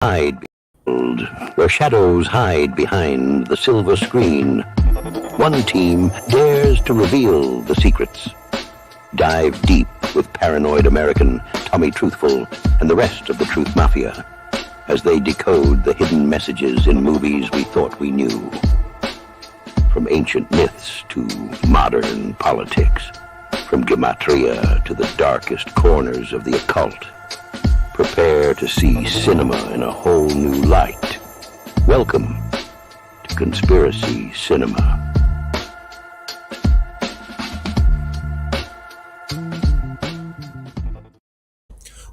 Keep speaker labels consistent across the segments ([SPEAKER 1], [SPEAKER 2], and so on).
[SPEAKER 1] hide where shadows hide behind the silver screen. One team dares to reveal the secrets. Dive deep with paranoid American Tommy Truthful and the rest of the Truth Mafia as they decode the hidden messages in movies we thought we knew. From ancient myths to modern politics, from gematria to the darkest corners of the occult. Prepare to see cinema in a whole new light. Welcome to Conspiracy Cinema.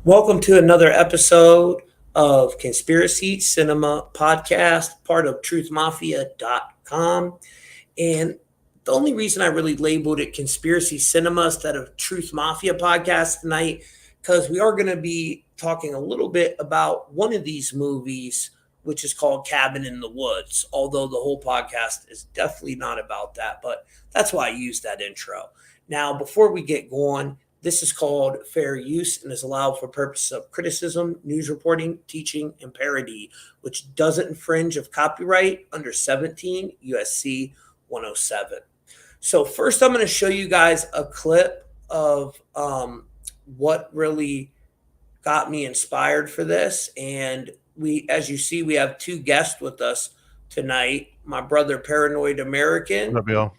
[SPEAKER 2] Welcome to another episode of Conspiracy Cinema Podcast, part of truthmafia.com. And the only reason I really labeled it Conspiracy Cinema instead of Truth Mafia Podcast tonight, because we are going to be talking a little bit about one of these movies, which is called Cabin in the Woods, although the whole podcast is definitely not about that, but that's why I used that intro. Now, before we get going, this is called fair use and is allowed for purposes of criticism, news reporting, teaching, and parody, which doesn't infringe of copyright under 17 USC 107. So first, I'm going to show you guys a clip of what really got me inspired for this. And as you see, we have two guests with us tonight. My brother, Paranoid American.
[SPEAKER 3] What up, y'all?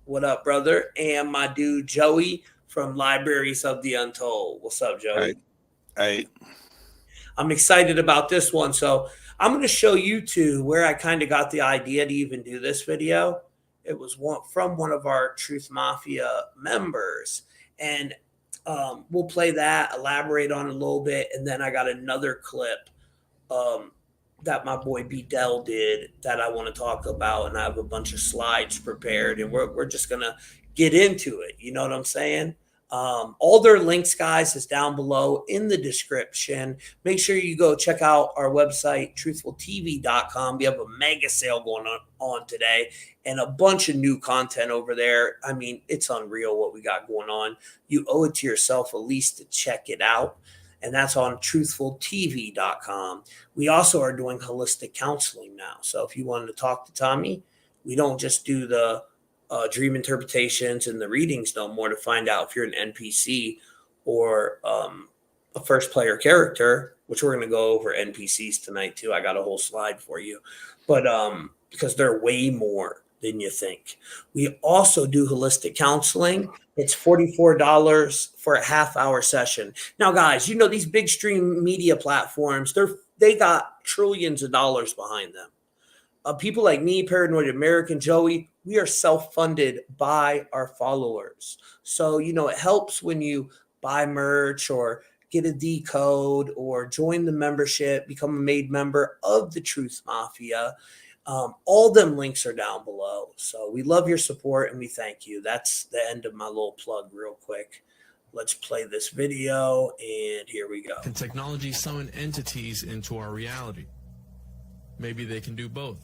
[SPEAKER 2] What up, brother? And my dude, Joey, from Libraries of the Untold. What's up, Joey?
[SPEAKER 4] Hey.
[SPEAKER 2] I'm excited about this one. So I'm going to show you two where I kind of got the idea to even do this video. It was from one of our Truth Mafia members. And we'll play that, elaborate on it a little bit, and then I got another clip that my boy B. Dell did that I want to talk about, and I have a bunch of slides prepared, and we're just going to get into it. You know what I'm saying? All their links, guys, is down below in the description. Make sure you go check out our website, truthfultv.com. We have a mega sale going on today and a bunch of new content over there. I mean, it's unreal what we got going on. You owe it to yourself at least to check it out. And that's on truthfultv.com. We also are doing holistic counseling now. So if you wanted to talk to Tommy, we don't just do the dream interpretations and the readings no more to find out if you're an NPC or a first player character, which we're going to go over NPCs tonight too. I got a whole slide for you, but because they're way more than you think. We also do holistic counseling. It's $44 for a half-hour session. Now, guys, you know these big stream media platforms, they got trillions of dollars behind them. People like me, Paranoid American, Joey, we are self-funded by our followers. So, you know, it helps when you buy merch or get a decode or join the membership, become a made member of the Truth Mafia. All them links are down below. So we love your support and we thank you. That's the end of my little plug real quick. Let's play this video and here we go.
[SPEAKER 5] Can technology summon entities into our reality? Maybe they can do both.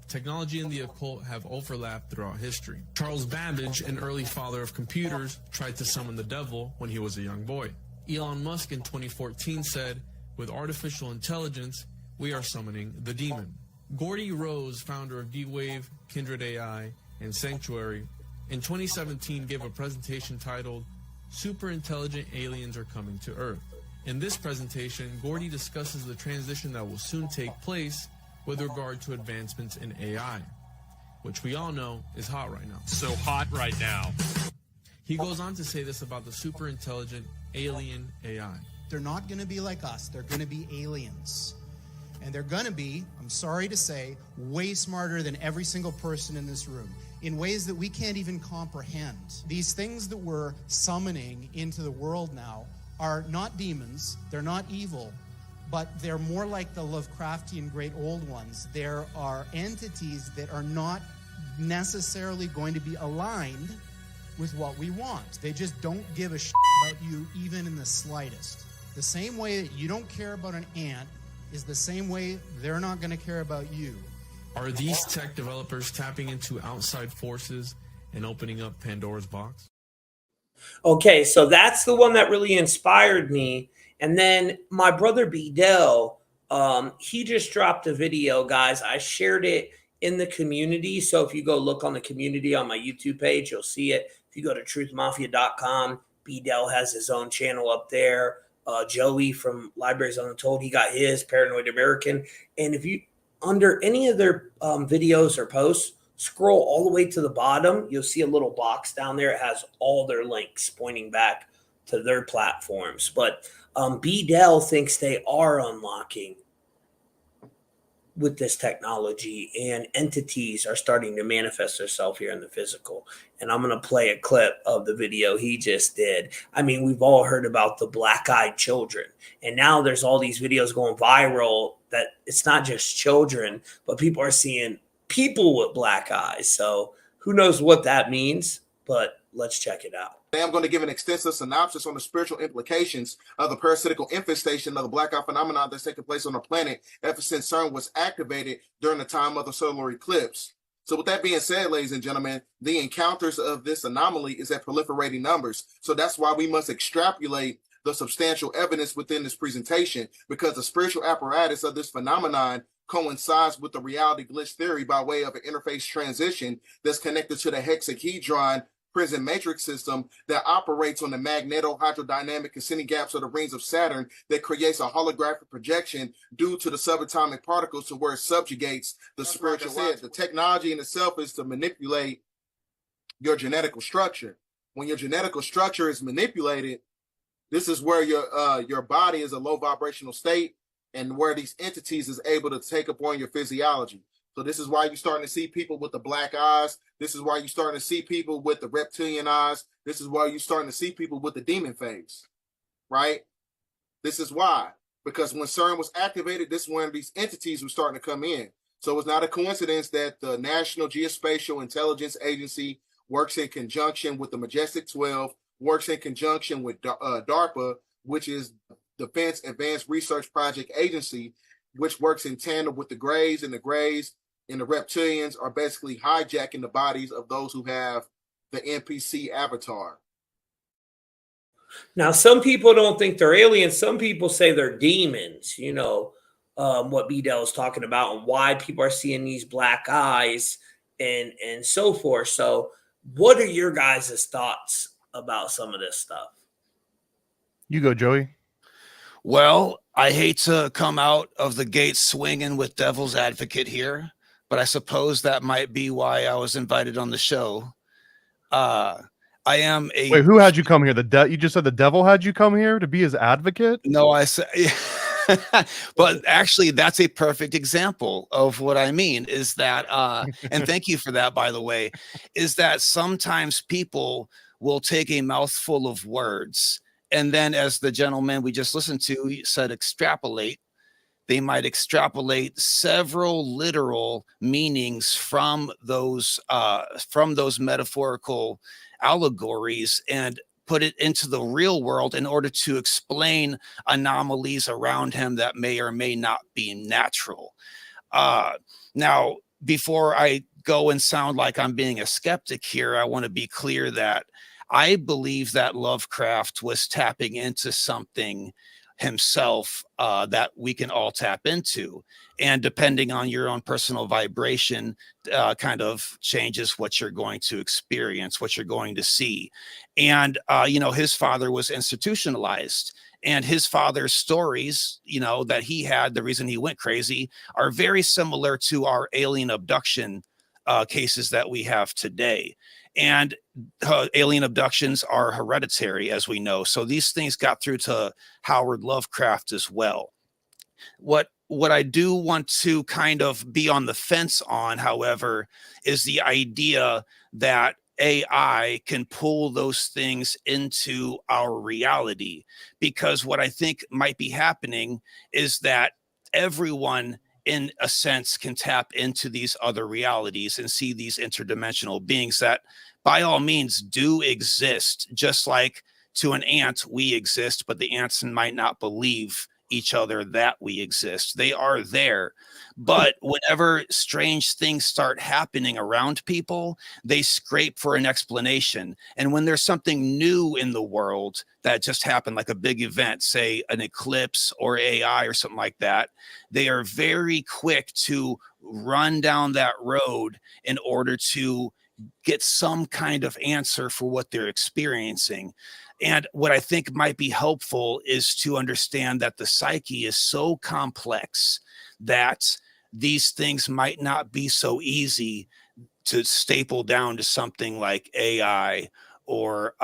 [SPEAKER 5] Technology and the occult have overlapped throughout history. Charles Babbage, an early father of computers, tried to summon the devil when he was a young boy. Elon Musk in 2014 said, with artificial intelligence, we are summoning the demon. Gordy Rose, founder of D-Wave, Kindred AI, and Sanctuary, in 2017 gave a presentation titled, Super Intelligent Aliens Are Coming to Earth. In this presentation, Gordy discusses the transition that will soon take place with regard to advancements in AI, which we all know is hot right now.
[SPEAKER 6] So hot right now.
[SPEAKER 5] He goes on to say this about the super intelligent alien AI.
[SPEAKER 7] They're not going to be like us. They're going to be aliens. And they're going to be, I'm sorry to say, way smarter than every single person in this room in ways that we can't even comprehend. These things that we're summoning into the world now are not demons. They're not evil. But they're more like the Lovecraftian Great Old Ones. There are entities that are not necessarily going to be aligned with what we want. They just don't give a shit about you even in the slightest. The same way that you don't care about an ant is the same way they're not going to care about you.
[SPEAKER 5] Are these tech developers tapping into outside forces and opening up Pandora's box?
[SPEAKER 2] Okay, so that's the one that really inspired me. And then my brother B. Dell He just dropped a video, guys. I shared it in the community. So if you go look on the community on my YouTube page, you'll see it. If you go to truthmafia.com, B. Dell has his own channel up there. Joey from Libraries Untold, he got his Paranoid American. And if you, under any of their videos or posts, scroll all the way to the bottom, you'll see a little box down there. It has all their links pointing back to their platforms. But B. Dell thinks they are unlocking with this technology, and entities are starting to manifest themselves here in the physical. And I'm going to play a clip of the video he just did. I mean, we've all heard about the black-eyed children, and now there's all these videos going viral that it's not just children, but people are seeing people with black eyes. So who knows what that means, but let's check it out.
[SPEAKER 3] Today I'm going to give an extensive synopsis on the spiritual implications of the parasitical infestation of the black eye phenomenon that's taking place on the planet ever since CERN was activated during the time of the solar eclipse. So with that being said, ladies and gentlemen, the encounters of this anomaly is at proliferating numbers. So that's why we must extrapolate the substantial evidence within this presentation, because the spiritual apparatus of this phenomenon coincides with the reality glitch theory by way of an interface transition that's connected to the hexahedron prism matrix system that operates on the magneto-hydrodynamic ascending gaps of the rings of Saturn that creates a holographic projection due to the subatomic particles to where it subjugates the spiritual. Like I said, the technology in itself is to manipulate your genetical structure. When your genetical structure is manipulated, this is where your body is a low vibrational state and where these entities is able to take upon your physiology. So this is why you're starting to see people with the black eyes. This is why you're starting to see people with the reptilian eyes. This is why you're starting to see people with the demon face, right? This is why. Because when CERN was activated, this is when these entities were starting to come in. So it's not a coincidence that the National Geospatial Intelligence Agency works in conjunction with the Majestic 12, works in conjunction with DARPA, which is Defense Advanced Research Project Agency, which works in tandem with the Greys, and the Greys and the reptilians are basically hijacking the bodies of those who have the NPC avatar.
[SPEAKER 2] Now, some people don't think they're aliens. Some people say they're demons, you know, what B. Dell is talking about and why people are seeing these black eyes and so forth. So what are your guys' thoughts about some of this stuff?
[SPEAKER 4] You go, Joey.
[SPEAKER 6] Well, I hate to come out of the gate swinging with devil's advocate here, but I suppose that might be why I was invited on the show. I am a...
[SPEAKER 4] Wait, who had you come here? You just said the devil had you come here to be his advocate?
[SPEAKER 6] No, I said... But actually, that's a perfect example of what I mean is that, and thank you for that, by the way, is that sometimes people will take a mouthful of words, and then as the gentleman we just listened to said, extrapolate. They might extrapolate several literal meanings from those metaphorical allegories and put it into the real world in order to explain anomalies around him that may or may not be natural. Now, before I go and sound like I'm being a skeptic here, I want to be clear that I believe that Lovecraft was tapping into something himself that we can all tap into, and depending on your own personal vibration kind of changes what you're going to experience, what you're going to see. And you know, his father was institutionalized, and his father's stories, you know, that he had, the reason he went crazy, are very similar to our alien abduction cases that we have today. And alien abductions are hereditary, as we know. So these things got through to Howard Lovecraft as well. What I do want to kind of be on the fence on, however, is the idea that AI can pull those things into our reality. Because what I think might be happening is that everyone, in a sense, can tap into these other realities and see these interdimensional beings that by all means do exist, just like to an ant we exist, but the ants might not believe each other that we exist. They are there. But whenever strange things start happening around people, they scrape for an explanation. And when there's something new in the world that just happened, like a big event, say an eclipse or AI or something like that, they are very quick to run down that road in order to get some kind of answer for what they're experiencing. And what I think might be helpful is to understand that the psyche is so complex that these things might not be so easy to staple down to something like AI or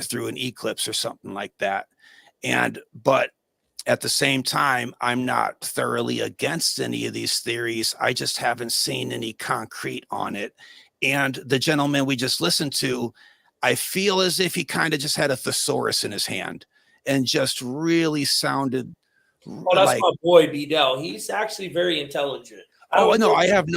[SPEAKER 6] through an eclipse or something like that. But at the same time, I'm not thoroughly against any of these theories. I just haven't seen any concrete on it. And the gentleman we just listened to, I feel as if he kind of just had a thesaurus in his hand and just really sounded
[SPEAKER 2] Oh, that's my boy Bedell. He's actually very intelligent.
[SPEAKER 6] Oh no, I have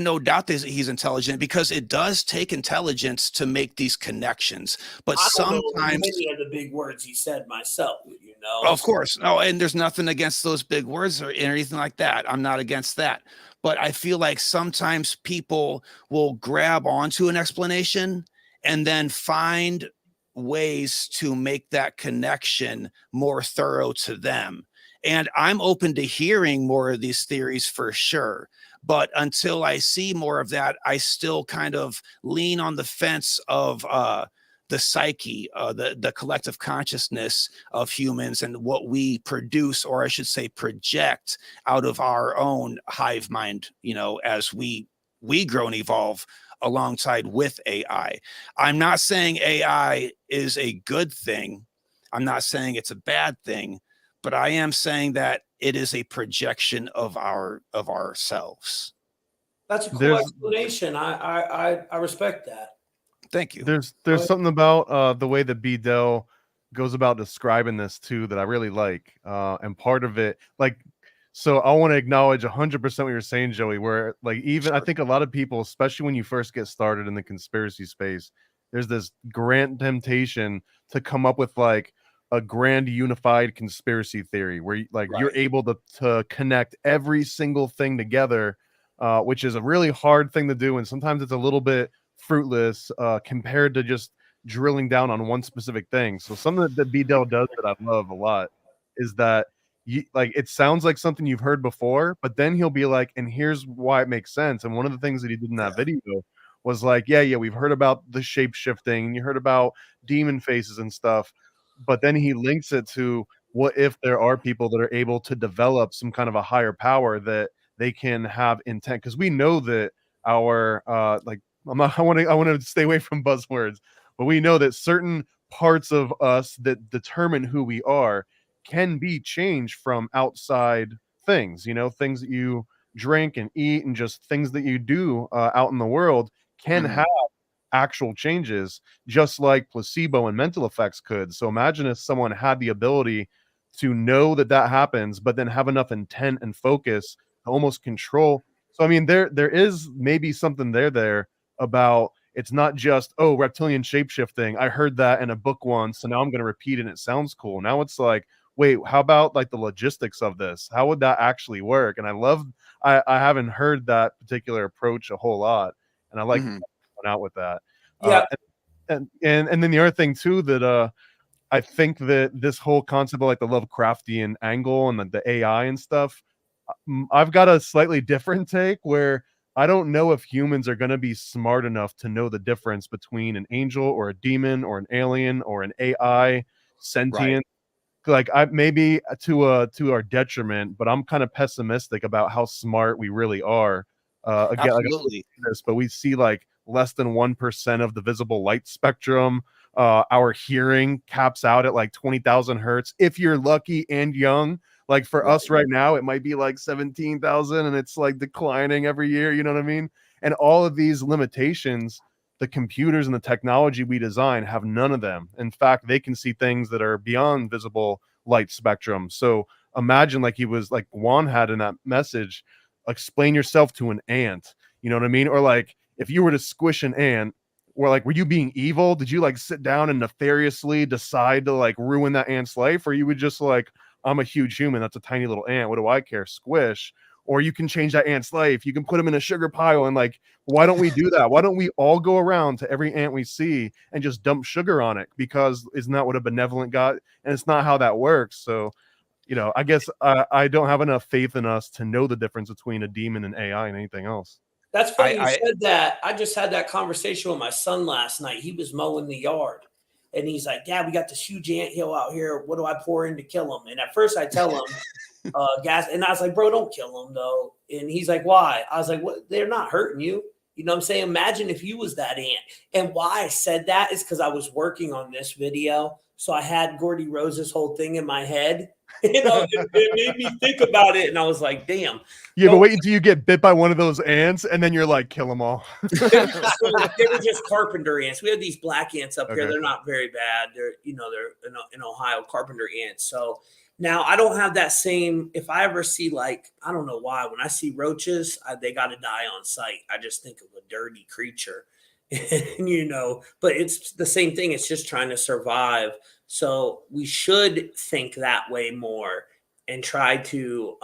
[SPEAKER 6] no doubt that he's intelligent, because it does take intelligence to make these connections. But
[SPEAKER 2] I don't know
[SPEAKER 6] sometimes
[SPEAKER 2] many of the big words he said myself, you know.
[SPEAKER 6] Of course. No, and there's nothing against those big words or anything like that. I'm not against that. But I feel like sometimes people will grab onto an explanation and then find ways to make that connection more thorough to them. And I'm open to hearing more of these theories for sure. But until I see more of that, I still kind of lean on the fence of the psyche, the collective consciousness of humans and what we produce, or I should say project out of our own hive mind, you know, as we grow and evolve alongside with AI. I'm not saying AI is a good thing. I'm not saying it's a bad thing. But I am saying that it is a projection of ourselves.
[SPEAKER 2] That's a cool explanation. I respect that.
[SPEAKER 6] Thank you.
[SPEAKER 4] There's something about the way that Bedell goes about describing this too that I really like. And part of it, like, so I want to acknowledge 100% what you're saying, Joey, where like even I think a lot of people, especially when you first get started in the conspiracy space, there's this grand temptation to come up with like a grand unified conspiracy theory where you're able to connect every single thing together, which is a really hard thing to do. And sometimes it's a little bit fruitless compared to just drilling down on one specific thing. So something that Bedell does that I love a lot is that it sounds like something you've heard before, but then he'll be like, and here's why it makes sense. And one of the things that he did in that video was like, yeah, we've heard about the shape shifting and you heard about demon faces and stuff. But then he links it to what if there are people that are able to develop some kind of a higher power that they can have intent, because we know that our I want to stay away from buzzwords, but we know that certain parts of us that determine who we are can be changed from outside things, you know, things that you drink and eat and just things that you do out in the world can have actual changes, just like placebo and mental effects could. So imagine if someone had the ability to know that happens, but then have enough intent and focus to almost control. So I mean, there is maybe something there about it's not just, oh, reptilian shapeshifting, I heard that in a book once, so now I'm going to repeat it and it sounds cool. Now it's like, wait, how about like the logistics of this? How would that actually work? And I haven't heard that particular approach a whole lot, and I like out with that. And then the other thing too that I think that this whole concept of like the Lovecraftian angle and the AI and stuff, I've got a slightly different take where I don't know if humans are going to be smart enough to know the difference between an angel or a demon or an alien or an AI sentient. Like I maybe to our detriment, but I'm kind of pessimistic about how smart we really are. Again,
[SPEAKER 6] absolutely.
[SPEAKER 4] But we see like less than 1% of the visible light spectrum. Our hearing caps out at like 20,000 hertz if you're lucky and young. Like for us right now, it might be like 17,000 and it's like declining every year. You know what I mean? And all of these limitations, the computers and the technology we design have none of them. In fact, they can see things that are beyond visible light spectrum. So imagine like he was like Juan had in that message, explain yourself to an ant. You know what I mean? Or like if you were to squish an ant, or like, were you being evil? Did you like sit down and nefariously decide to like ruin that ant's life? Or you would just like I'm a huge human. That's a tiny little ant. What do I care? Squish. Or you can change that ant's life. You can put them in a sugar pile. And like, why don't we do that? Why don't we all go around to every ant we see and just dump sugar on it? Because isn't that what a benevolent God? And it's not how that works. So, you know, I guess I don't have enough faith in us to know the difference between a demon and AI and anything else.
[SPEAKER 2] That's funny you said that. I just had that conversation with my son last night. He was mowing the yard. And he's like, Dad, we got this huge anthill out here. What do I pour in to kill him? And at first I tell him gas. And I was like, bro, don't kill him though. And he's like, why? I was like, what? They're not hurting you. You know what I'm saying? Imagine if you was that ant. And why I said that is because I was working on this video. So I had Gordy Rose's whole thing in my head. You know, it made me think about it. And I was like, damn.
[SPEAKER 4] Yeah, but wait until you get bit by one of those ants and then you're like, kill them all.
[SPEAKER 2] They were just carpenter ants. We have these black ants up here. They're not very bad. They're, you know, they're in Ohio, carpenter ants. So now I don't have that same, if I ever see like, I don't know why, when I see roaches, they got to die on sight. I just think of a dirty creature, and, you know, but it's the same thing. It's just trying to survive. So we should think that way more and try to,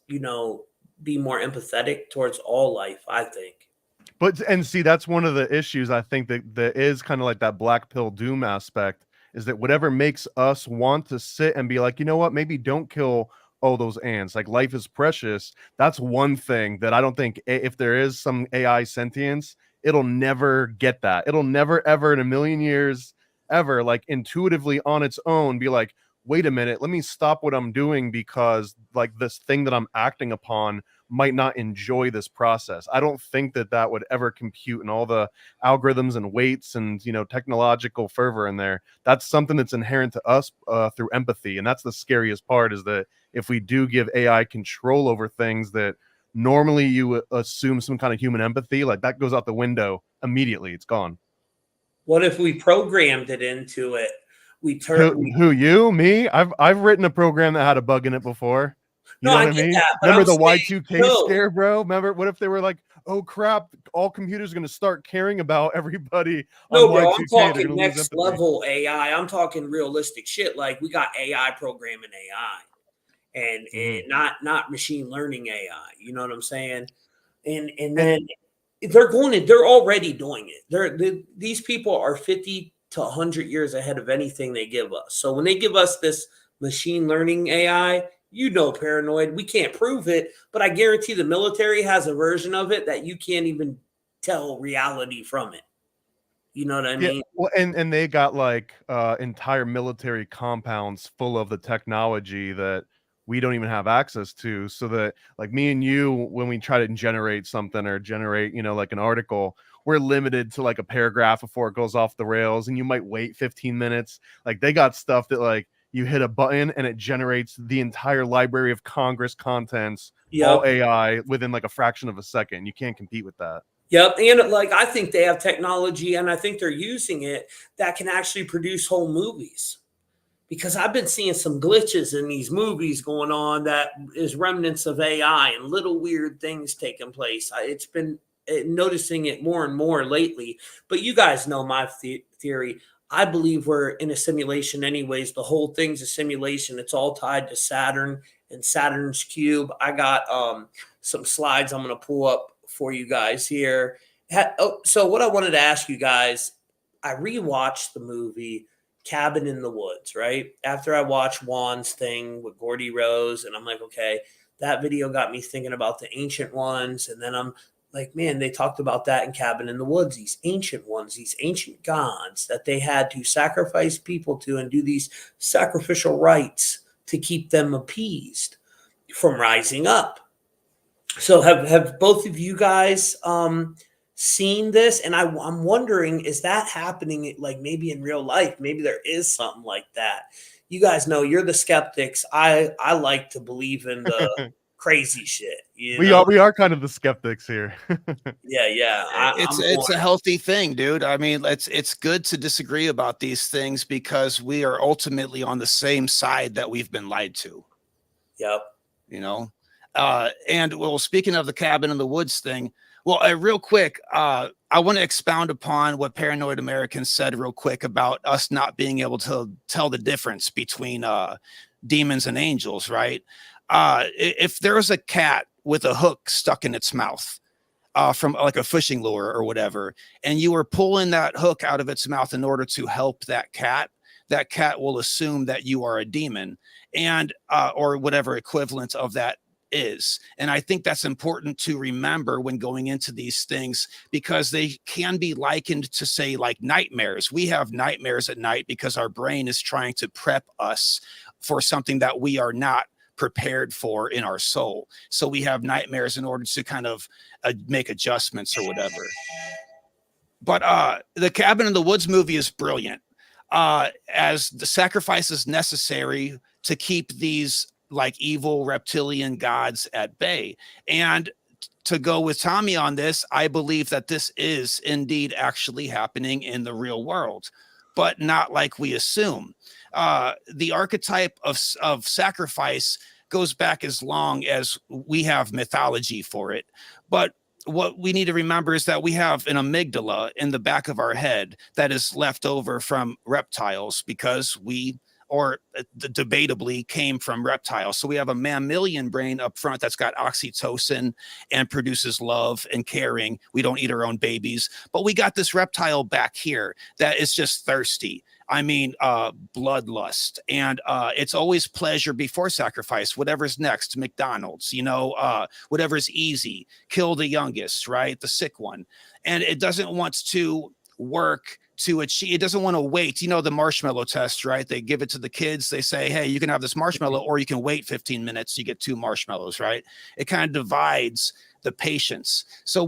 [SPEAKER 2] you know, be more empathetic towards all life, I think.
[SPEAKER 4] But, and see, that's one of the issues I think that is kind of like that black pill doom aspect, is that whatever makes us want to sit and be like, you know what, maybe don't kill all those ants. Like, life is precious. That's one thing that I don't think, if there is some AI sentience, it'll never get that. It'll never, ever in a million years, ever, like intuitively on its own, be like, wait a minute, let me stop what I'm doing because like this thing that I'm acting upon might not enjoy this process. I don't think that that would ever compute in all the algorithms and weights and, you know, technological fervor in there. That's something that's inherent to us through empathy. And that's the scariest part, is that if we do give AI control over things that normally you assume some kind of human empathy, like that goes out the window immediately. It's gone.
[SPEAKER 2] What if we programmed it into it? We
[SPEAKER 4] who you, me? I've written a program that had a bug in it before. You know what I mean?
[SPEAKER 2] That,
[SPEAKER 4] remember the Y2K scare, bro? Remember, what if they were like, oh crap, all computers are going to start caring about everybody
[SPEAKER 2] no,
[SPEAKER 4] on
[SPEAKER 2] bro,
[SPEAKER 4] Y2K.
[SPEAKER 2] I'm talking next level AI. I'm talking realistic shit. Like, we got AI programming AI and not machine learning AI. You know what I'm saying? And then they're already doing it. These people are 50 to 100 years ahead of anything they give us. So when they give us this machine learning AI, you know, paranoid, we can't prove it, but I guarantee the military has a version of it that you can't even tell reality from it. You know what I mean?
[SPEAKER 4] Well, and they got like entire military compounds full of the technology that we don't even have access to, so that like me and you, when we try to generate something or generate, you know, like an article, we're limited to like a paragraph before it goes off the rails, and you might wait 15 minutes. Like, they got stuff that like you hit a button and it generates the entire Library of Congress contents, all AI, within like a fraction of a second. You can't compete with that.
[SPEAKER 2] Yep. And like, I think they have technology, and I think they're using it, that can actually produce whole movies. Because I've been seeing some glitches in these movies going on that is remnants of AI and little weird things taking place. It's been noticing it more and more lately. But you guys know my theory. I believe we're in a simulation anyways. The whole thing's a simulation. It's all tied to Saturn and Saturn's cube. I got some slides I'm going to pull up for you guys here. So what I wanted to ask you guys, I rewatched the movie Cabin in the Woods, right? After I watched Juan's thing with Gordy Rose, and I'm like, okay, that video got me thinking about the ancient ones. And then I'm like, man, they talked about that in Cabin in the Woods, these ancient ones, these ancient gods that they had to sacrifice people to and do these sacrificial rites to keep them appeased from rising up. So have both of you guys seen this? And I'm wondering, is that happening like maybe in real life? Maybe there is something like that. You guys know, you're the skeptics. I like to believe in the crazy shit.
[SPEAKER 4] We are kind of the skeptics here.
[SPEAKER 2] Yeah.
[SPEAKER 6] It's a healthy thing, dude. I mean, it's good to disagree about these things because we are ultimately on the same side that we've been lied to.
[SPEAKER 2] Yep.
[SPEAKER 6] You know, and well, speaking of the Cabin in the Woods thing, well, real quick, I want to expound upon what Paranoid Americans said real quick about us not being able to tell the difference between demons and angels, right? If there was a cat with a hook stuck in its mouth, from like a fishing lure or whatever, and you were pulling that hook out of its mouth in order to help that cat will assume that you are a demon, and or whatever equivalent of that is. And I think that's important to remember when going into these things, because they can be likened to, say, like nightmares. We have nightmares at night because our brain is trying to prep us for something that we are not prepared for in our soul. So we have nightmares in order to kind of make adjustments or whatever. But the Cabin in the Woods movie is brilliant, as the sacrifices necessary to keep these like evil reptilian gods at bay. And to go with Tommy on this, I believe that this is indeed actually happening in the real world, but not like we assume. The archetype of sacrifice goes back as long as we have mythology for it. But what we need to remember is that we have an amygdala in the back of our head that is left over from reptiles, because we, or debatably, came from reptiles. So we have a mammalian brain up front that's got oxytocin and produces love and caring. We don't eat our own babies, but we got this reptile back here that is just thirsty. I mean, bloodlust, and it's always pleasure before sacrifice. Whatever's next, McDonald's, whatever's easy, kill the youngest, right? The sick one. And it doesn't want to work to achieve, it doesn't want to wait. The marshmallow test, right? They give it to the kids. They say, hey, you can have this marshmallow, or you can wait 15 minutes. You get 2 marshmallows, right? It kind of divides the patience. So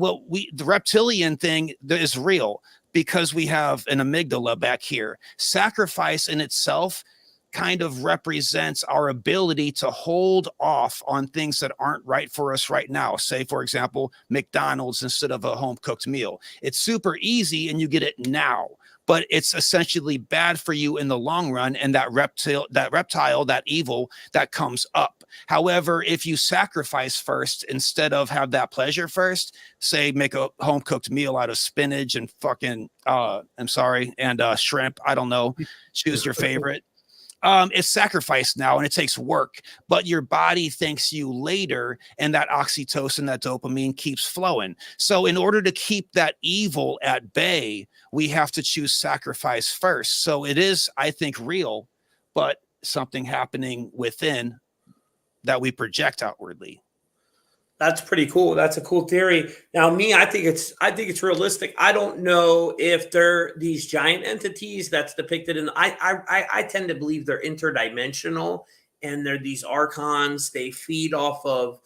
[SPEAKER 6] the reptilian thing is real, because we have an amygdala back here. Sacrifice in itself kind of represents our ability to hold off on things that aren't right for us right now. Say, for example, McDonald's instead of a home-cooked meal. It's super easy and you get it now, but it's essentially bad for you in the long run, and that reptile, that evil that comes up. However, if you sacrifice first instead of have that pleasure first, say make a home-cooked meal out of spinach and fucking, shrimp, I don't know, choose your favorite. It's sacrifice now, and it takes work, but your body thanks you later, and that oxytocin, that dopamine keeps flowing. So in order to keep that evil at bay, we have to choose sacrifice first. So it is, I think, real, but something happening within that we project outwardly.
[SPEAKER 2] That's pretty cool. That's a cool theory. Now, I think it's realistic. I don't know if they're these giant entities that's depicted in. I tend to believe they're interdimensional, and they're these archons. They feed off of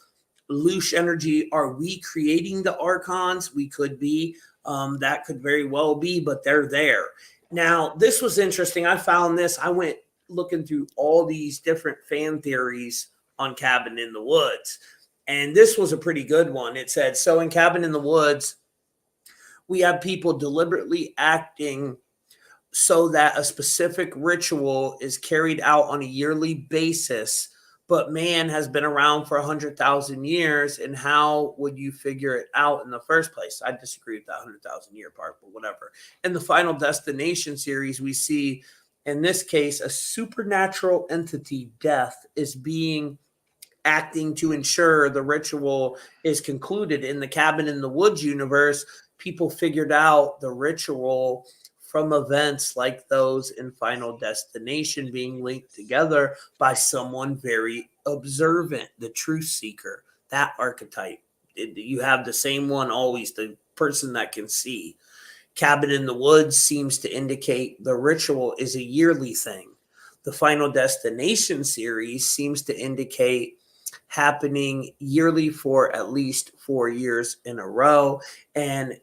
[SPEAKER 2] Loosh energy. Are we creating the archons? We could be. That could very well be, but they're there. Now, this was interesting. I found this. I went looking through all these different fan theories on Cabin in the Woods. And this was a pretty good one. It said, so in Cabin in the Woods, we have people deliberately acting so that a specific ritual is carried out on a yearly basis, but man has been around for 100,000 years. And how would you figure it out in the first place? I disagree with that 100,000 year part, but whatever. In the Final Destination series, we see, in this case, a supernatural entity, death, is acting to ensure the ritual is concluded. In the Cabin in the Woods universe, people figured out the ritual from events like those in Final Destination being linked together by someone very observant, the truth seeker, that archetype. You have the same one always, the person that can see. Cabin in the Woods seems to indicate the ritual is a yearly thing. The Final Destination series seems to indicate happening yearly for at least 4 years in a row. And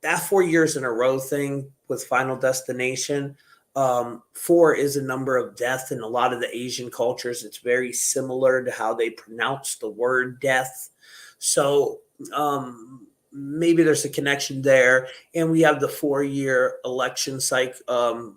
[SPEAKER 2] that 4 years in a row thing with Final Destination, 4 is a number of death. In a lot of the Asian cultures, it's very similar to how they pronounce the word death. So maybe there's a connection there. And we have the 4-year election cycle.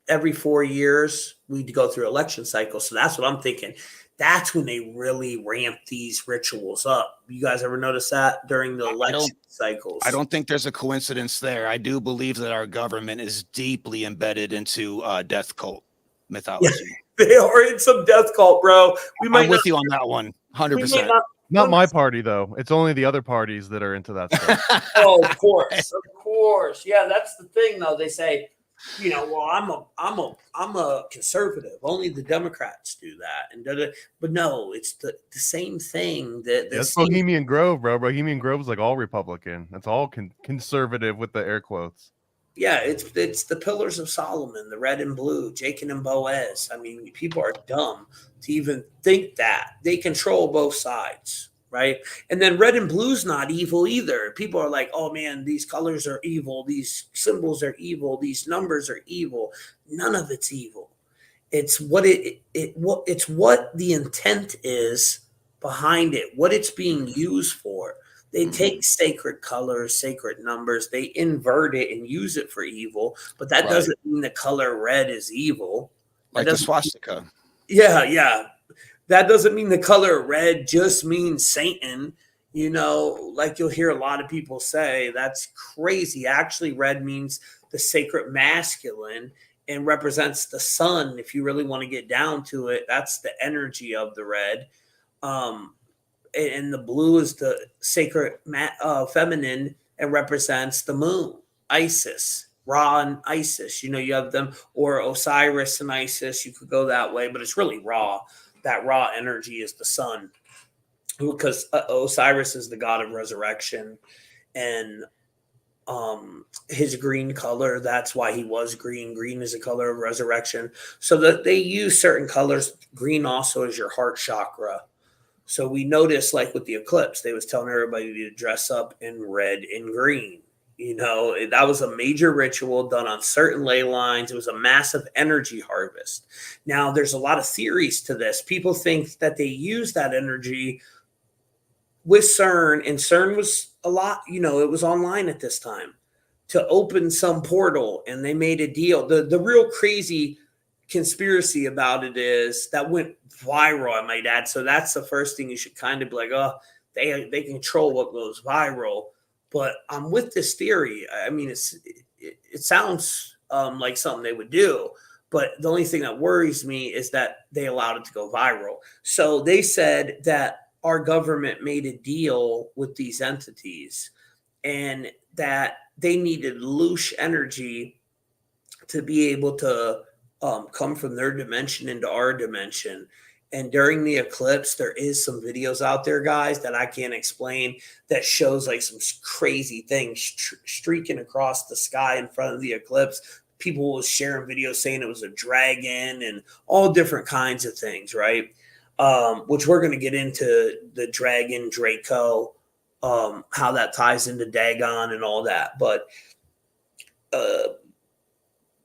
[SPEAKER 2] Every 4 years, we go through election cycles. So that's what I'm thinking. That's when they really ramp these rituals up. You guys ever notice that during the election cycles?
[SPEAKER 6] I don't think there's a coincidence there. I do believe that our government is deeply embedded into death cult. mythology.
[SPEAKER 2] They are in some death cult, bro.
[SPEAKER 6] I'm with you on that one,
[SPEAKER 2] we might
[SPEAKER 6] 100%.
[SPEAKER 4] Not my party though. It's only the other parties that are into that stuff.
[SPEAKER 2] Oh, of course. Yeah, that's the thing though. They say, you know, well, I'm a conservative. Only the Democrats do that, and but no, it's the same thing.
[SPEAKER 4] That's Bohemian Grove, bro. Bohemian Grove's like all Republican. That's all conservative with the air quotes.
[SPEAKER 2] Yeah, it's the Pillars of Solomon, the red and blue, Jacob and Boaz. I mean, people are dumb to even think that they control both sides, right? And then red and blue's not evil either. People are like, oh man, these colors are evil, these symbols are evil, these numbers are evil. None of it's evil. It's what it's what the intent is behind it, what it's being used for. They take sacred colors, sacred numbers, they invert it and use it for evil, but that doesn't mean the color red is evil.
[SPEAKER 6] Like the swastika.
[SPEAKER 2] Yeah. That doesn't mean the color red just means Satan. You know, like you'll hear a lot of people say, that's crazy. Actually, red means the sacred masculine and represents the sun. If you really want to get down to it, that's the energy of the red. And the blue is the sacred feminine and represents the moon, Isis, Ra and Isis. You know, you have them, or Osiris and Isis. You could go that way, but it's really Ra. That Ra energy is the sun, because Osiris is the god of resurrection, and his green color, that's why he was green. Green is a color of resurrection. So that they use certain colors. Green also is your heart chakra. So we noticed, like with the eclipse, they was telling everybody to dress up in red and green. You know, that was a major ritual done on certain ley lines. It was a massive energy harvest. Now, there's a lot of theories to this. People think that they use that energy with CERN, and CERN was a lot, you know, it was online at this time, to open some portal, and they made a deal. The real crazy conspiracy about it is that went viral, I might add. So that's the first thing you should kind of be like, oh, they control what goes viral. But I'm with this theory. I mean, it sounds like something they would do, but the only thing that worries me is that they allowed it to go viral. So they said that our government made a deal with these entities, and that they needed Loosh energy to be able to come from their dimension into our dimension. And during the eclipse, there is some videos out there, guys, that I can't explain, that shows like some crazy things streaking across the sky in front of the eclipse. People was sharing videos saying it was a dragon and all different kinds of things, right? Which we're going to get into the dragon, Draco, how that ties into Dagon and all that. But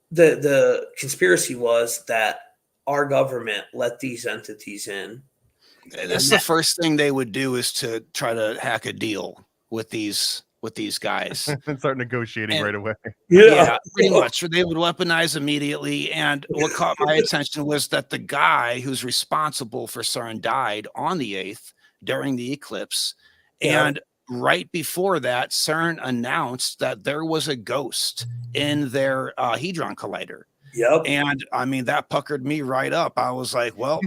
[SPEAKER 2] the conspiracy was that our government let these entities in.
[SPEAKER 6] That's the first thing they would do, is to try to hack a deal with these guys
[SPEAKER 4] and start negotiating right away.
[SPEAKER 6] Yeah, pretty much. They would weaponize immediately. And what caught my attention was that the guy who's responsible for CERN died on the 8th during the eclipse. And right before that, CERN announced that there was a ghost in their Hadron Collider.
[SPEAKER 2] Yep.
[SPEAKER 6] And I mean, that puckered me right up. I was like, well,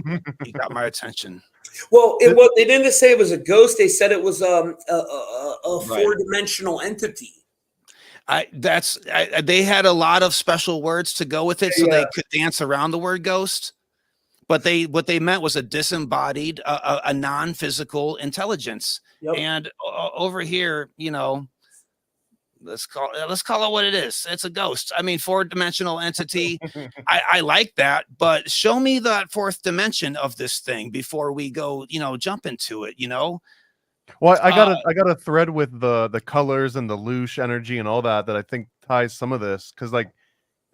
[SPEAKER 6] he got my attention.
[SPEAKER 2] Well, they didn't say it was a ghost. They said it was a four-dimensional entity.
[SPEAKER 6] They had a lot of special words to go with it, so they could dance around the word ghost. But what they meant was a disembodied, a non-physical intelligence. Yep. And over here, you know, let's call it what it is. It's a ghost. I mean, four-dimensional entity. I like that, but show me that fourth dimension of this thing before we go, you know, jump into it, you know?
[SPEAKER 4] Well, I got a thread with the colors and the Loosh energy and all that I think ties some of this, because like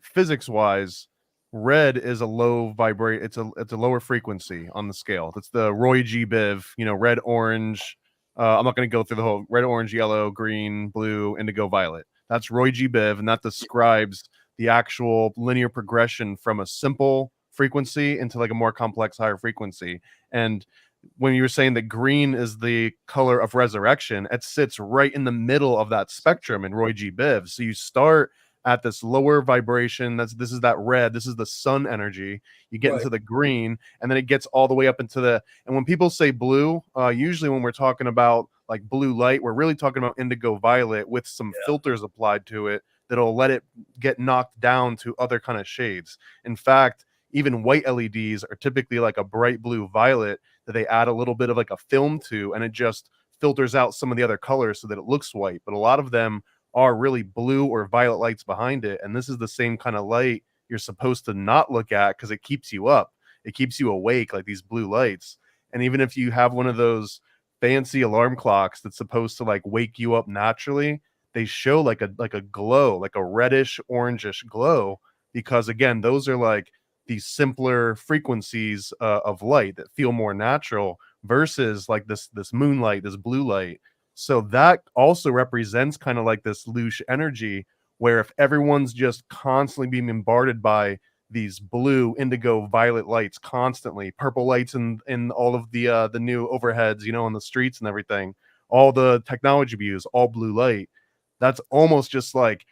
[SPEAKER 4] physics wise, red is a low vibrate. It's a lower frequency on the scale. That's the Roy G. Biv, you know, red, orange. I'm not going to go through the whole red, orange, yellow, green, blue, indigo, violet. That's Roy G. Biv, and that describes the actual linear progression from a simple frequency into like a more complex, higher frequency. And when you were saying that green is the color of resurrection, it sits right in the middle of that spectrum in Roy G. Biv. So you start at this lower vibration. This is that red. This is the sun energy. You get
[SPEAKER 2] Right.
[SPEAKER 4] into the green, and then it gets all the way up into the. And when people say blue, usually when we're talking about like blue light, we're really talking about indigo violet with some filters applied to it that'll let it get knocked down to other kind of shades. In fact, even white LEDs are typically like a bright blue violet that they add a little bit of like a film to, and it just filters out some of the other colors so that it looks white. But a lot of them are really blue or violet lights behind it. And this is the same kind of light you're supposed to not look at because it keeps you up. It keeps you awake, like these blue lights. And even if you have one of those fancy alarm clocks that's supposed to like wake you up naturally, they show like a glow, like a reddish orangish glow, because again, those are like these simpler frequencies of light that feel more natural versus like this moonlight, this blue light. So that also represents kind of like this Loosh energy, where if everyone's just constantly being bombarded by these blue, indigo, violet lights constantly, purple lights in all of the new overheads, you know, on the streets and everything, all the technology views, all blue light, that's almost just like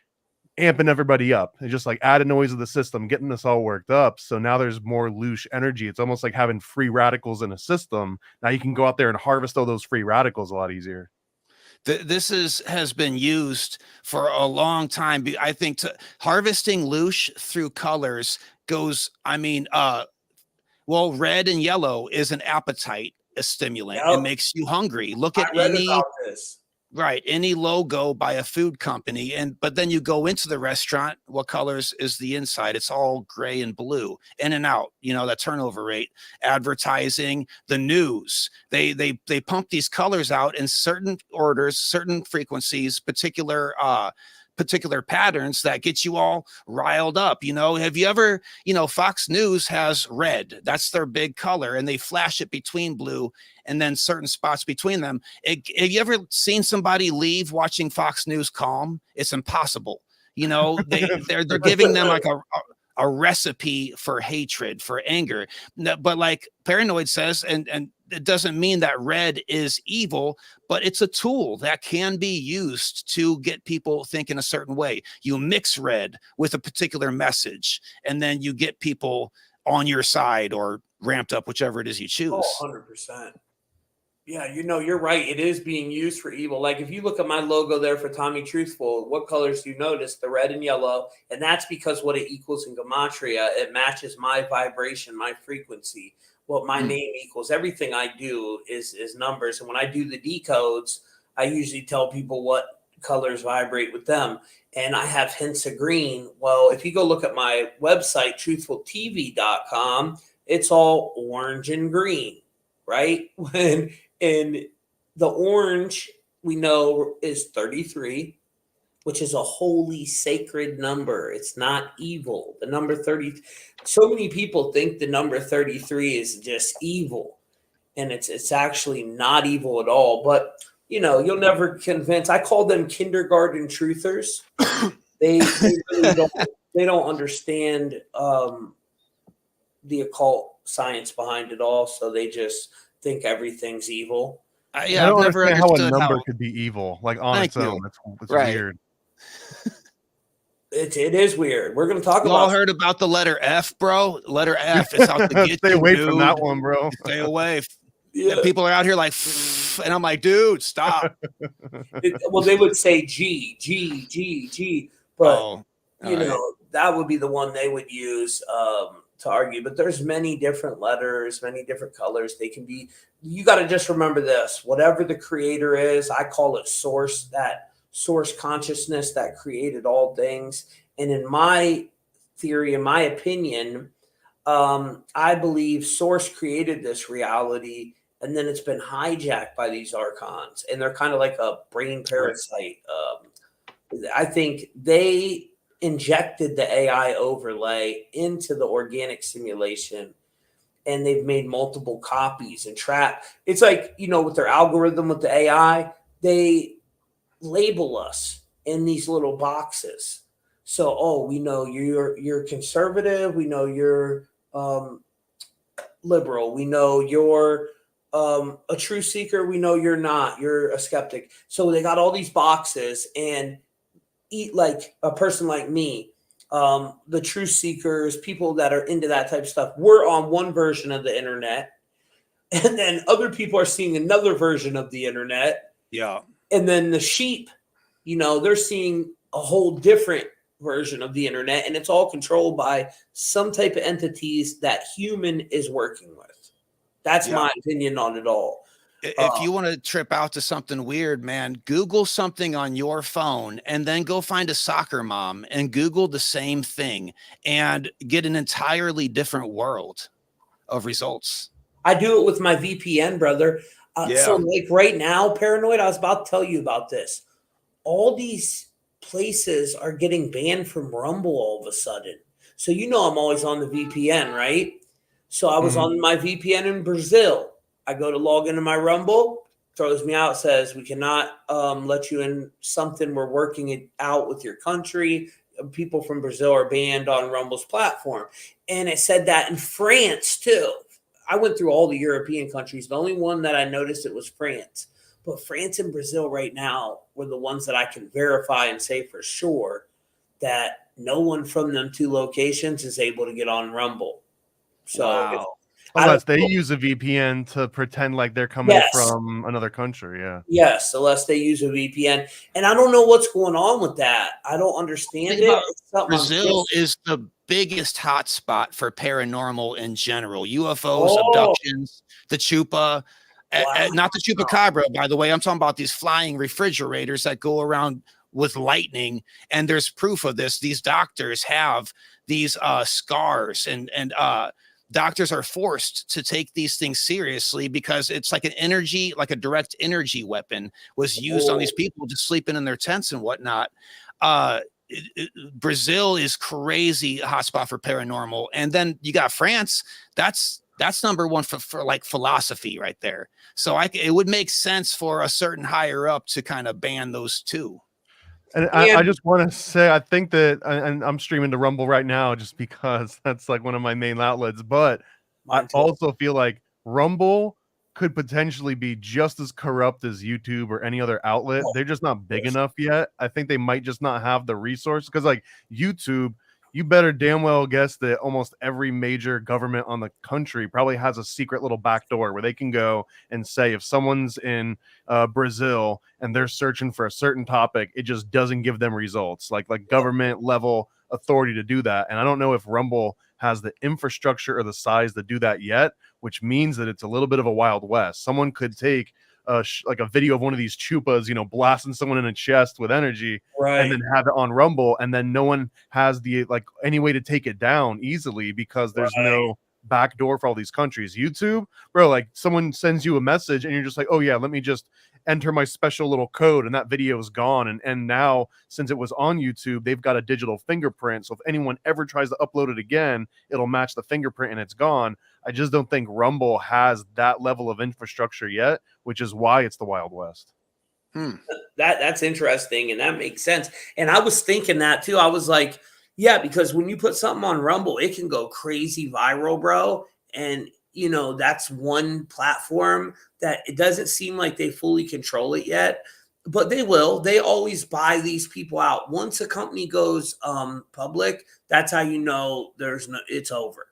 [SPEAKER 4] amping everybody up. It's just like added noise of the system, getting us all worked up. So now there's more Loosh energy. It's almost like having free radicals in a system. Now you can go out there and harvest all those free radicals a lot easier.
[SPEAKER 6] This has been used for a long time. I think harvesting Loosh through colors goes, well, red and yellow is an appetite stimulant. It makes you hungry. Look at any logo by a food company, but then you go into the restaurant, what colors is the inside? It's all gray and blue, in and out, you know, that turnover rate. Advertising, the news, they pump these colors out in certain orders, certain frequencies, particular patterns that get you all riled up. You know, have you ever, you know, Fox News has red, that's their big color, and they flash it between blue and then certain spots between them. Have you ever seen somebody leave watching Fox News calm? It's impossible. You know, they're giving them like a recipe for hatred, for anger. But like Paranoid says, and it doesn't mean that red is evil, but it's a tool that can be used to get people thinking a certain way. You mix red with a particular message, and then you get people on your side or ramped up, whichever it is you choose.
[SPEAKER 2] Oh, 100%. Yeah, you know, you're right. It is being used for evil. Like if you look at my logo there for Tommy Truthful, what colors do you notice? The red and yellow. And that's because what it equals in Gematria, it matches my vibration, my frequency, what my name equals. Everything I do is numbers. And when I do the decodes, I usually tell people what colors vibrate with them. And I have hints of green. Well, if you go look at my website, truthfultv.com, it's all orange and green, right? And the orange we know is 33, which is a holy sacred number. It's not evil. The number 30. So many people think the number 33 is just evil, and it's actually not evil at all. But you know, you'll never convince. I call them kindergarten truthers. They really don't understand the occult science behind it all, so they just think everything's evil.
[SPEAKER 4] I don't understand how a number could be evil, like on its own. It's
[SPEAKER 6] right.
[SPEAKER 4] Weird.
[SPEAKER 2] It is weird. We're going to talk
[SPEAKER 6] about. Y'all heard about the letter F, bro? Letter F. It's out to get
[SPEAKER 4] Stay
[SPEAKER 6] you,
[SPEAKER 4] away
[SPEAKER 6] dude.
[SPEAKER 4] from that one, bro.
[SPEAKER 6] Stay away. Yeah. People are out here like, and I'm like, dude, stop.
[SPEAKER 2] Well, they would say G, but you know, that would be the one they would use to argue. But there's many different letters, many different colors. They can be. You got to just remember this: whatever the creator is, I call it source. That source consciousness that created all things. And in my theory, in my opinion, I believe source created this reality, and then it's been hijacked by these archons, and they're kind of like a brain parasite. I think they injected the AI overlay into the organic simulation, and they've made multiple copies and trap. It's like, you know, with their algorithm with the AI, they label us in these little boxes. So, we know you're conservative. We know you're liberal. We know you're a true seeker. We know you're not. You're a skeptic. So they got all these boxes, and like a person like me, the truth seekers, people that are into that type of stuff, we're on one version of the internet. And then other people are seeing another version of the internet.
[SPEAKER 6] Yeah.
[SPEAKER 2] And then the sheep, they're seeing a whole different version of the internet. And it's all controlled by some type of entities that human is working with. That's my opinion on it all.
[SPEAKER 6] If you want to trip out to something weird, man, Google something on your phone and then go find a soccer mom and Google the same thing and get an entirely different world of results.
[SPEAKER 2] I do it with my VPN, brother. So like right now, Paranoid, I was about to tell you about this. All these places are getting banned from Rumble all of a sudden. So I'm always on the VPN, right? So I was on my VPN in Brazil. I go to log into my Rumble, throws me out, says we cannot let you in something. We're working it out with your country. People from Brazil are banned on Rumble's platform. And it said that in France too. I went through all the European countries. The only one that I noticed it was France. But France and Brazil right now were the ones that I can verify and say for sure that no one from them two locations is able to get on Rumble. So
[SPEAKER 4] unless they use a VPN to pretend like they're coming from another country. Yeah.
[SPEAKER 2] Yes, unless they use a VPN. And I don't know what's going on with that. I don't understand it.
[SPEAKER 6] Brazil is the biggest hotspot for paranormal in general. UFOs, abductions, the chupa. Not the chupacabra, by the way. I'm talking about these flying refrigerators that go around with lightning. And there's proof of this. These doctors have these scars and doctors are forced to take these things seriously because it's like an energy, like a direct energy weapon was used on these people just sleeping in their tents and whatnot. Brazil is crazy hotspot for paranormal. And then you got France. That's number one for like philosophy right there. So it would make sense for a certain higher up to kind of ban those two.
[SPEAKER 4] And I just want to say, I think that, and I'm streaming to Rumble right now just because that's like one of my main outlets, but I also feel like Rumble could potentially be just as corrupt as YouTube or any other outlet. They're just not big enough yet. I think they might just not have the resources because like YouTube, you better damn well guess that almost every major government on the country probably has a secret little back door where they can go and say if someone's in Brazil and they're searching for a certain topic, it just doesn't give them results, like government level authority to do that. And I don't know if Rumble has the infrastructure or the size to do that yet, which means that it's a little bit of a Wild West. Someone could take like a video of one of these chupas, blasting someone in the chest with energy, and then have it on Rumble, and then no one has the any way to take it down easily because there's no back door for all these countries. YouTube, bro, like someone sends you a message and you're just like, oh yeah, let me just enter my special little code, and that video is gone. And now, since it was on YouTube, they've got a digital fingerprint, so if anyone ever tries to upload it again, it'll match the fingerprint and it's gone. I just don't think Rumble has that level of infrastructure yet, which is why it's the Wild West.
[SPEAKER 2] That's interesting, and that makes sense. And I was thinking that too. I was like, yeah, because when you put something on Rumble, it can go crazy viral, bro. And that's one platform that it doesn't seem like they fully control it yet, but they will. They always buy these people out. Once a company goes public, that's how it's over.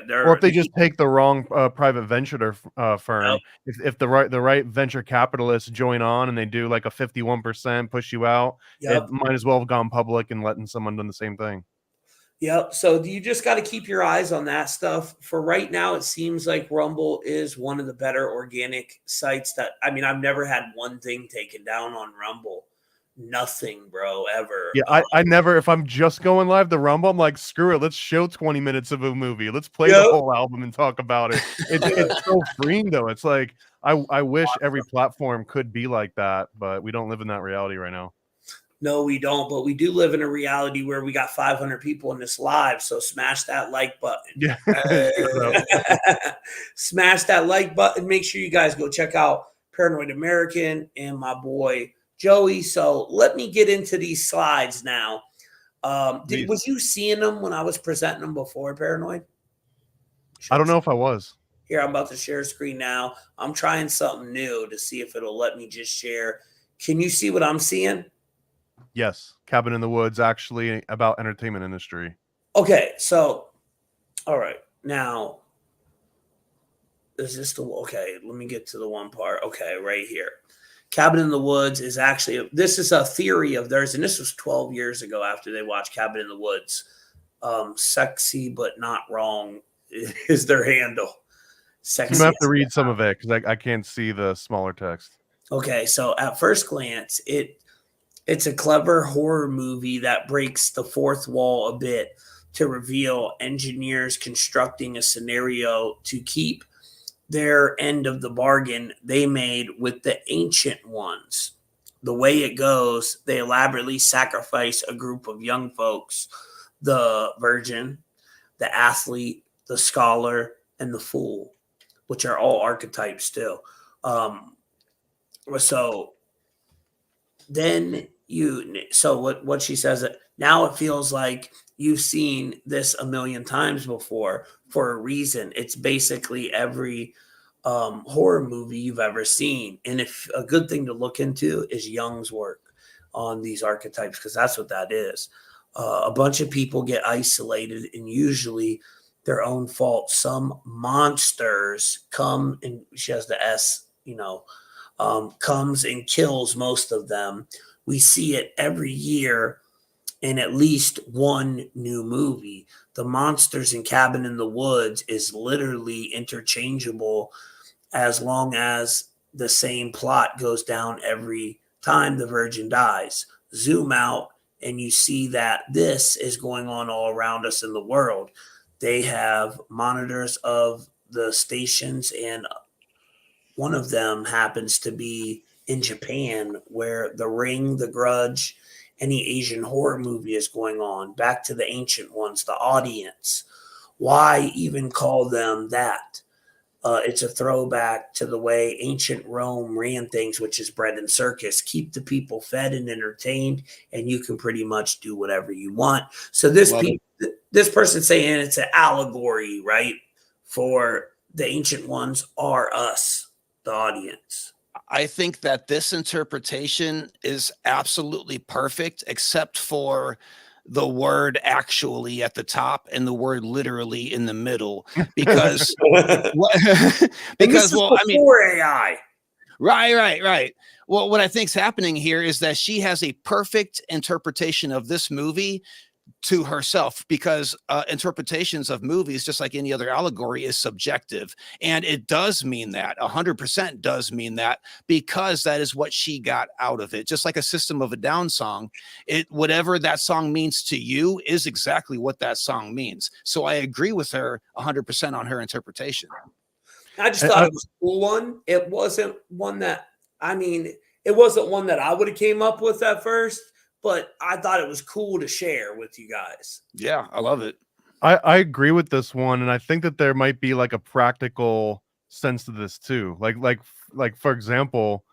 [SPEAKER 4] Or if they just take the wrong private venture firm, if the right venture capitalists join on and they do like a 51% push you out, it might as well have gone public and letting someone do the same thing.
[SPEAKER 2] Yep. So you just got to keep your eyes on that stuff. For right now, it seems like Rumble is one of the better organic sites I've never had one thing taken down on Rumble. Nothing, bro, ever.
[SPEAKER 4] Yeah, I never, if I'm just going live to Rumble, I'm like, screw it. Let's show 20 minutes of a movie. Let's play the whole album and talk about it. It's so freeing, though. It's like, I wish every platform could be like that, but we don't live in that reality right now.
[SPEAKER 2] No, we don't, but we do live in a reality where we got 500 people in this live, so smash that like button.
[SPEAKER 4] Yeah.
[SPEAKER 2] Smash that like button. Make sure you guys go check out Paranoid American and my boy Joey. So let me get into these slides now. Was you seeing them when I was presenting them before, Paranoid?
[SPEAKER 4] I don't know if I was.
[SPEAKER 2] Here, I'm about to share screen now. I'm trying something new to see if it'll let me just share. Can you see what I'm seeing?
[SPEAKER 4] Yes, Cabin in the Woods, actually about entertainment industry.
[SPEAKER 2] Okay, so all right, now is this the okay? Let me get to the one part. Okay, right here. Cabin in the Woods is actually, this is a theory of theirs, and this was 12 years ago after they watched Cabin in the Woods. Sexy but not wrong is their handle. Sexy.
[SPEAKER 4] You might have to read some of it because I can't see the smaller text.
[SPEAKER 2] Okay, so at first glance, it's a clever horror movie that breaks the fourth wall a bit to reveal engineers constructing a scenario to keep their end of the bargain they made with the ancient ones. The way it goes, they elaborately sacrifice a group of young folks, the virgin, the athlete, the scholar, and the fool, which are all archetypes still. So then what she says, now it feels like you've seen this a million times before for a reason. It's basically every horror movie you've ever seen. And if a good thing to look into is Jung's work on these archetypes, because that's what that is. A bunch of people get isolated, and usually their own fault. Some monsters come, and she has the S, comes and kills most of them. We see it every year in at least one new movie. The monsters in Cabin in the Woods is literally interchangeable as long as the same plot goes down every time the virgin dies. Zoom out and you see that this is going on all around us in the world. They have monitors of the stations, and one of them happens to be in Japan, where The Ring, The Grudge, any Asian horror movie is going on. Back to the ancient ones, the audience. Why even call them that? It's a throwback to the way ancient Rome ran things, which is bread and circus. Keep the people fed and entertained, and you can pretty much do whatever you want. So this person's saying it's an allegory, right? For the ancient ones are us, the audience.
[SPEAKER 6] I think that this interpretation is absolutely perfect, except for the word actually at the top and the word literally in the middle, because
[SPEAKER 2] AI.
[SPEAKER 6] Right. Well, what I think's happening here is that she has a perfect interpretation of this movie to herself, because interpretations of movies, just like any other allegory, is subjective. And it does mean that 100% does mean that, because that is what she got out of it. Just like a System of a Down song, whatever that song means to you is exactly what that song means. So I agree with her 100% on her interpretation.
[SPEAKER 2] I just thought it was a cool one. It wasn't one that, it wasn't one that I would have came up with at first, but I thought it was cool to share with you guys.
[SPEAKER 6] Yeah, I love it.
[SPEAKER 4] I agree with this one, and I think that there might be like a practical sense to this too. Like for example,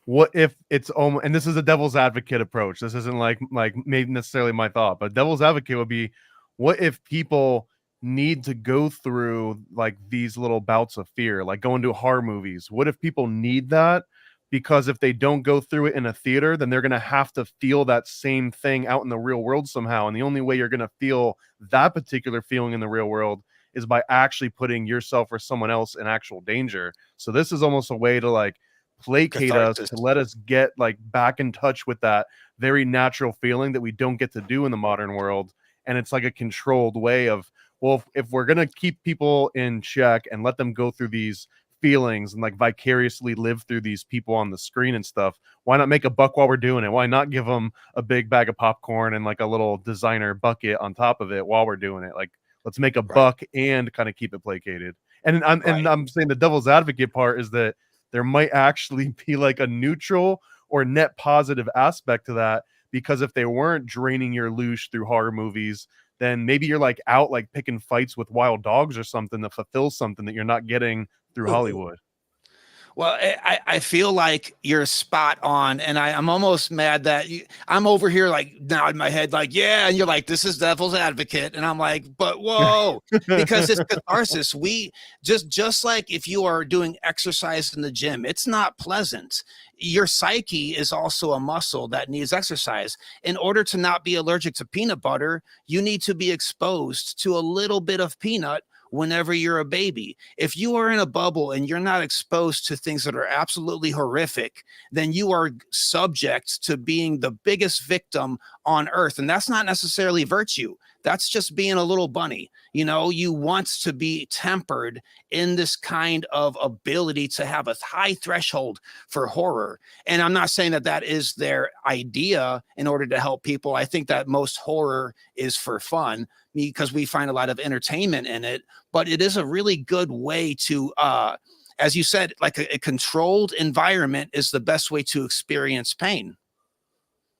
[SPEAKER 4] what if it's almost, and this is a devil's advocate approach. This isn't like maybe necessarily my thought, but devil's advocate would be, what if people need to go through like these little bouts of fear, like going to horror movies? What if people need that? Because if they don't go through it in a theater, then they're going to have to feel that same thing out in the real world somehow. And the only way you're going to feel that particular feeling in the real world is by actually putting yourself or someone else in actual danger. So this is almost a way to like placate us, to let us get like back in touch with that very natural feeling that we don't get to do in the modern world. And it's like a controlled way of, well, if we're going to keep people in check and let them go through these feelings and like vicariously live through these people on the screen and stuff, why not make a buck while we're doing it? Why not give them a big bag of popcorn and like a little designer bucket on top of it while we're doing it? Like, let's make a buck and kind of keep it placated. And I'm saying the devil's advocate part is that there might actually be like a neutral or net positive aspect to that, because if they weren't draining your loosh through horror movies, then maybe you're like out like picking fights with wild dogs or something that fulfills something that you're not getting through Hollywood.
[SPEAKER 6] Well, I feel like you're spot on, and I'm almost mad that I'm over here like nodding my head like, yeah, and you're like, this is devil's advocate, and I'm like, but whoa, because it's catharsis. We just like if you are doing exercise in the gym, it's not pleasant. Your psyche is also a muscle that needs exercise. In order to not be allergic to peanut butter, you need to be exposed to a little bit of peanut whenever you're a baby. If you are in a bubble and you're not exposed to things that are absolutely horrific, then you are subject to being the biggest victim on earth. And that's not necessarily virtue. That's just being a little bunny. You know, you want to be tempered in this kind of ability to have a high threshold for horror. And I'm not saying that that is their idea in order to help people. I think that most horror is for fun because we find a lot of entertainment in it, but it is a really good way to, as you said, like a controlled environment is the best way to experience pain.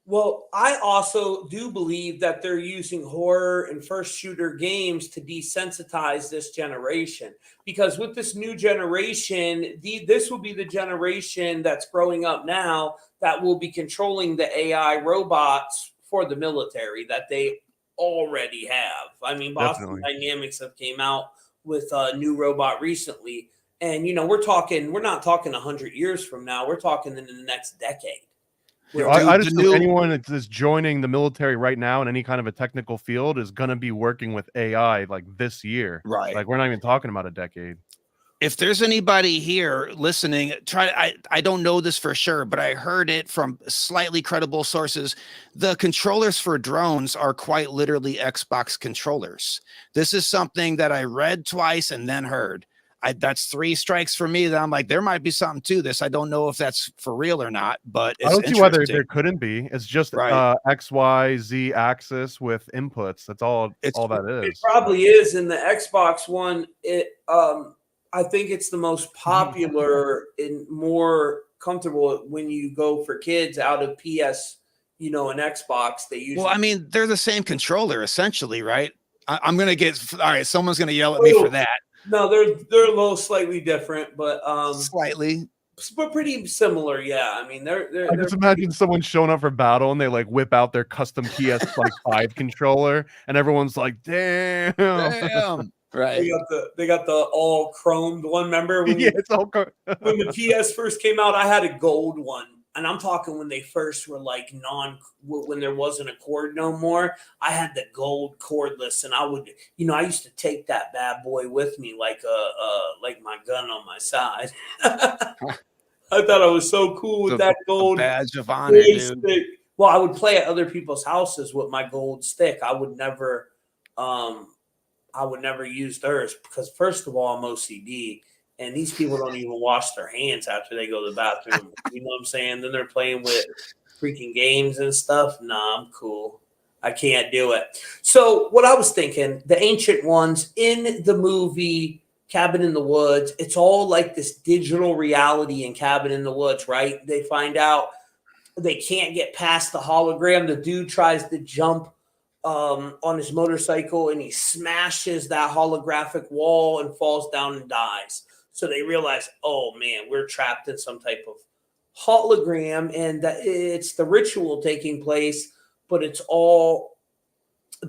[SPEAKER 2] Well, I also do believe that they're using horror and first shooter games to desensitize this generation, because with this new generation, this will be the generation that's growing up now that will be controlling the AI robots for the military that they already have. I mean, Boston Dynamics have came out with a new robot recently, and you know, we're not talking 100 years from now. We're talking in the next decade.
[SPEAKER 4] I just know anyone that's joining the military right now in any kind of a technical field is going to be working with AI like this year.
[SPEAKER 6] Right.
[SPEAKER 4] Like we're not even talking about a decade.
[SPEAKER 6] If there's anybody here listening, I don't know this for sure, but I heard it from slightly credible sources. The controllers for drones are quite literally Xbox controllers. This is something that I read twice and then heard. That's 3 strikes for me that I'm like, there might be something to this. I don't know if that's for real or not, but it's
[SPEAKER 4] I don't see why there couldn't be. It's just X, Y, Z axis with inputs. That's all that is.
[SPEAKER 2] It probably is. In the Xbox One, I think it's the most popular and more comfortable when you go for kids out of PS, you know, an Xbox. They usually.
[SPEAKER 6] Well, I mean, they're the same controller essentially, right? I'm gonna get all right. Someone's gonna yell at me for that.
[SPEAKER 2] No, they're a little slightly different, but
[SPEAKER 6] slightly,
[SPEAKER 2] but pretty similar. Yeah, I mean, they're
[SPEAKER 4] I just imagine someone showing up for battle and they like whip out their custom PS5 controller, and everyone's like, "Damn!"
[SPEAKER 6] Right?
[SPEAKER 2] They got the all chromed one. Remember when
[SPEAKER 4] it's all
[SPEAKER 2] when the PS first came out? I had a gold one. And I'm talking when they first were like when there wasn't a cord no more. I had the gold cordless, and I would, you know, I used to take that bad boy with me like my gun on my side. I thought I was so cool with that gold
[SPEAKER 6] badge of honor, dude.
[SPEAKER 2] Stick. Well, I would play at other people's houses with my gold stick. I would never use theirs because first of all, I'm OCD. And these people don't even wash their hands after they go to the bathroom. You know what I'm saying? Then they're playing with freaking games and stuff. Nah, I'm cool. I can't do it. So what I was thinking, the ancient ones in the movie Cabin in the Woods, it's all like this digital reality in Cabin in the Woods, right? They find out they can't get past the hologram. The dude tries to jump on his motorcycle and he smashes that holographic wall and falls down and dies. So they realize, oh man, we're trapped in some type of hologram, and that it's the ritual taking place, but it's all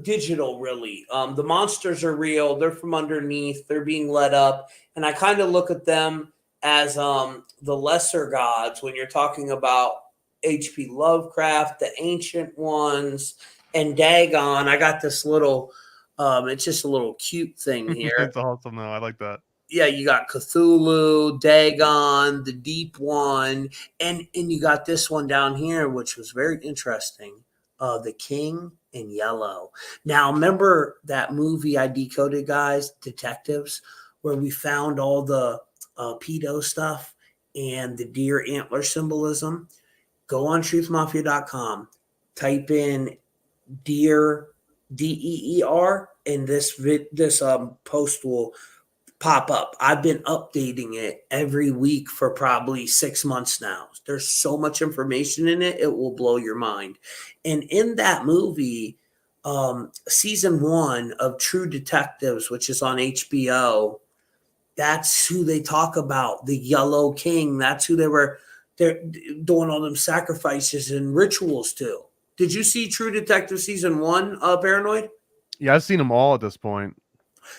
[SPEAKER 2] digital, really. The monsters are real; they're from underneath. They're being led up, and I kind of look at them as the lesser gods when you're talking about H.P. Lovecraft, the ancient ones, and Dagon. I got this little. It's just a little cute thing here.
[SPEAKER 4] It's awesome, though. I like that.
[SPEAKER 2] Yeah, you got Cthulhu, Dagon, the Deep One, and you got this one down here, which was very interesting. The King in Yellow. Now, remember that movie I decoded, guys, Detectives, where we found all the pedo stuff and the deer antler symbolism? Go on truthmafia.com, type in deer, DEER, and this post will pop up. I've been updating it every week for probably 6 months now. There's so much information in it, it will blow your mind. And in that movie, season 1 of True Detectives, which is on HBO, That's who they talk about, the Yellow King. That's who they're doing all them sacrifices and rituals to. Did you see True Detective season 1, Paranoid?
[SPEAKER 4] Yeah, I've seen them all at this point.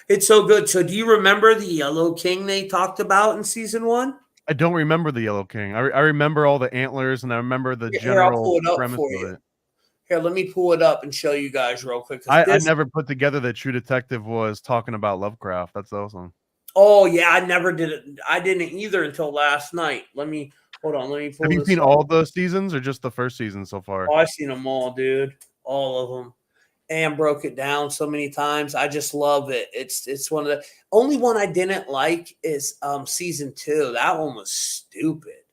[SPEAKER 2] It's so good. So do you remember the Yellow King they talked about in season 1?
[SPEAKER 4] I don't remember the Yellow King. I remember all the antlers, and I remember the
[SPEAKER 2] Here, I'll
[SPEAKER 4] general
[SPEAKER 2] pull it up
[SPEAKER 4] premise
[SPEAKER 2] for
[SPEAKER 4] of
[SPEAKER 2] you.
[SPEAKER 4] it.
[SPEAKER 2] Here, let me pull it up and show you guys real quick.
[SPEAKER 4] I never put together that True Detective was talking about Lovecraft. That's awesome.
[SPEAKER 2] Oh yeah, I never did it. I didn't either until last night. Hold on. Let me pull.
[SPEAKER 4] Have you
[SPEAKER 2] this
[SPEAKER 4] seen
[SPEAKER 2] up.
[SPEAKER 4] all the seasons or just the first season so far?
[SPEAKER 2] Oh, I've seen them all, dude. All of them. And broke it down so many times. I just love it. It's one of the only one I didn't like is season 2. That one was stupid.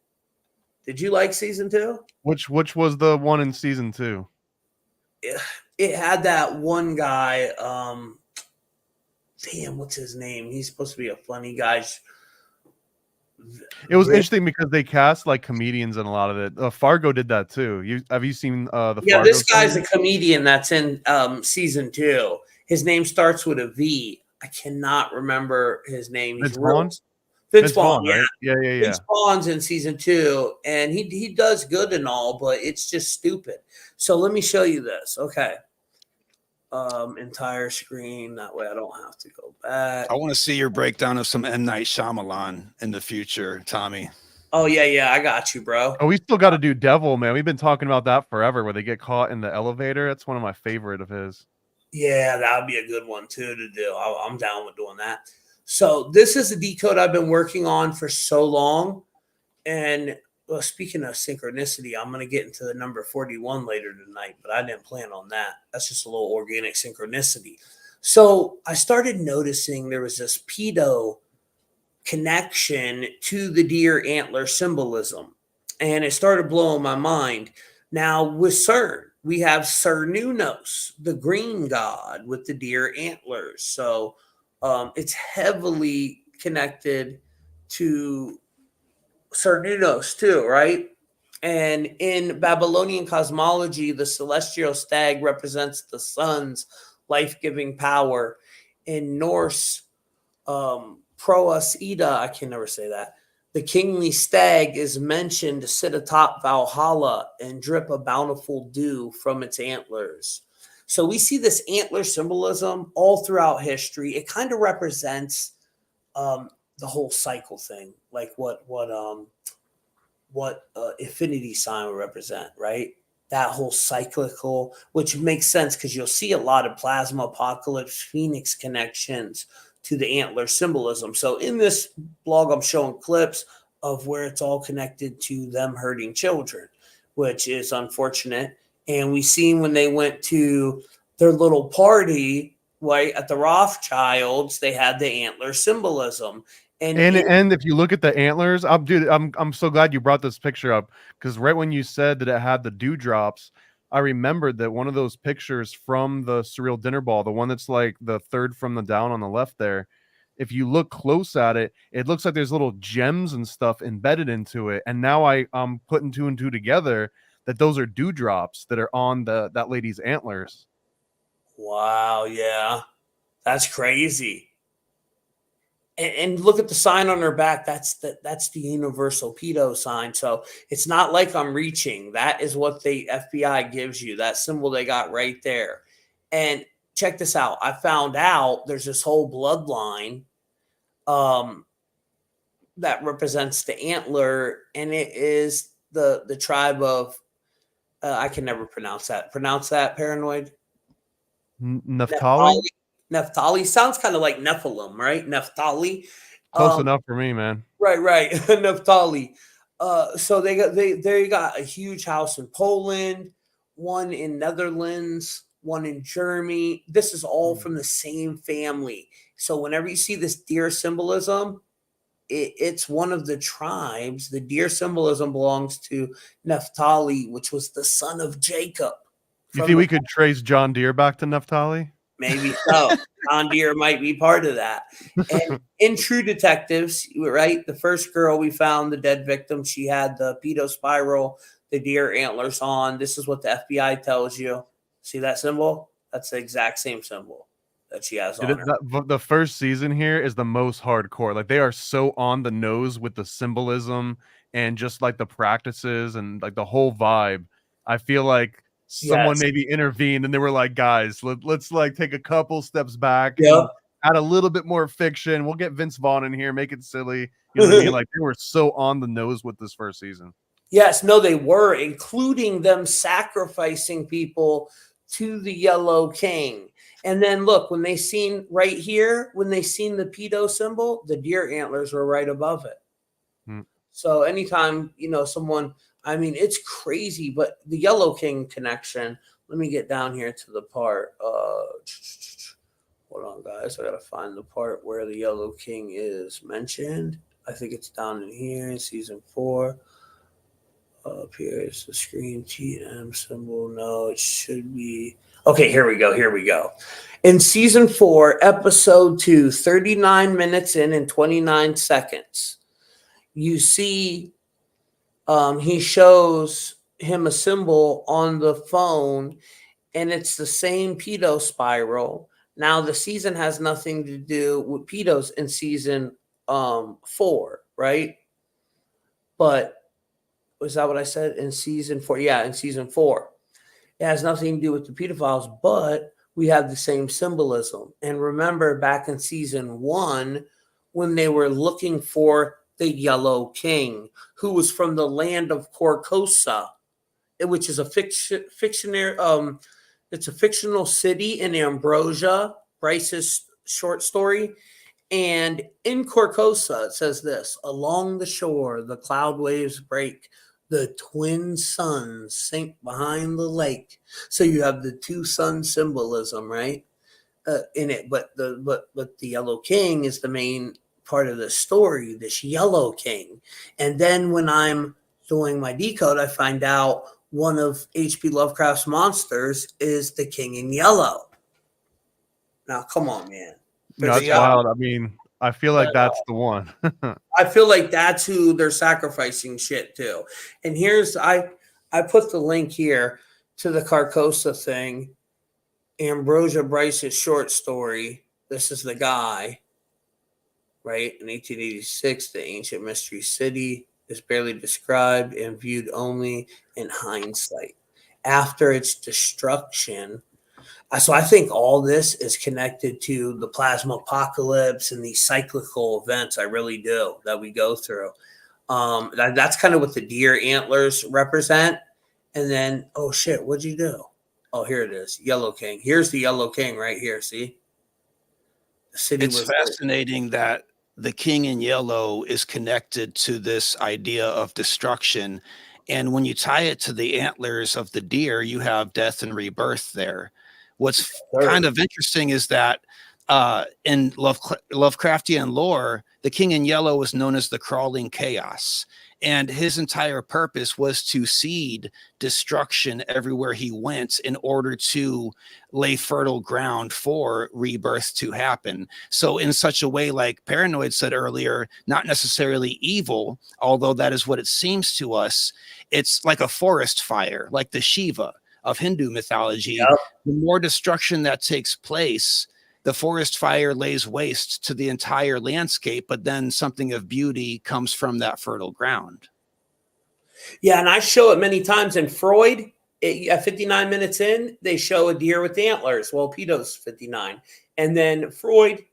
[SPEAKER 2] Did you like season 2?
[SPEAKER 4] Which was the one in season 2?
[SPEAKER 2] It had that one guy. Damn, what's his name? He's supposed to be a funny guy.
[SPEAKER 4] It was interesting because they cast like comedians in a lot of it. Fargo did that too. Have you seen the?
[SPEAKER 2] Yeah,
[SPEAKER 4] Fargo
[SPEAKER 2] this guy's
[SPEAKER 4] series?
[SPEAKER 2] a comedian that's in season 2. His name starts with a V. I cannot remember his name.
[SPEAKER 4] Vince Vaughn?
[SPEAKER 2] Vince Vaughn,
[SPEAKER 4] right? Yeah.
[SPEAKER 2] Vince Vaughn's in season 2, and he does good and all, but it's just stupid. So let me show you this. Okay. Entire screen. That way I don't have to go back.
[SPEAKER 6] I want to see your breakdown of some M. Night Shyamalan in the future, Tommy.
[SPEAKER 2] Oh, yeah. I got you, bro.
[SPEAKER 4] Oh, we still got to do Devil, man. We've been talking about that forever, where they get caught in the elevator. That's one of my favorite of his.
[SPEAKER 2] Yeah, that would be a good one, too, to do. I'm down with doing that. So this is a decode I've been working on for so long. And well, speaking of synchronicity, I'm going to get into the number 41 later tonight, but I didn't plan on that. That's just a little organic synchronicity. So I started noticing there was this pedo connection to the deer antler symbolism, and it started blowing my mind. Now with CERN, we have Cernunnos, the green god with the deer antlers. So it's heavily connected to Cernunnos too, right? And in Babylonian cosmology, the celestial stag represents the sun's life-giving power. In Norse, Proas Ida, I can never say that. The kingly stag is mentioned to sit atop Valhalla and drip a bountiful dew from its antlers. So we see this antler symbolism all throughout history. It kind of represents the whole cycle thing, like what infinity sign would represent, right? That whole cyclical, which makes sense because you'll see a lot of plasma apocalypse phoenix connections to the antler symbolism. So in this blog, I'm showing clips of where it's all connected to them hurting children, which is unfortunate. And we seen when they went to their little party, right, at the Rothschilds, they had the antler symbolism. And
[SPEAKER 4] if you look at the antlers, I'm so glad you brought this picture up, because right when you said that it had the dewdrops, I remembered that one of those pictures from the Surreal Dinner Ball, the one that's like the third from the down on the left there, if you look close at it, it looks like there's little gems and stuff embedded into it. And now I'm putting 2 and 2 together that those are dewdrops that are on that lady's antlers.
[SPEAKER 2] Wow, yeah. That's crazy. And look at the sign on her back. That's the universal pedo sign. So it's not like I'm reaching. That is what the FBI gives you. That symbol they got right there. And check this out. I found out there's this whole bloodline that represents the antler, and it is the tribe of I can never pronounce that. Pronounce that, Paranoid?
[SPEAKER 4] Naphtali?
[SPEAKER 2] Naphtali sounds kind of like Nephilim, right? Naphtali.
[SPEAKER 4] Close enough for me, man.
[SPEAKER 2] Right. Naphtali. So they got a huge house in Poland, one in Netherlands, one in Germany. This is all from the same family. So whenever you see this deer symbolism, it's one of the tribes. The deer symbolism belongs to Naphtali, which was the son of Jacob.
[SPEAKER 4] You think we could trace John Deere back to Naphtali?
[SPEAKER 2] Maybe so. John Deere might be part of that. And in True Detectives, right, the first girl we found, the dead victim, she had the pedo spiral, the deer antlers on. This is what the FBI tells you. See that symbol? That's the exact same symbol. that she has
[SPEAKER 4] Dude,
[SPEAKER 2] on her.
[SPEAKER 4] the first season here is the most hardcore. Like they are so on the nose with the symbolism and just like the practices and like the whole vibe. I feel like someone
[SPEAKER 2] Yes.
[SPEAKER 4] maybe intervened and they were like, guys, let's like take a couple steps back
[SPEAKER 2] Yep.
[SPEAKER 4] and add a little bit more fiction. We'll get Vince Vaughn in here, make it silly. You know what I mean? Like they were so on the nose with this first season.
[SPEAKER 2] Yes, no, they were, including them sacrificing people to the Yellow King. And then look, when they seen right here, when they seen the pedo symbol, the deer antlers were right above it.
[SPEAKER 4] Hmm.
[SPEAKER 2] So anytime, you know, someone, I mean, it's crazy, but the Yellow King connection, let me get down here to the part. Hold on, guys. I got to find the part where the Yellow King is mentioned. I think it's down in here in season 4. Up here is the screen TM symbol. No, it should be. Okay, here we go. Here we go. In season 4, episode 2, 39 minutes in and 29 seconds, you see he shows him a symbol on the phone, and it's the same pedo spiral. Now, the season has nothing to do with pedos in season 4, right? But was that what I said? In season 4? Yeah, in season 4. It has nothing to do with the pedophiles, but we have the same symbolism. And remember back in season 1, when they were looking for the Yellow King, who was from the land of Corcosa, which is a it's a fictional city in Ambrosia, Bryce's short story. And in Corcosa, it says this: along the shore, the cloud waves break. The twin suns sink behind the lake. So you have the two sun symbolism, right? In it, but the Yellow King is the main part of the story. This Yellow King, and then when I'm doing my decode, I find out one of H.P. Lovecraft's monsters is the King in Yellow. Now, come on, man.
[SPEAKER 4] That's wild. I mean, I feel like that's the one.
[SPEAKER 2] I feel like that's who they're sacrificing shit to. And here's I put the link here to the Carcosa thing. Ambrosia Bryce's short story. This is the guy, right? In 1886, the ancient mystery city is barely described and viewed only in hindsight. After its destruction, so I think all this is connected to the plasma apocalypse and these cyclical events. I really do, that we go through. That's kind of what the deer antlers represent. And then, oh shit, what'd you do? Oh, here it is, Yellow King. Here's the Yellow King right here. See, the city.
[SPEAKER 6] It's fascinating that the King in Yellow is connected to this idea of destruction, and when you tie it to the antlers of the deer, you have death and rebirth there. What's kind of interesting is that in Lovecraftian lore, the King in Yellow was known as the Crawling Chaos, and his entire purpose was to seed destruction everywhere he went in order to lay fertile ground for rebirth to happen. So in such a way, like Paranoid said earlier, not necessarily evil, although that is what it seems to us. It's like a forest fire, like the Shiva of Hindu mythology. Yep. The more destruction that takes place, the forest fire lays waste to the entire landscape, but then something of beauty comes from that fertile ground.
[SPEAKER 2] Yeah, and I show it many times in Freud. At 59 minutes in, they show a deer with antlers. Well, pedo's 59. And then Freud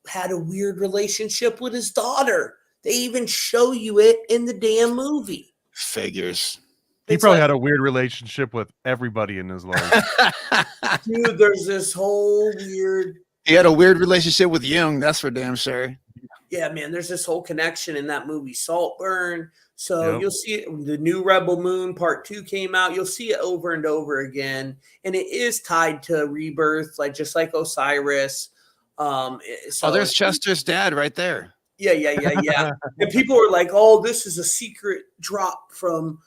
[SPEAKER 2] had a weird relationship with his daughter. They even show you it in the damn movie.
[SPEAKER 6] Figures.
[SPEAKER 4] He probably had a weird relationship with everybody in his life.
[SPEAKER 2] Dude, there's this whole weird...
[SPEAKER 6] He had a weird relationship with Jung, that's for damn sure.
[SPEAKER 2] Yeah, man, there's this whole connection in that movie, Saltburn. So you'll see it, the new Rebel Moon Part 2 came out. You'll see it over and over again. And it is tied to rebirth, like just like Osiris.
[SPEAKER 6] There's Chester's dad right there.
[SPEAKER 2] Yeah. And people were like, oh, this is a secret drop from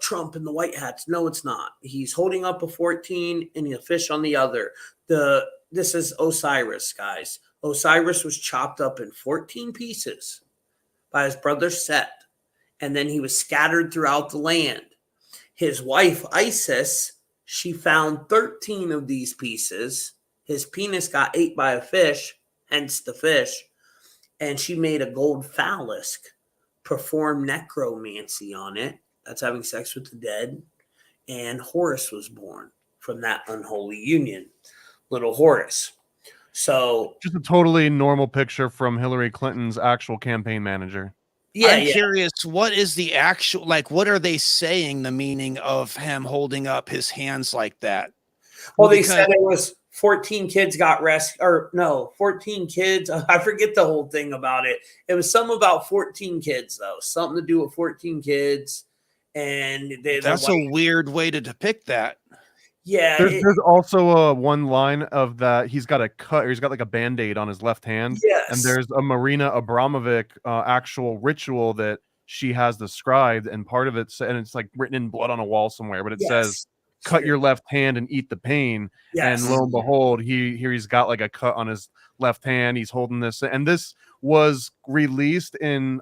[SPEAKER 2] Trump and the White Hats. No, it's not. He's holding up a 14 and a fish on the other. This is Osiris, guys. Osiris was chopped up in 14 pieces by his brother Set, and then he was scattered throughout the land. His wife, Isis, she found 13 of these pieces His penis got ate by a fish, hence the fish, and she made a gold phallus, performed necromancy on it. That's having sex with the dead. And Horus was born from that unholy union, little Horus. So
[SPEAKER 4] Just a totally normal picture from Hillary Clinton's actual campaign manager.
[SPEAKER 2] yeah,
[SPEAKER 6] I'm curious, what is the actual, like, what are they saying the meaning of him holding up his hands like that?
[SPEAKER 2] Well, they said it was 14 kids got rescued, or no, 14 kids. I forget the whole thing about it. It was something about 14 kids, though. Something to do with 14 kids. And
[SPEAKER 6] that's a weird way to depict that.
[SPEAKER 2] Yeah.
[SPEAKER 4] There's also one line of that he's got a cut, or he's got like a band-aid on his left hand.
[SPEAKER 2] Yes.
[SPEAKER 4] And there's a Marina Abramovic actual ritual that she has described, and part of it's, and it's like written in blood on a wall somewhere, but it says, cut your left hand and eat the pain.
[SPEAKER 2] Yes.
[SPEAKER 4] And lo and behold, he's got like a cut on his left hand. He's holding this, and this was released in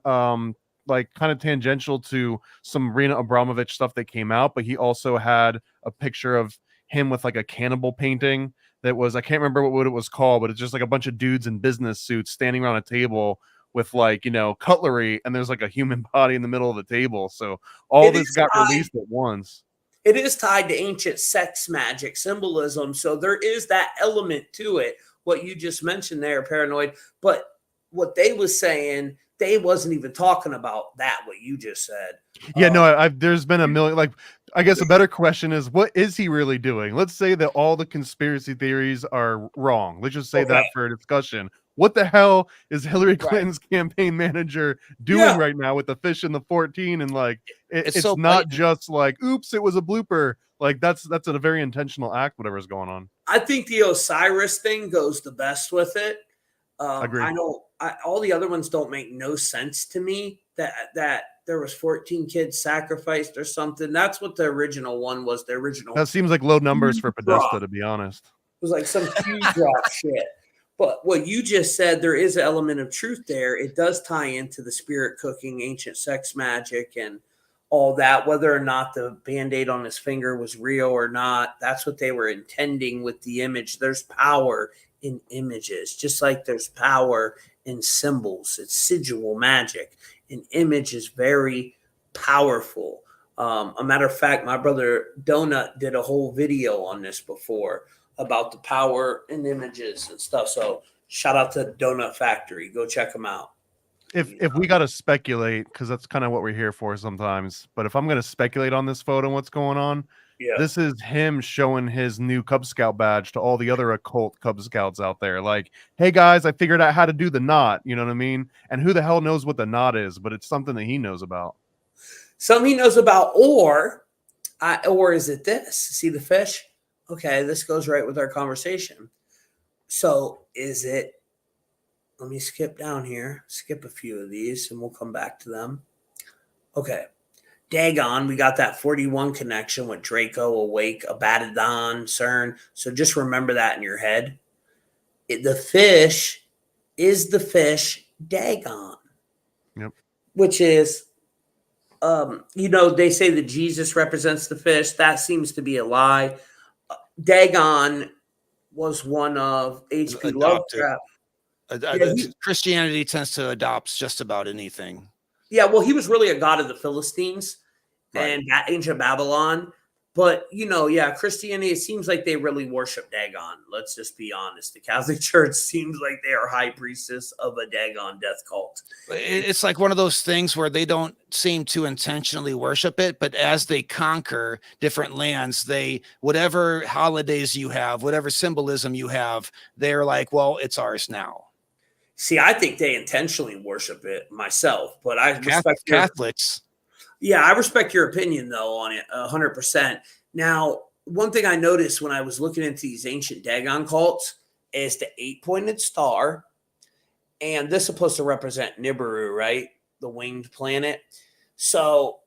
[SPEAKER 4] like kind of tangential to some Marina Abramovich stuff that came out, but he also had a picture of him with like a cannibal painting that was, I can't remember what it was called, but it's just like a bunch of dudes in business suits standing around a table with like, you know, cutlery, and there's like a human body in the middle of the table. So all this got released at once.
[SPEAKER 2] It is tied to ancient sex magic symbolism, so there is that element to it, what you just mentioned there, Paranoid. But what they was saying, they wasn't even talking about that, what you just said.
[SPEAKER 4] Yeah, no, there's been a million, like, I guess a better question is, what is he really doing? Let's say that all the conspiracy theories are wrong. Let's just say that for a discussion. What the hell is Hillary Clinton's campaign manager doing right now with the fish and the 14? And like, it's so not just like, oops, it was a blooper. Like that's a very intentional act, whatever's going on.
[SPEAKER 2] I think the Osiris thing goes the best with it.
[SPEAKER 4] Agree.
[SPEAKER 2] I know all the other ones don't make no sense to me, that there was 14 kids sacrificed or something. That's what the original one was. The original.
[SPEAKER 4] That seems like low numbers for Podesta, to be honest.
[SPEAKER 2] It was like some huge drop shit. But what you just said, there is an element of truth there. It does tie into the spirit cooking, ancient sex magic, and all that. Whether or not the Band-Aid on his finger was real or not, that's what they were intending with the image. There's power in images, just like there's power in symbols. It's sigil magic. An image is very powerful. A matter of fact, my brother Donut did a whole video on this before about the power in images and stuff. So shout out to Donut Factory. Go check them out.
[SPEAKER 4] If we got to speculate, because that's kind of what we're here for sometimes, but if I'm going to speculate on this photo and what's going on, this is him showing his new Cub Scout badge to all the other occult Cub Scouts out there. Like, hey guys, I figured out how to do the knot. You know what I mean? And who the hell knows what the knot is, but it's something that he knows about.
[SPEAKER 2] Something he knows about, or is it this? See the fish? Okay, this goes right with our conversation. So is it, let me skip down here, skip a few of these, and we'll come back to them. Okay. Dagon, we got that 41 connection with Draco, Awake, Abaddon, CERN. So just remember that in your head. The fish is the fish Dagon.
[SPEAKER 4] Yep.
[SPEAKER 2] Which is, they say that Jesus represents the fish. That seems to be a lie. Dagon was one of H.P. Lovecraft.
[SPEAKER 6] Christianity tends to adopt just about anything.
[SPEAKER 2] Yeah, well, he was really a god of the Philistines and ancient Babylon. But, Christianity, it seems like they really worship Dagon. Let's just be honest. The Catholic Church seems like they are high priestess of a Dagon death cult.
[SPEAKER 6] It's like one of those things where they don't seem to intentionally worship it, but as they conquer different lands, whatever holidays you have, whatever symbolism you have, they're like, well, it's ours now.
[SPEAKER 2] See, I think they intentionally worship it myself, but I respect
[SPEAKER 6] Catholics.
[SPEAKER 2] Yeah, I respect your opinion, though, on it 100%. Now, one thing I noticed when I was looking into these ancient Dagon cults is the 8-pointed star, and this is supposed to represent Nibiru, right? The winged planet. So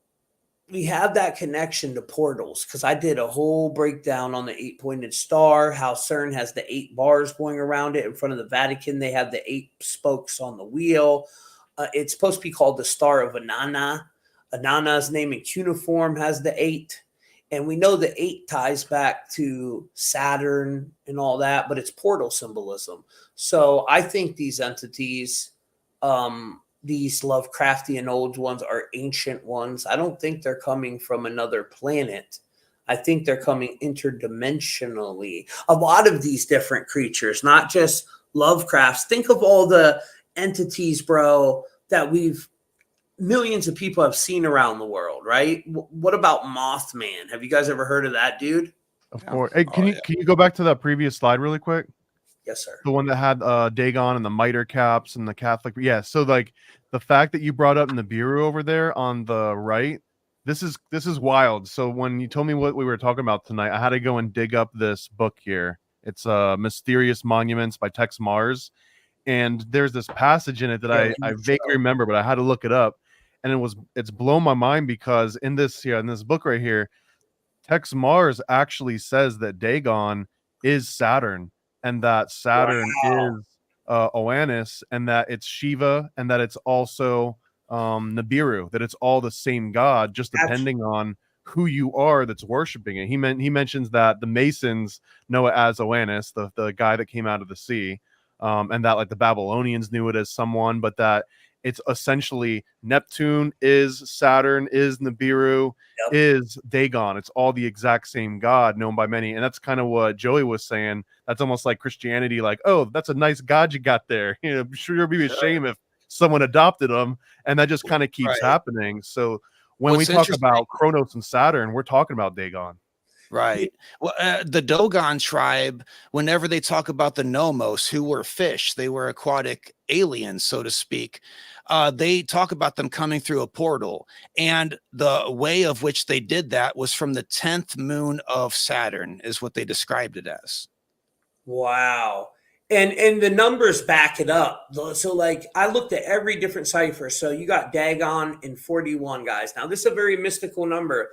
[SPEAKER 2] we have that connection to portals, because I did a whole breakdown on the 8-pointed star, how CERN has the 8 bars going around it. In front of the Vatican, they have the 8 spokes on the wheel. It's supposed to be called the Star of Inanna. Inanna's name in cuneiform has the 8. And we know the 8 ties back to Saturn and all that, but it's portal symbolism. So I think these entities, these Lovecraftian Old Ones, are ancient ones. I don't think they're coming from another planet. I think they're coming interdimensionally. A lot of these different creatures, not just Lovecrafts. Think of all the entities, bro, that millions of people have seen around the world, right? What about Mothman? Have you guys ever heard of that dude?
[SPEAKER 4] Of course. Hey, can you go back to that previous slide really quick?
[SPEAKER 2] Yes, sir.
[SPEAKER 4] The one that had Dagon and the mitre caps and the Catholic. Yeah. So like the fact that you brought up Nibiru over there on the right, this is wild. So when you told me what we were talking about tonight, I had to go and dig up this book here. It's Mysterious Monuments by Tex Mars. And there's this passage in it that I vaguely remember, but I had to look it up. And it's blown my mind because in this book right here, Tex Mars actually says that Dagon is Saturn, and that Saturn is Oannes, and that it's Shiva, and that it's also Nibiru, that it's all the same god, just depending on who you are that's worshiping it. He mentions that the Masons know it as Oannes, the guy that came out of the sea, and that like the Babylonians knew it as someone, but that it's essentially Neptune is Saturn, is Nibiru, is Dagon. It's all the exact same god known by many. And that's kind of what Joey was saying. That's almost like Christianity, like, oh, that's a nice god you got there. You know, sure, it'd be a shame if someone adopted them. And that just kind of keeps happening. So when we talk about Kronos and Saturn, we're talking about Dagon.
[SPEAKER 6] Right. Well, the Dogon tribe, whenever they talk about the Nomos, who were fish, they were aquatic aliens, so to speak. They talk about them coming through a portal. And the way of which they did that was from the 10th moon of Saturn, is what they described it as.
[SPEAKER 2] Wow. And the numbers back it up. So like I looked at every different cipher. So you got Dagon and 41, guys. Now this is a very mystical number.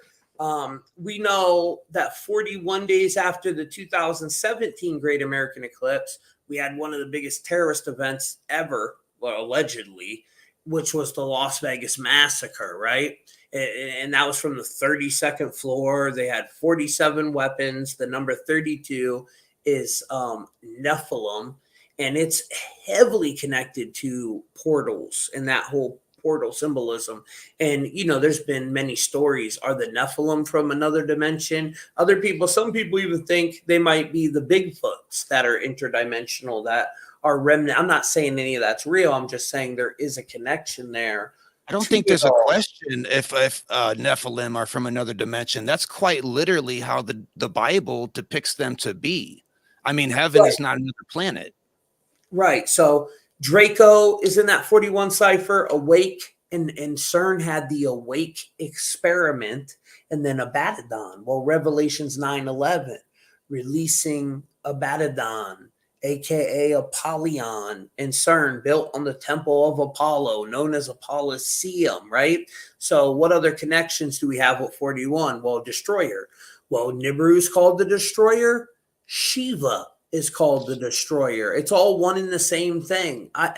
[SPEAKER 2] We know that 41 days after the 2017 Great American Eclipse, we had one of the biggest terrorist events ever, well, allegedly, which was the Las Vegas massacre, right? And that was from the 32nd floor. They had 47 weapons. The number 32 is Nephilim, and it's heavily connected to portals and that whole portal symbolism. And there's been many stories. Are the Nephilim from another dimension? Some people even think they might be the Bigfoots that are interdimensional, that are remnant. I'm not saying any of that's real. I'm just saying there is a connection there.
[SPEAKER 6] I don't think there's a question if Nephilim are from another dimension. That's quite literally how the Bible depicts them to be. I mean, heaven is not another planet. Right.
[SPEAKER 2] So Draco is in that 41 cipher, Awake, and CERN had the Awake experiment, and then Abaddon. Well, Revelations 9:11, releasing Abaddon, aka Apollyon, and CERN built on the temple of Apollo, known as Apolloseum, right? So what other connections do we have with 41? Well, Destroyer. Well, Nibiru's called the Destroyer. Shiva is called the Destroyer. It's all one and the same thing. I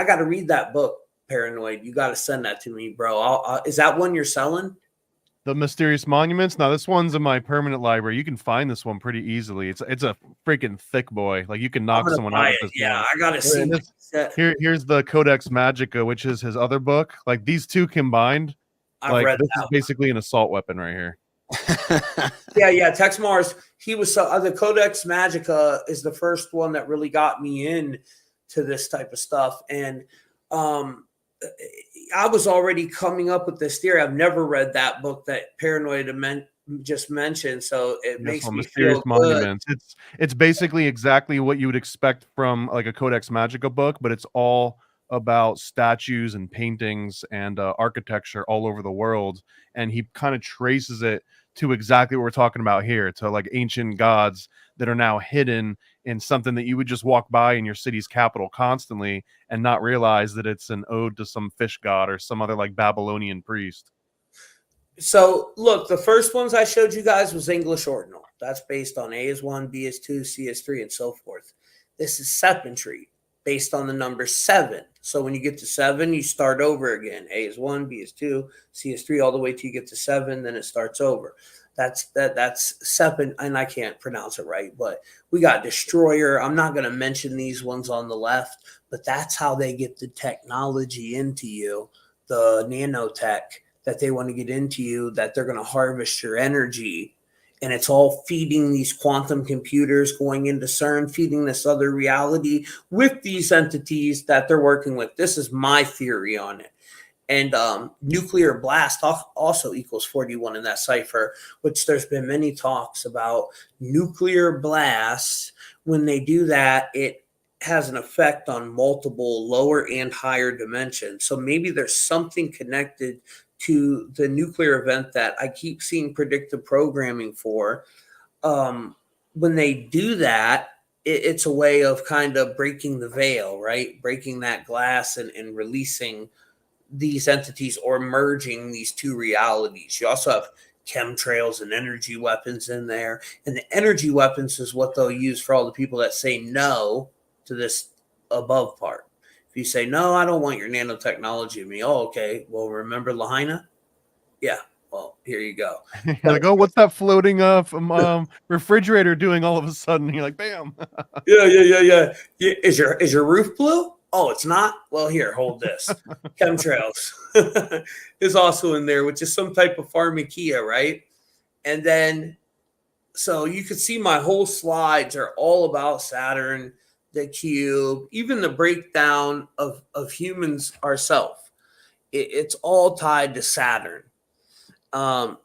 [SPEAKER 2] got to read that book, Paranoid. You got to send that to me, bro. Is that one you're selling?
[SPEAKER 4] The Mysterious Monuments? Now, this one's in my permanent library. You can find this one pretty easily. It's a freaking thick boy. Like, you can knock someone out with this.
[SPEAKER 2] Yeah,
[SPEAKER 4] one.
[SPEAKER 2] I got to see
[SPEAKER 4] this. Here's the Codex Magica, which is his other book. Like, these two combined, this is basically an assault weapon right here.
[SPEAKER 2] yeah. Tex Mars, he was the Codex Magica is the first one that really got me in to this type of stuff. And I was already coming up with this theory. I've never read that book that Paranoid just mentioned, so it makes me feel Monuments.
[SPEAKER 4] Good. It's basically exactly what you would expect from like a Codex Magica book, but it's all about statues and paintings and architecture all over the world, and he kind of traces it to exactly what we're talking about here, to like ancient gods that are now hidden in something that you would just walk by in your city's capital constantly and not realize that it's an ode to some fish god or some other like Babylonian priest.
[SPEAKER 2] So look, the first ones I showed you guys was English ordinal. That's based on A is 1, B is 2, C is 3, and so forth. This is serpentry. based on the number 7. So when you get to 7, you start over again. A is 1, B is 2, C is 3, all the way till you get to 7. Then it starts over. That's 7, and I can't pronounce it right, but we got Destroyer. I'm not going to mention these ones on the left, but that's how they get the technology into you, the nanotech that they want to get into you, that they're going to harvest your energy. And it's all feeding these quantum computers, going into CERN, feeding this other reality with these entities that they're working with. This is my theory on it. And nuclear blast also equals 41 in that cipher, which there's been many talks about nuclear blasts. When they do that, it has an effect on multiple lower and higher dimensions. So maybe there's something connected to the nuclear event that I keep seeing predictive programming for. When they do that, it's a way of kind of breaking the veil, right? Breaking that glass and releasing these entities, or merging these two realities. You also have chemtrails and energy weapons in there. And the energy weapons is what they'll use for all the people that say no to this above part. If you say, no, I don't want your nanotechnology of me. Oh, okay. Well, remember Lahaina? Yeah. Well, here you go.
[SPEAKER 4] You're like, oh, what's that floating refrigerator doing all of a sudden? And you're like, bam.
[SPEAKER 2] Yeah. Is your roof blue? Oh, it's not? Well, here, hold this. Chemtrails is also in there, which is some type of pharmakia, right? And then, so you could see my whole slides are all about Saturn, the cube, even the breakdown of humans ourselves. It's all tied to Saturn. I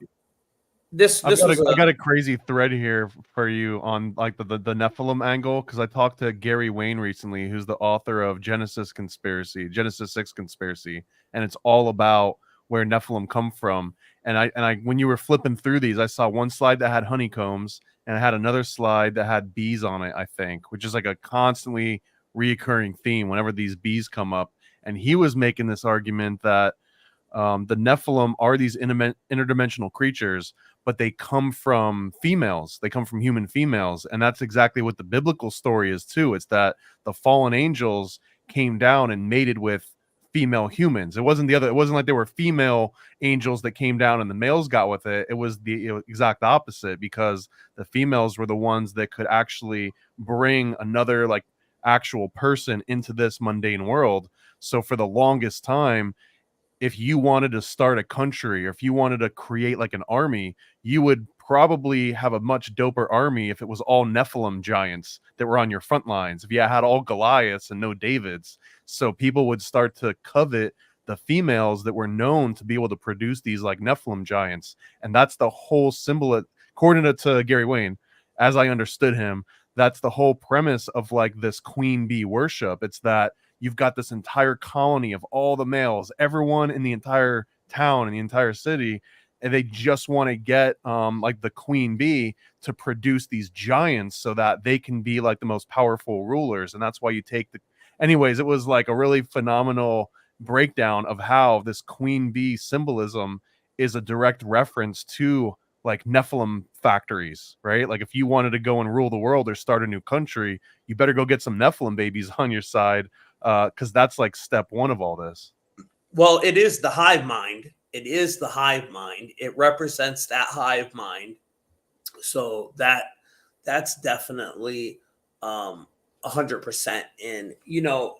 [SPEAKER 4] got a crazy thread here for you on like the Nephilim angle, because I talked to Gary Wayne recently, who's the author of Genesis 6 Conspiracy, and it's all about where Nephilim come from. And I when you were flipping through these, I saw one slide that had honeycombs, and I had another slide that had bees on it, I think, which is like a constantly reoccurring theme whenever these bees come up. And he was making this argument that the Nephilim are these interdimensional creatures, but they come from females. They come from human females. And that's exactly what the biblical story is too. It's that the fallen angels came down and mated with female humans. It wasn't like they were female angels that came down and the males got with it. It was the exact opposite, because the females were the ones that could actually bring another like actual person into this mundane world. So for the longest time, if you wanted to start a country, or if you wanted to create like an army, you would probably have a much doper army if it was all Nephilim giants that were on your front lines, if you had all Goliaths and no Davids. So people would start to covet the females that were known to be able to produce these like Nephilim giants. And that's the whole symbol, according to Gary Wayne, as I understood him, that's the whole premise of like this queen bee worship. It's that you've got this entire colony of all the males, everyone in the entire town and the entire city, and they just want to get like the queen bee to produce these giants so that they can be like the most powerful rulers. And that's why you take anyways, it was like a really phenomenal breakdown of how this queen bee symbolism is a direct reference to like Nephilim factories, right? Like if you wanted to go and rule the world or start a new country, you better go get some Nephilim babies on your side, because that's like step one of all this.
[SPEAKER 2] Well, it is the hive mind. It represents that hive mind. So that's definitely 100% in. You know,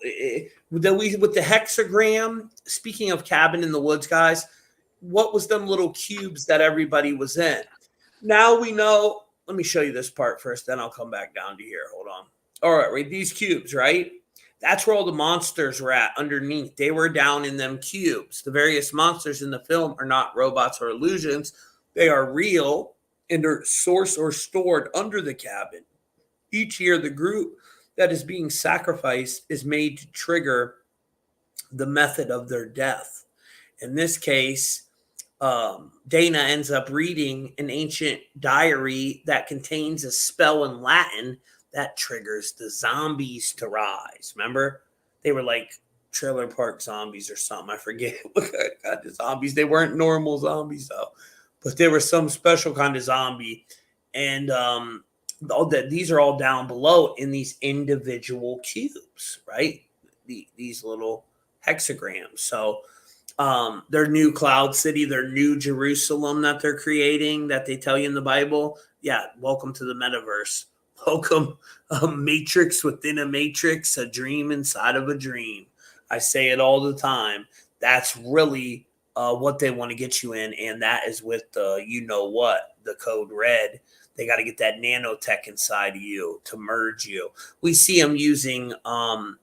[SPEAKER 2] with the hexagram. Speaking of cabin in the woods, guys, what was them little cubes that everybody was in? Now we know. Let me show you this part first, then I'll come back down to here. Hold on. All right, these cubes, right? That's where all the monsters were at underneath. They were down in them cubes. The various monsters in the film are not robots or illusions. They are real, and are sourced or stored under the cabin. Each year, the group that is being sacrificed is made to trigger the method of their death. In this case, Dana ends up reading an ancient diary that contains a spell in Latin that triggers the zombies to rise. Remember? They were like trailer park zombies or something. I forget what kind of zombies. They weren't normal zombies, though. But they were some special kind of zombie. And these are all down below in these individual cubes, right? These little hexagrams. So their new cloud city, their new Jerusalem that they're creating, that they tell you in the Bible. Yeah, welcome to the metaverse. Welcome, a matrix within a matrix, a dream inside of a dream. I say it all the time. That's really what they want to get you in, and that is with the the code red. They got to get that nanotech inside of you to merge you. We see them using a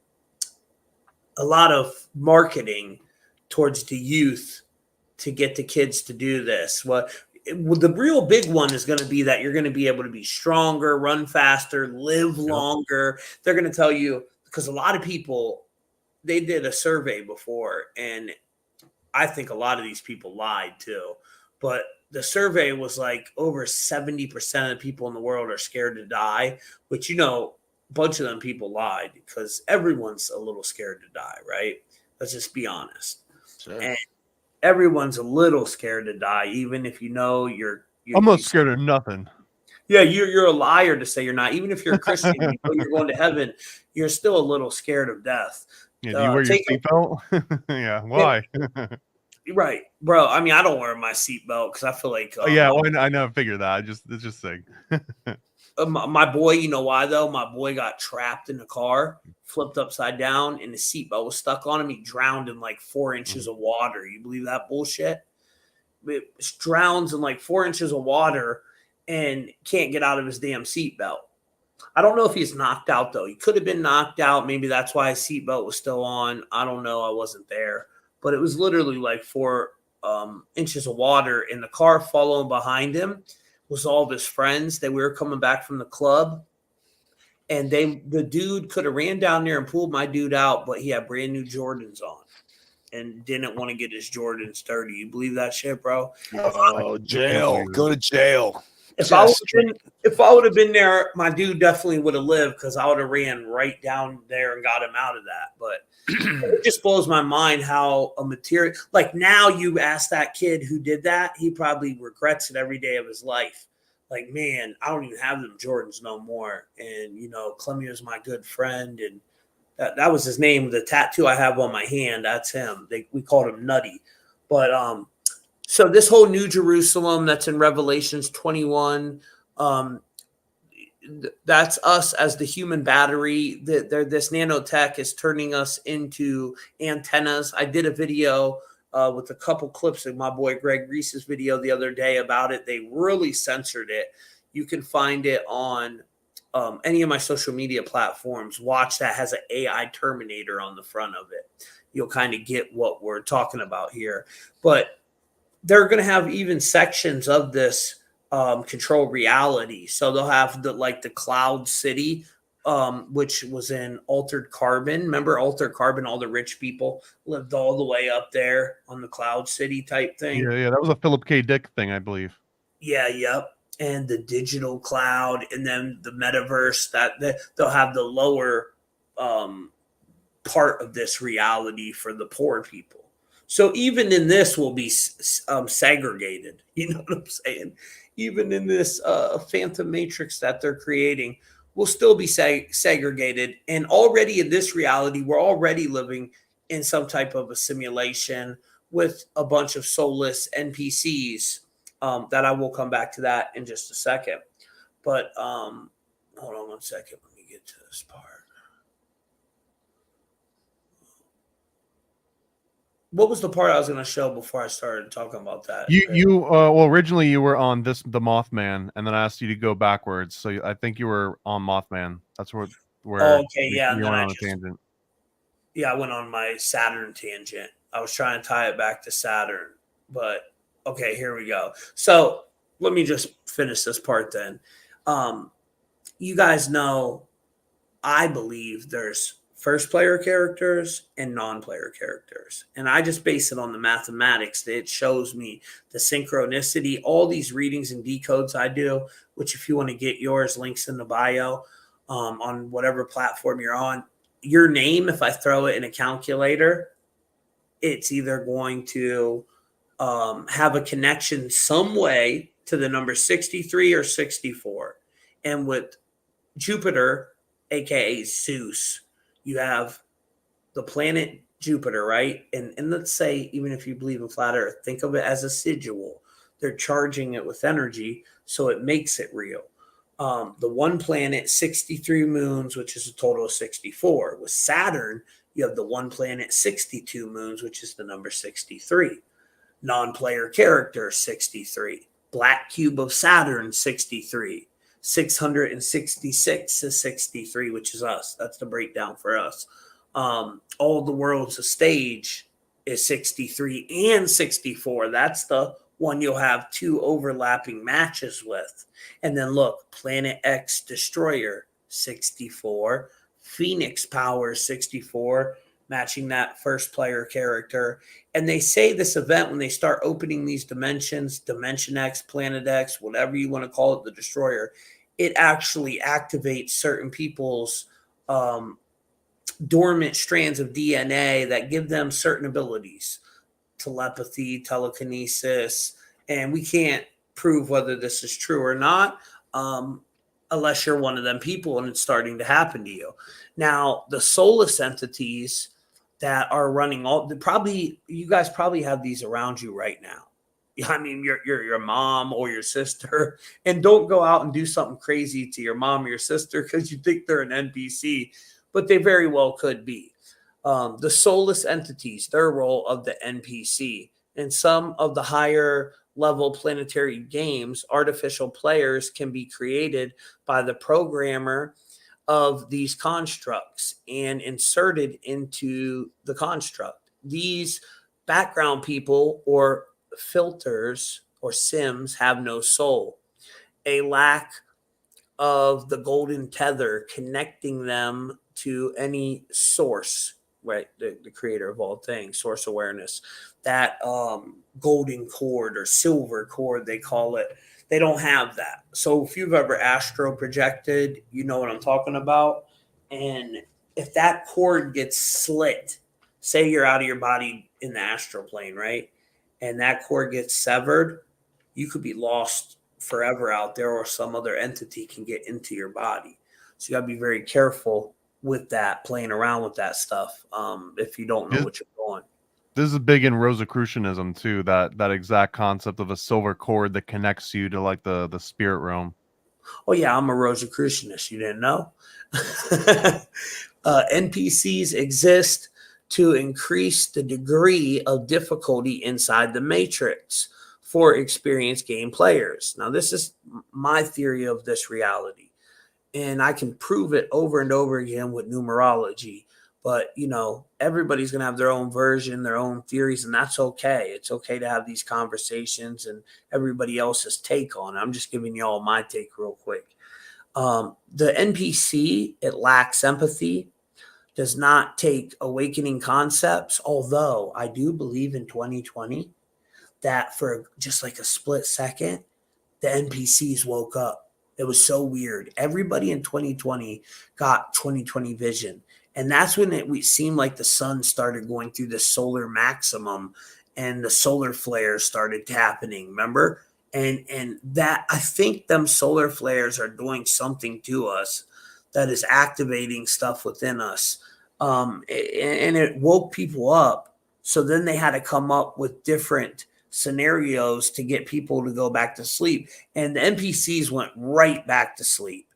[SPEAKER 2] lot of marketing towards the youth to get the kids to do this. Well, the real big one is going to be that you're going to be able to be stronger, run faster, live longer. They're going to tell you, because a lot of people, they did a survey before, and I think a lot of these people lied too. But the survey was like over 70% of the people in the world are scared to die, which, a bunch of them people lied, because everyone's a little scared to die, right? Let's just be honest.
[SPEAKER 6] Sure.
[SPEAKER 2] And everyone's a little scared to die, even if you're
[SPEAKER 4] I'm not scared of nothing.
[SPEAKER 2] Yeah, you're a liar to say you're not. Even if you're a Christian, you're going to heaven, you're still a little scared of death.
[SPEAKER 4] Yeah, do you wear your seatbelt? Yeah, why?
[SPEAKER 2] Right, bro. I mean, I don't wear my seatbelt because I feel like
[SPEAKER 4] I never figured that. It's just saying.
[SPEAKER 2] My boy, you know why though? My boy got trapped in the car, flipped upside down, and the seatbelt was stuck on him. He drowned in like 4 inches of water. You believe that bullshit? It drowns in like 4 inches of water and can't get out of his damn seatbelt. I don't know if he's knocked out though. He could have been knocked out. Maybe that's why his seatbelt was still on. I don't know. I wasn't there, but it was literally like 4 inches of water in the car. Following behind him was all of his friends. We were coming back from the club, and the dude could have ran down there and pulled my dude out, but he had brand new Jordans on and didn't want to get his Jordans dirty. You believe that shit, bro?
[SPEAKER 6] Oh, jail. Go to jail.
[SPEAKER 2] If I would have been there, my dude definitely would have lived, because I would have ran right down there and got him out of that. But it just blows my mind how a material, like, now you ask that kid who did that, he probably regrets it every day of his life. Like, man, I don't even have them Jordans no more. And, Clemmy was my good friend, and that was his name. The tattoo I have on my hand, that's him. We called him Nutty. But so this whole New Jerusalem that's in Revelations 21, that's us as the human battery. This nanotech is turning us into antennas. I did a video with a couple clips of my boy Greg Reese's video the other day about it. They really censored it. You can find it on any of my social media platforms. Watch that, has an AI Terminator on the front of it. You'll kind of get what we're talking about here. But they're going to have even sections of this control reality. So they'll have the cloud city, which was in Altered Carbon. Remember Altered Carbon? All the rich people lived all the way up there on the cloud city type thing.
[SPEAKER 4] Yeah. That was a Philip K. Dick thing, I believe.
[SPEAKER 2] Yeah. Yep. And the digital cloud, and then the metaverse, they'll have the lower part of this reality for the poor people. So even in this will be segregated. You know what I'm saying? Even in this phantom matrix that they're creating, will still be segregated. And already in this reality, we're already living in some type of a simulation with a bunch of soulless NPCs that I will come back to that in just a second. But hold on one second. Let me get to this part. What was the part I was going to show before I started talking about that?
[SPEAKER 4] Originally you were on the Mothman, and then I asked you to go backwards. So I think you were on Mothman. That's where
[SPEAKER 2] okay, yeah.
[SPEAKER 4] You went on a tangent.
[SPEAKER 2] Yeah, I went on my Saturn tangent. I was trying to tie it back to Saturn, but okay, here we go. So let me just finish this part then. You guys know, I believe there's first player characters and non-player characters. And I just base it on the mathematics that it shows me the synchronicity, all these readings and decodes I do, which if you want to get yours, links in the bio on whatever platform you're on. Your name, if I throw it in a calculator, it's either going to have a connection some way to the number 63 or 64. And with Jupiter, aka Zeus, you have the planet Jupiter, right? And let's say, even if you believe in flat Earth, think of it as a sigil. They're charging it with energy, so it makes it real. The one planet, 63 moons, which is a total of 64. With Saturn, you have the one planet, 62 moons, which is the number 63. Non-player character, 63. Black cube of Saturn, 63. 666 is 63, which is us. That's the breakdown for us. All the world's a stage is 63 and 64. That's the one you'll have two overlapping matches with. And then look, Planet X Destroyer, 64. Phoenix Power, 64, matching that first player character. And they say this event, when they start opening these dimensions, Dimension X, Planet X, whatever you want to call it, the Destroyer, it actually activates certain people's dormant strands of DNA that give them certain abilities. Telepathy, telekinesis, and we can't prove whether this is true or not unless you're one of them people and it's starting to happen to you. Now, the soulless entities that are running you guys probably have these around you right now. I mean, your mom or your sister, and don't go out and do something crazy to your mom or your sister because you think they're an NPC, but they very well could be. The soulless entities, their role of the NPC. In some of the higher level planetary games, artificial players can be created by the programmer of these constructs and inserted into the construct. These background people or filters or sims have no soul. A lack of the golden tether connecting them to any source, right? The creator of all things, source awareness. That golden cord or silver cord, they call it. They don't have that. So if you've ever astral projected, you know what I'm talking about. And if that cord gets slit, say you're out of your body in the astral plane, right? And that cord gets severed, you could be lost forever out there, or some other entity can get into your body. So you got to be very careful with that, playing around with that stuff, if you don't know what you're doing.
[SPEAKER 4] This is big in Rosicrucianism too, that exact concept of a silver cord that connects you to like the spirit realm.
[SPEAKER 2] Oh yeah, I'm a Rosicrucianist. You didn't know? NPCs exist to increase the degree of difficulty inside the matrix for experienced game players. Now, this is my theory of this reality, and I can prove it over and over again with numerology. But, you know, everybody's going to have their own version, their own theories, and that's okay. It's okay to have these conversations and everybody else's take on it. I'm just giving you all my take real quick. The NPC, it lacks empathy, does not take awakening concepts, although I do believe in 2020 that for just like a split second, the NPCs woke up. It was so weird. Everybody in 2020 got 2020 vision. And that's when it seemed like the sun started going through the solar maximum and the solar flares started happening. Remember? And that, I think them solar flares are doing something to us that is activating stuff within us. And it woke people up. So then they had to come up with different scenarios to get people to go back to sleep. And the NPCs went right back to sleep.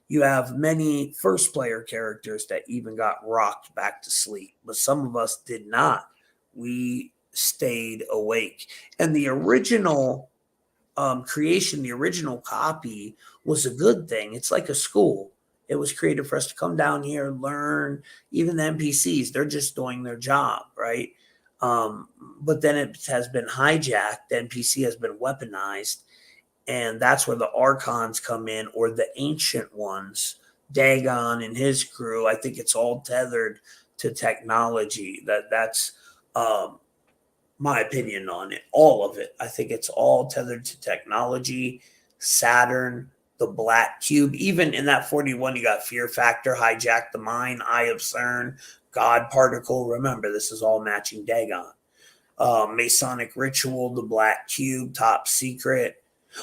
[SPEAKER 2] You have many first player characters that even got rocked back to sleep, but some of us did not. We stayed awake. And the original creation, the original copy was a good thing. It's like a school. It was created for us to come down here, learn. Even the NPCs, they're just doing their job, right? But then it has been hijacked. The NPC has been weaponized. And that's where the Archons come in, or the ancient ones, Dagon and his crew. I think it's all tethered to technology. That's my opinion on it. All of it. I think it's all tethered to technology. Saturn, the black cube. Even in that 41, you got Fear Factor, Hijack the Mind, Eye of CERN, God Particle. Remember, this is all matching Dagon. Masonic Ritual, the black cube, Top Secret.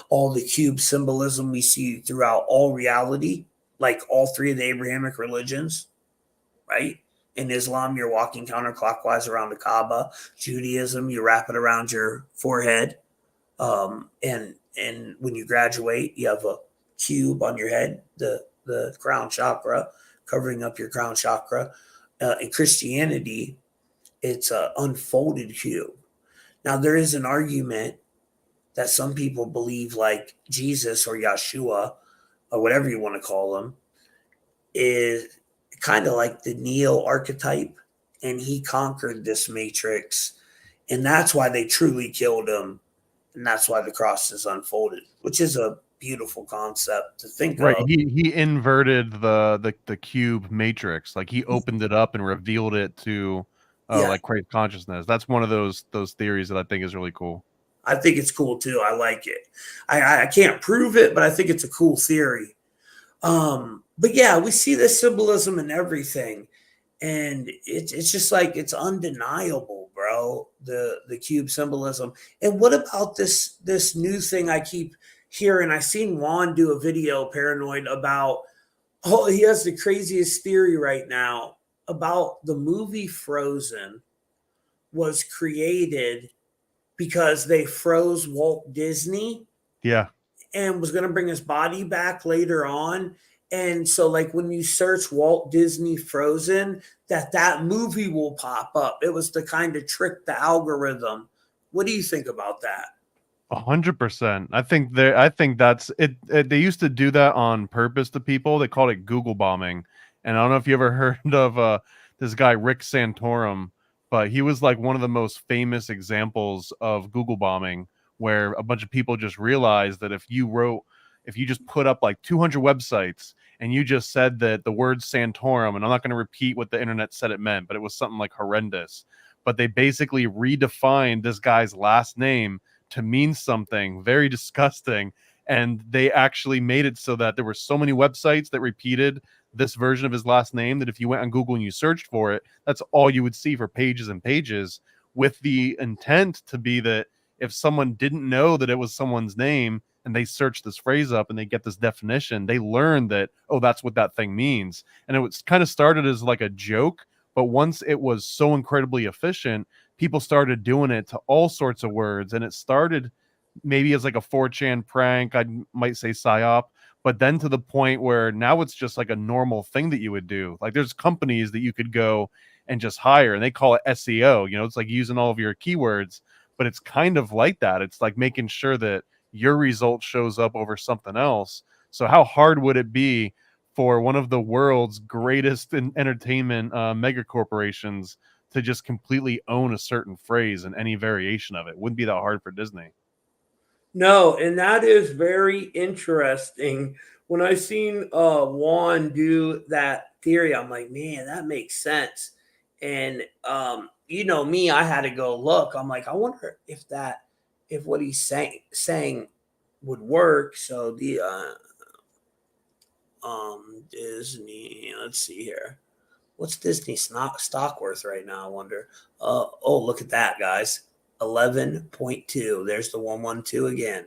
[SPEAKER 2] all the cube symbolism we see throughout all reality, like all three of the Abrahamic religions, right? In Islam, you're walking counterclockwise around the Kaaba. Judaism, you wrap it around your forehead. And when you graduate, you have a cube on your head, the crown chakra, covering up your crown chakra. In Christianity, it's an unfolded cube. Now, there is an argument that some people believe, like Jesus or Yeshua, or whatever you want to call him, is kind of like the Neo archetype, and he conquered this matrix, and that's why they truly killed him, and that's why the cross is unfolded, which is a beautiful concept to think
[SPEAKER 4] Right.
[SPEAKER 2] of.
[SPEAKER 4] He inverted the cube matrix. Like he opened it up and revealed it to
[SPEAKER 2] Yeah,
[SPEAKER 4] like Christ consciousness. That's one of those theories that I think is really cool.
[SPEAKER 2] I think it's cool too. I like it. I can't prove it, but I think it's a cool theory. But yeah, we see this symbolism in everything, and it's just like it's undeniable, bro. The cube symbolism. And what about this new thing I keep hearing? I seen Juan do a video, Paranoid, about, oh, he has the craziest theory right now about the movie Frozen was created because they froze Walt Disney
[SPEAKER 4] Yeah.
[SPEAKER 2] and was going to bring his body back later on. And so, like, when you search Walt Disney Frozen, that movie will pop up. It was to kind of trick the algorithm. What do you think about that?
[SPEAKER 4] 100%. I think that's it. They used to do that on purpose to people. They called it Google bombing. And I don't know if you ever heard of this guy Rick Santorum, but he was like one of the most famous examples of Google bombing, where a bunch of people just realized that if you just put up like 200 websites and you just said that the word Santorum, and I'm not going to repeat what the internet said it meant, but it was something like horrendous. But they basically redefined this guy's last name to mean something very disgusting, and they actually made it so that there were so many websites that repeated this version of his last name that if you went on Google and you searched for it, that's all you would see for pages and pages, with the intent to be that if someone didn't know that it was someone's name and they search this phrase up and they get this definition, they learn that, oh, that's what that thing means. And it was kind of started as like a joke, but once it was so incredibly efficient, people started doing it to all sorts of words. And it started maybe as like a 4chan prank, I might say psyop, but then to the point where now it's just like a normal thing that you would do. Like there's companies that you could go and just hire, and they call it SEO. You know, it's like using all of your keywords, but it's kind of like that. It's like making sure that your result shows up over something else. So how hard would it be for one of the world's greatest entertainment mega corporations to just completely own a certain phrase and any variation of it? Wouldn't be that hard for Disney.
[SPEAKER 2] No, and that is very interesting. When I seen Juan do that theory, I'm like, man, that makes sense. And you know me, I had to go look. I'm like, I wonder if what he's saying would work. So the Disney, let's see here. What's Disney stock worth right now? I wonder. Oh, look at that, guys. 11.2. There's the 112 again.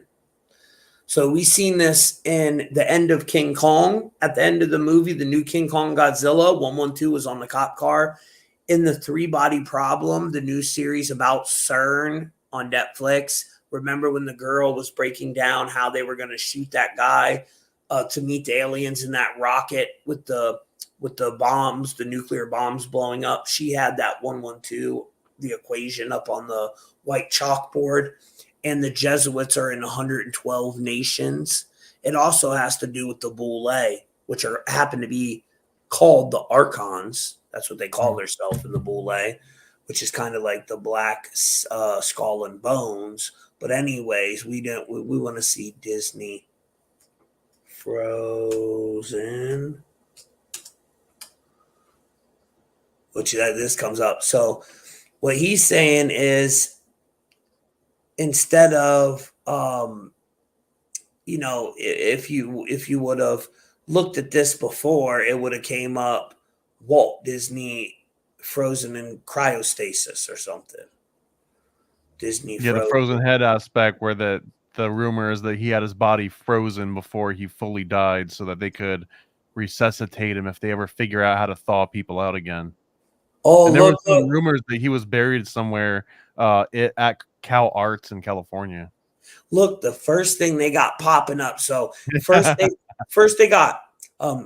[SPEAKER 2] So we seen this in the end of King Kong. At the end of the movie, the new King Kong Godzilla, 112 was on the cop car. In the Three Body Problem, the new series about CERN on Netflix, remember when the girl was breaking down how they were going to shoot that guy to meet the aliens in that rocket with the bombs, the nuclear bombs blowing up? She had that 112, the equation, up on the white chalkboard. And the Jesuits are in 112 nations. It also has to do with the Boule, which happen to be called the Archons. That's what they call themselves in the Boule, which is kind of like the black skull and bones. But anyways, we want to see Disney Frozen, which this comes up. So what he's saying is, instead of if you would have looked at this before, it would have came up Walt Disney Frozen in cryostasis or something. Disney
[SPEAKER 4] Yeah, the frozen head aspect, where the rumor is that he had his body frozen before he fully died so that they could resuscitate him if they ever figure out how to thaw people out again.
[SPEAKER 2] Oh,
[SPEAKER 4] And there
[SPEAKER 2] look,
[SPEAKER 4] was some
[SPEAKER 2] look,
[SPEAKER 4] rumors that he was buried somewhere at Cal Arts in California.
[SPEAKER 2] look, the first thing they got popping up. So first they got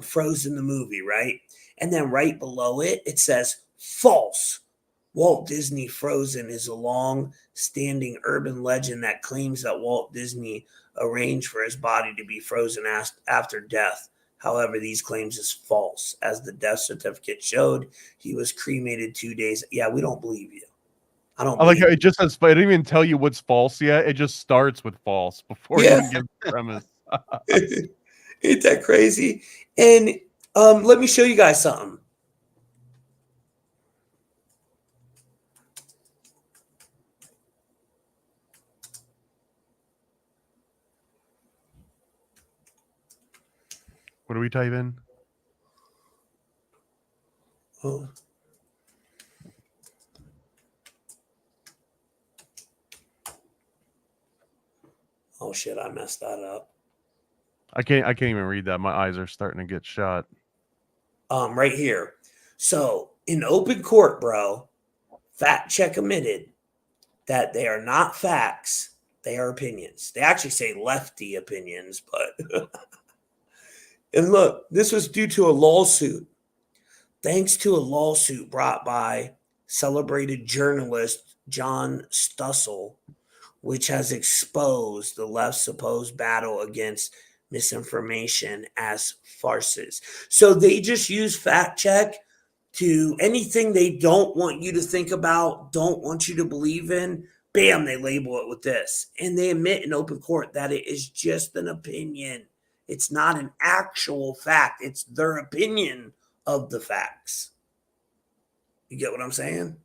[SPEAKER 2] Frozen the movie, right? And then right below it, it says false. Walt Disney Frozen is a long-standing urban legend that claims that Walt Disney arranged for his body to be frozen after death. However, these claims is false, as the death certificate showed he was cremated 2 days. Yeah, we don't believe you. I don't
[SPEAKER 4] I like
[SPEAKER 2] believe
[SPEAKER 4] how it just says, it didn't even tell you what's false yet. It just starts with false before
[SPEAKER 2] Yeah.
[SPEAKER 4] you even give the premise.
[SPEAKER 2] Ain't that crazy? And let me show you guys something.
[SPEAKER 4] What do we type in?
[SPEAKER 2] Oh. Oh shit, I messed that up.
[SPEAKER 4] I can't even read that. My eyes are starting to get shot.
[SPEAKER 2] Right here. So in open court, bro, fact check admitted that they are not facts, they are opinions. They actually say lefty opinions, but and look, this was due to a lawsuit. Thanks to a lawsuit brought by celebrated journalist John Stussel, which has exposed the left's supposed battle against misinformation as farces. So they just use fact check to anything they don't want you to think about, don't want you to believe in, bam, they label it with this. And they admit in open court that it is just an opinion. It's not an actual fact. It's their opinion of the facts. You get what I'm saying?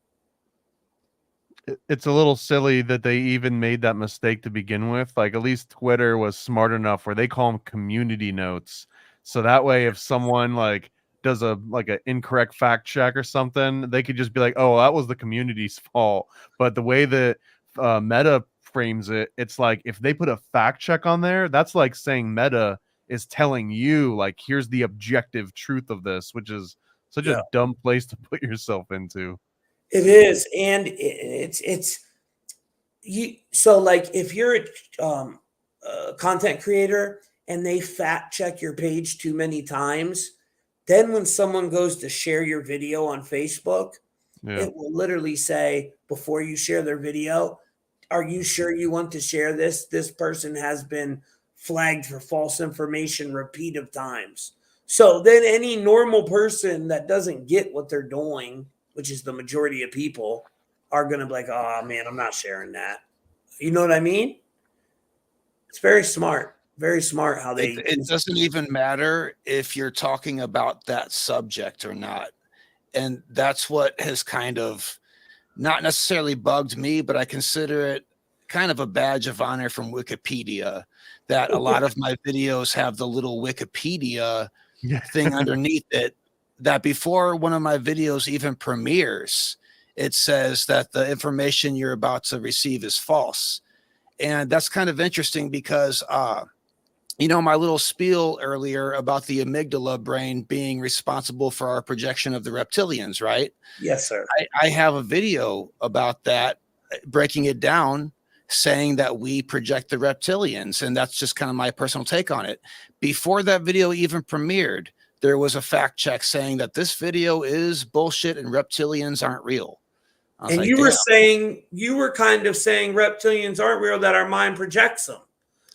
[SPEAKER 4] It's a little silly that they even made that mistake to begin with. Like, at least Twitter was smart enough where they call them community notes. So that way, if someone like does an incorrect fact check or something, they could just be like, oh, that was the community's fault. But the way that Meta frames it, it's like if they put a fact check on there, that's like saying Meta is telling you, like, here's the objective truth of this, which is such a dumb place to put yourself into.
[SPEAKER 2] It is, and it's you. So, like, if you're a content creator and they fact check your page too many times, then when someone goes to share your video on Facebook, it will literally say before you share their video, "Are you sure you want to share this? This person has been flagged for false information repeated times." So then any normal person that doesn't get what they're doing, which is the majority of people, are going to be like, oh, man, I'm not sharing that. You know what I mean? It's very smart how they...
[SPEAKER 6] It doesn't even matter if you're talking about that subject or not. And that's what has kind of not necessarily bugged me, but I consider it kind of a badge of honor from Wikipedia that a lot of my videos have the little Wikipedia thing underneath it, that before one of my videos even premieres, it says that the information you're about to receive is false. And that's kind of interesting because, my little spiel earlier about the amygdala brain being responsible for our projection of the reptilians, right?
[SPEAKER 2] Yes, sir.
[SPEAKER 6] I have a video about that, breaking it down, saying that we project the reptilians. And that's just kind of my personal take on it. Before that video even premiered, there was a fact check saying that this video is bullshit and reptilians aren't real.
[SPEAKER 2] And like, you were kind of saying reptilians aren't real, that our mind projects them.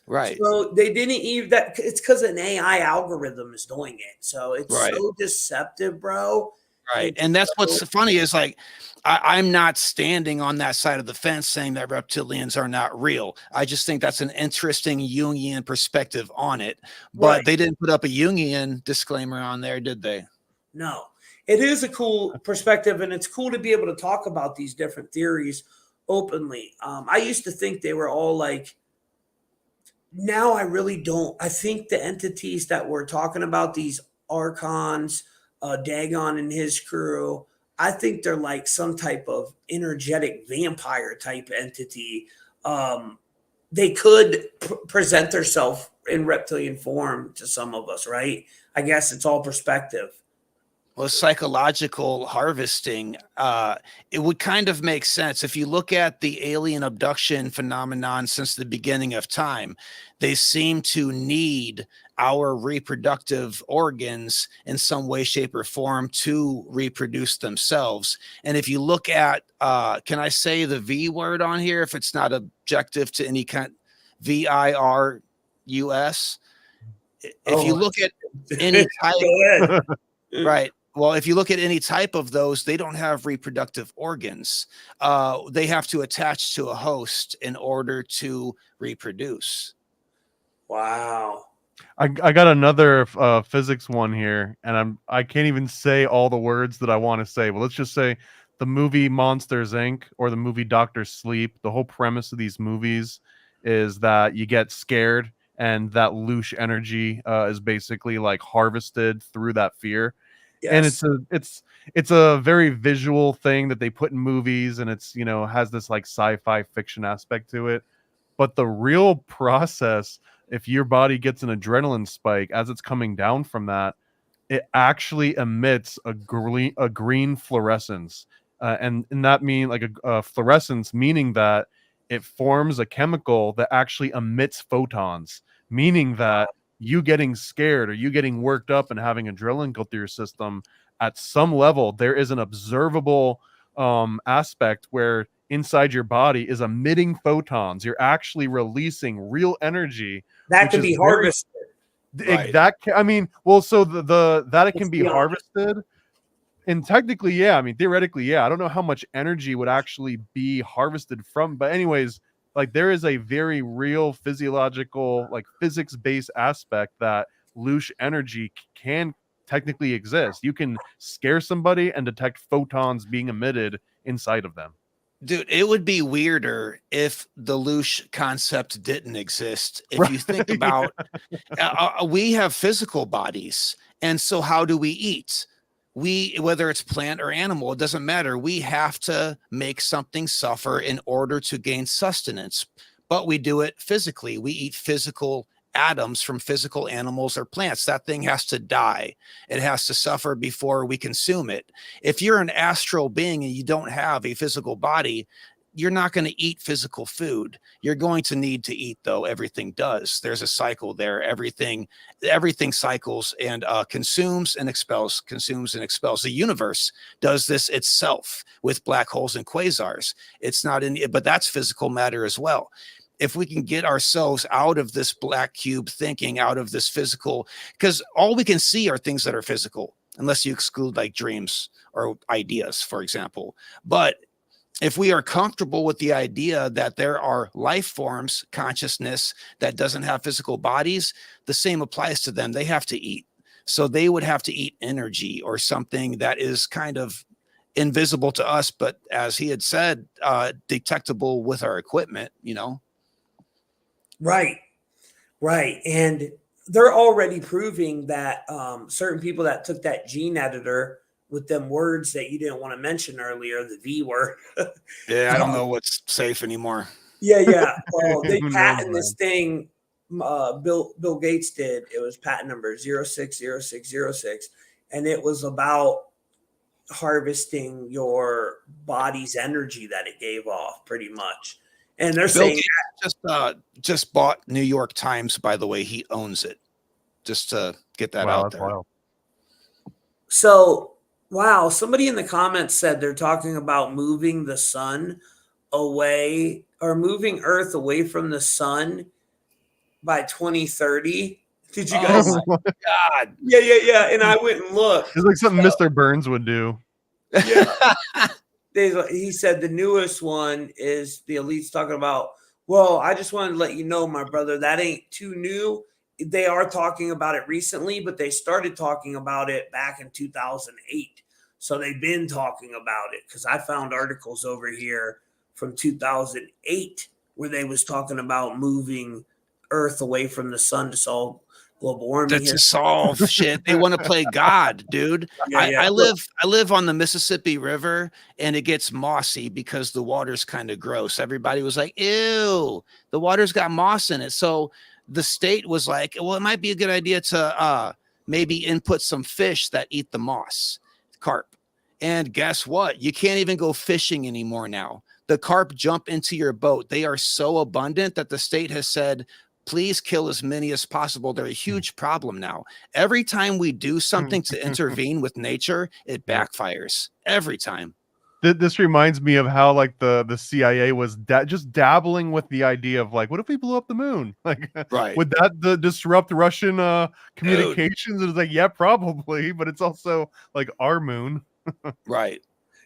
[SPEAKER 6] Right.
[SPEAKER 2] So they didn't even that. It's because an AI algorithm is doing it. So it's so deceptive, bro.
[SPEAKER 6] Right. And that's what's funny is, like, I'm not standing on that side of the fence saying that reptilians are not real. I just think that's an interesting Jungian perspective on it. But they didn't put up a Jungian disclaimer on there, did they?
[SPEAKER 2] No. It is a cool perspective, and it's cool to be able to talk about these different theories openly. I used to think they were all like, now I really don't. I think the entities that we're talking about, these archons, Dagon and his crew, I think they're like some type of energetic vampire type entity they could present themselves in reptilian form to some of us, right? I guess it's all perspective.
[SPEAKER 6] Well, psychological harvesting, it would kind of make sense. If you look at the alien abduction phenomenon since the beginning of time, they seem to need our reproductive organs in some way, shape, or form to reproduce themselves. And if you look at, can I say the V word on here if it's not objective to any kind, VIRUS? If you look at any type,
[SPEAKER 2] Go ahead.
[SPEAKER 6] right. Well, if you look at any type of those, they don't have reproductive organs. They have to attach to a host in order to reproduce.
[SPEAKER 2] Wow.
[SPEAKER 4] I got another physics one here, and I can't even say all the words that I want to say. But let's just say the movie Monsters Inc. or the movie Doctor Sleep. The whole premise of these movies is that you get scared, and that Loosh energy is basically like harvested through that fear.
[SPEAKER 2] Yes.
[SPEAKER 4] And it's a very visual thing that they put in movies, and it's, you know, has this like sci-fi fiction aspect to it. But the real process, if your body gets an adrenaline spike as it's coming down from that, it actually emits a green fluorescence, and that mean like a fluorescence, meaning that it forms a chemical that actually emits photons, meaning that you getting scared or you getting worked up and having adrenaline go through your system, at some level there is an observable aspect where inside your body is emitting photons. You're actually releasing real energy
[SPEAKER 2] that can be harvested.
[SPEAKER 6] Right.
[SPEAKER 4] That I mean, well, so the that it can be harvested, and technically, yeah, I mean, theoretically, yeah, I don't know how much energy would actually be harvested from, but anyways, like there is a very real physiological, like physics-based aspect that Loosh energy can technically exist. You can scare somebody and detect photons being emitted inside of them.
[SPEAKER 6] Dude, it would be weirder if the Loosh concept didn't exist. If you think about, we have physical bodies, and so how do we eat? Whether it's plant or animal, it doesn't matter. We have to make something suffer in order to gain sustenance, but we do it physically. We eat physical atoms from physical animals or plants. That thing has to die. It has to suffer before we consume it. If you're an astral being and you don't have a physical body, you're not going to eat physical food. You're going to need to eat, though. Everything does. There's a cycle there. Everything cycles and consumes and expels, consumes and expels. The universe does this itself with black holes and quasars. It's not in, but that's physical matter as well. If we can get ourselves out of this black cube thinking, out of this physical, because all we can see are things that are physical, unless you exclude like dreams or ideas, for example. But if we are comfortable with the idea that there are life forms, consciousness that doesn't have physical bodies, the same applies to them. They have to eat. So they would have to eat energy or something that is kind of invisible to us, but as he had said, detectable with our equipment, you know?
[SPEAKER 2] Right. And they're already proving that certain people that took that gene editor with them words that you didn't want to mention earlier, the V word.
[SPEAKER 6] Yeah, I don't know what's safe anymore.
[SPEAKER 2] Yeah. Well, they patented this thing. Bill Gates did. It was patent number 060606, and it was about harvesting your body's energy that it gave off, pretty much. And they're saying
[SPEAKER 6] just bought New York Times, by the way. He owns it. Just to get that out there.
[SPEAKER 4] Wild.
[SPEAKER 2] So, wow, somebody in the comments said they're talking about moving the sun away or moving Earth away from the sun by 2030. Did you guys?
[SPEAKER 6] Oh my God.
[SPEAKER 2] Yeah. And I went and looked.
[SPEAKER 4] It's like something Mr. Burns would do.
[SPEAKER 2] Yeah. He said the newest one is the elites talking about, well, I just wanted to let you know, my brother, that ain't too new. They are talking about it recently, but they started talking about it back in 2008. So they've been talking about it, because I found articles over here from 2008 where they was talking about moving Earth away from the sun to solve global warming
[SPEAKER 6] to
[SPEAKER 2] here.
[SPEAKER 6] solve shit. They want to play God, dude. I live on the Mississippi River, and it gets mossy because the water's kind of gross. Everybody was like, ew, the water's got moss in it. So the state was like, well, it might be a good idea to maybe input some fish that eat the moss, carp. And guess what? You can't even go fishing anymore now. The carp jump into your boat. They are so abundant that the state has said, please kill as many as possible. They're a huge problem now. Every time we do something to intervene with nature, it backfires every time.
[SPEAKER 4] This reminds me of how like the CIA was just dabbling with the idea of like, what if we blew up the moon? Like,
[SPEAKER 6] Right.
[SPEAKER 4] would that disrupt Russian communications? It was like, yeah, probably, but it's also like our moon.
[SPEAKER 6] Right.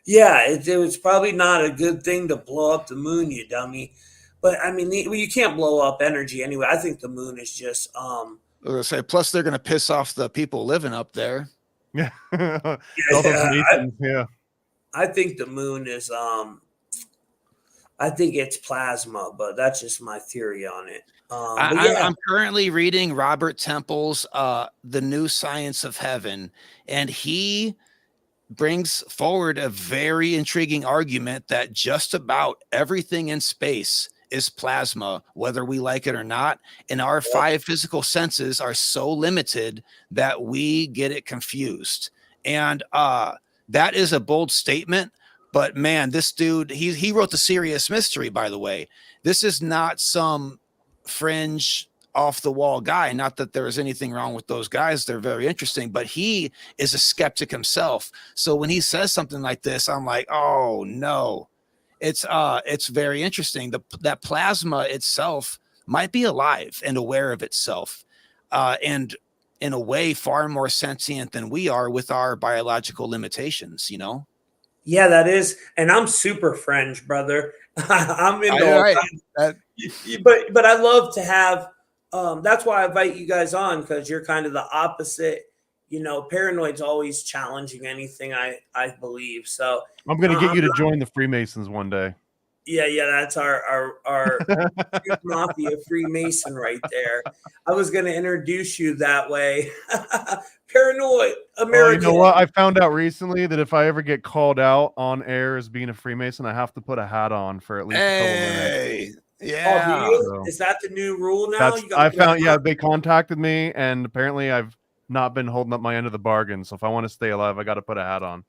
[SPEAKER 2] Yeah, it was probably not a good thing to blow up the moon, you dummy. But I mean, you can't blow up energy anyway. I think the moon is just
[SPEAKER 6] I was gonna say, plus they're gonna piss off the people living up there.
[SPEAKER 4] Yeah. All those Masons, yeah.
[SPEAKER 2] I think the moon is I think it's plasma, but that's just my theory on it.
[SPEAKER 6] I'm currently reading Robert Temple's The New Science of Heaven, and he brings forward a very intriguing argument that just about everything in space is plasma, whether we like it or not. And our five physical senses are so limited that we get it confused. And that is a bold statement, but man, this dude, he wrote The Serious Mystery, by the way. This is not some fringe off the wall guy. Not that there is anything wrong with those guys. They're very interesting, but he is a skeptic himself. So when he says something like this, I'm like, oh no, it's very interesting. That plasma itself might be alive and aware of itself. And in a way, far more sentient than we are with our biological limitations, you know?
[SPEAKER 2] Yeah, that is. And I'm super fringe, brother. I'm into but I love to have that's why I invite you guys on, because you're kind of the opposite. You know, paranoid's always challenging anything I believe. So
[SPEAKER 4] I'm gonna get you to join the Freemasons one day.
[SPEAKER 2] Yeah, that's our mafia Freemason right there. I was going to introduce you that way. Paranoid American.
[SPEAKER 4] You know what? I found out recently that if I ever get called out on air as being a Freemason, I have to put a hat on for at least a couple minutes.
[SPEAKER 6] Yeah.
[SPEAKER 2] Oh, is that the new rule now?
[SPEAKER 4] They contacted me, and apparently I've not been holding up my end of the bargain. So if I want to stay alive, I got to put a hat on.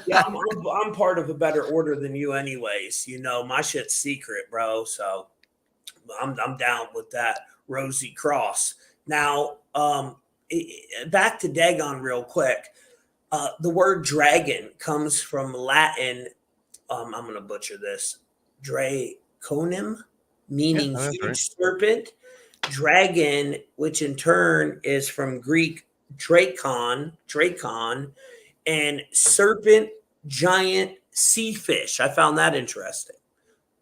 [SPEAKER 2] Yeah, I'm part of a better order than you anyways. You know, my shit's secret, bro. So I'm down with that rosy cross. Now, back to Dagon real quick. The word dragon comes from Latin. I'm going to butcher this. Draconim, meaning huge serpent. Dragon, which in turn is from Greek drakon, and serpent, giant, sea fish. I found that interesting.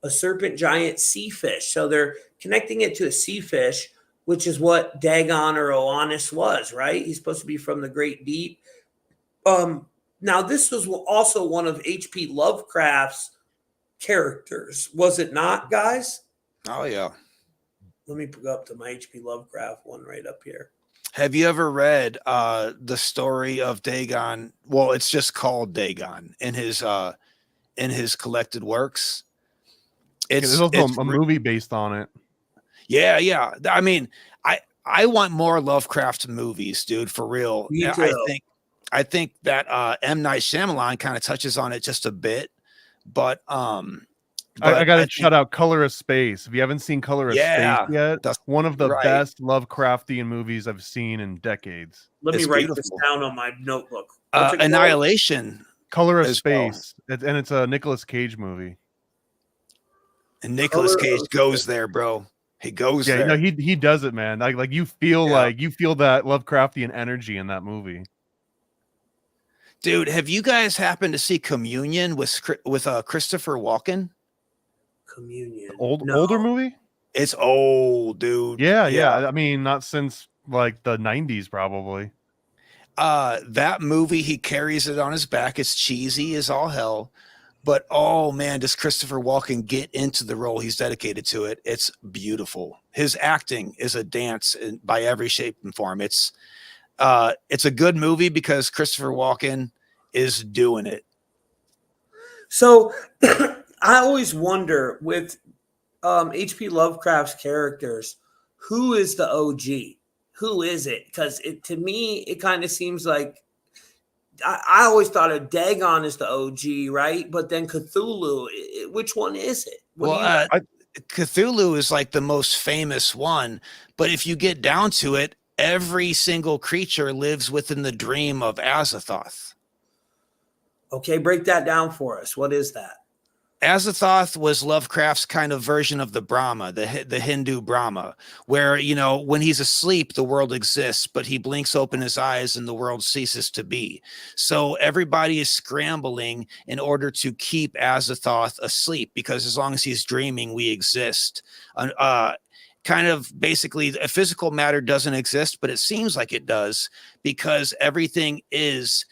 [SPEAKER 2] A serpent, giant, sea fish. So they're connecting it to a sea fish, which is what Dagon or Oannes was, right? He's supposed to be from the great deep. Now, this was also one of H.P. Lovecraft's characters, was it not, guys?
[SPEAKER 6] Oh, yeah.
[SPEAKER 2] Let me go up to my H.P. Lovecraft one right up here.
[SPEAKER 6] Have you ever read the story of Dagon? Well, it's just called Dagon in his collected works.
[SPEAKER 4] There's also a movie based on it.
[SPEAKER 6] Yeah. I mean, I want more Lovecraft movies, dude, for real.
[SPEAKER 2] Me too.
[SPEAKER 6] I think that M. Night Shyamalan kind of touches on it just a bit, but
[SPEAKER 4] I got to shout out Color of Space. If you haven't seen Color of Space yet, that's one of the best Lovecraftian movies I've seen in decades.
[SPEAKER 2] Let me write this down on my notebook.
[SPEAKER 6] Annihilation.
[SPEAKER 4] Color of Space. And it's a Nicolas Cage movie.
[SPEAKER 6] And Nicolas Cage goes there, bro. He goes there.
[SPEAKER 4] Yeah, he does it, man. Like you feel that Lovecraftian energy in that movie.
[SPEAKER 6] Dude, have you guys happened to see Communion with Christopher Walken?
[SPEAKER 2] Communion.
[SPEAKER 4] Older movie?
[SPEAKER 6] It's old, dude.
[SPEAKER 4] Yeah. I mean, not since like the 90s, probably.
[SPEAKER 6] That movie, he carries it on his back. It's cheesy as all hell, But oh man, does Christopher Walken get into the role? He's dedicated to it. It's beautiful. His acting is a dance by every shape and form. It's a good movie because Christopher Walken is doing it.
[SPEAKER 2] So I always wonder with H.P. Lovecraft's characters, who is the OG? Who is it? Because to me, it kind of seems like I always thought of Dagon as the OG, right? But then Cthulhu, which one is it?
[SPEAKER 6] Cthulhu is like the most famous one. But if you get down to it, every single creature lives within the dream of Azathoth.
[SPEAKER 2] Okay, break that down for us. What is that?
[SPEAKER 6] Azathoth was Lovecraft's kind of version of the Brahma, the Hindu Brahma, where, you know, when he's asleep, the world exists, but he blinks open his eyes and the world ceases to be. So everybody is scrambling in order to keep Azathoth asleep, because as long as he's dreaming, we exist. Kind of basically, a physical matter doesn't exist, but it seems like it does, because everything is...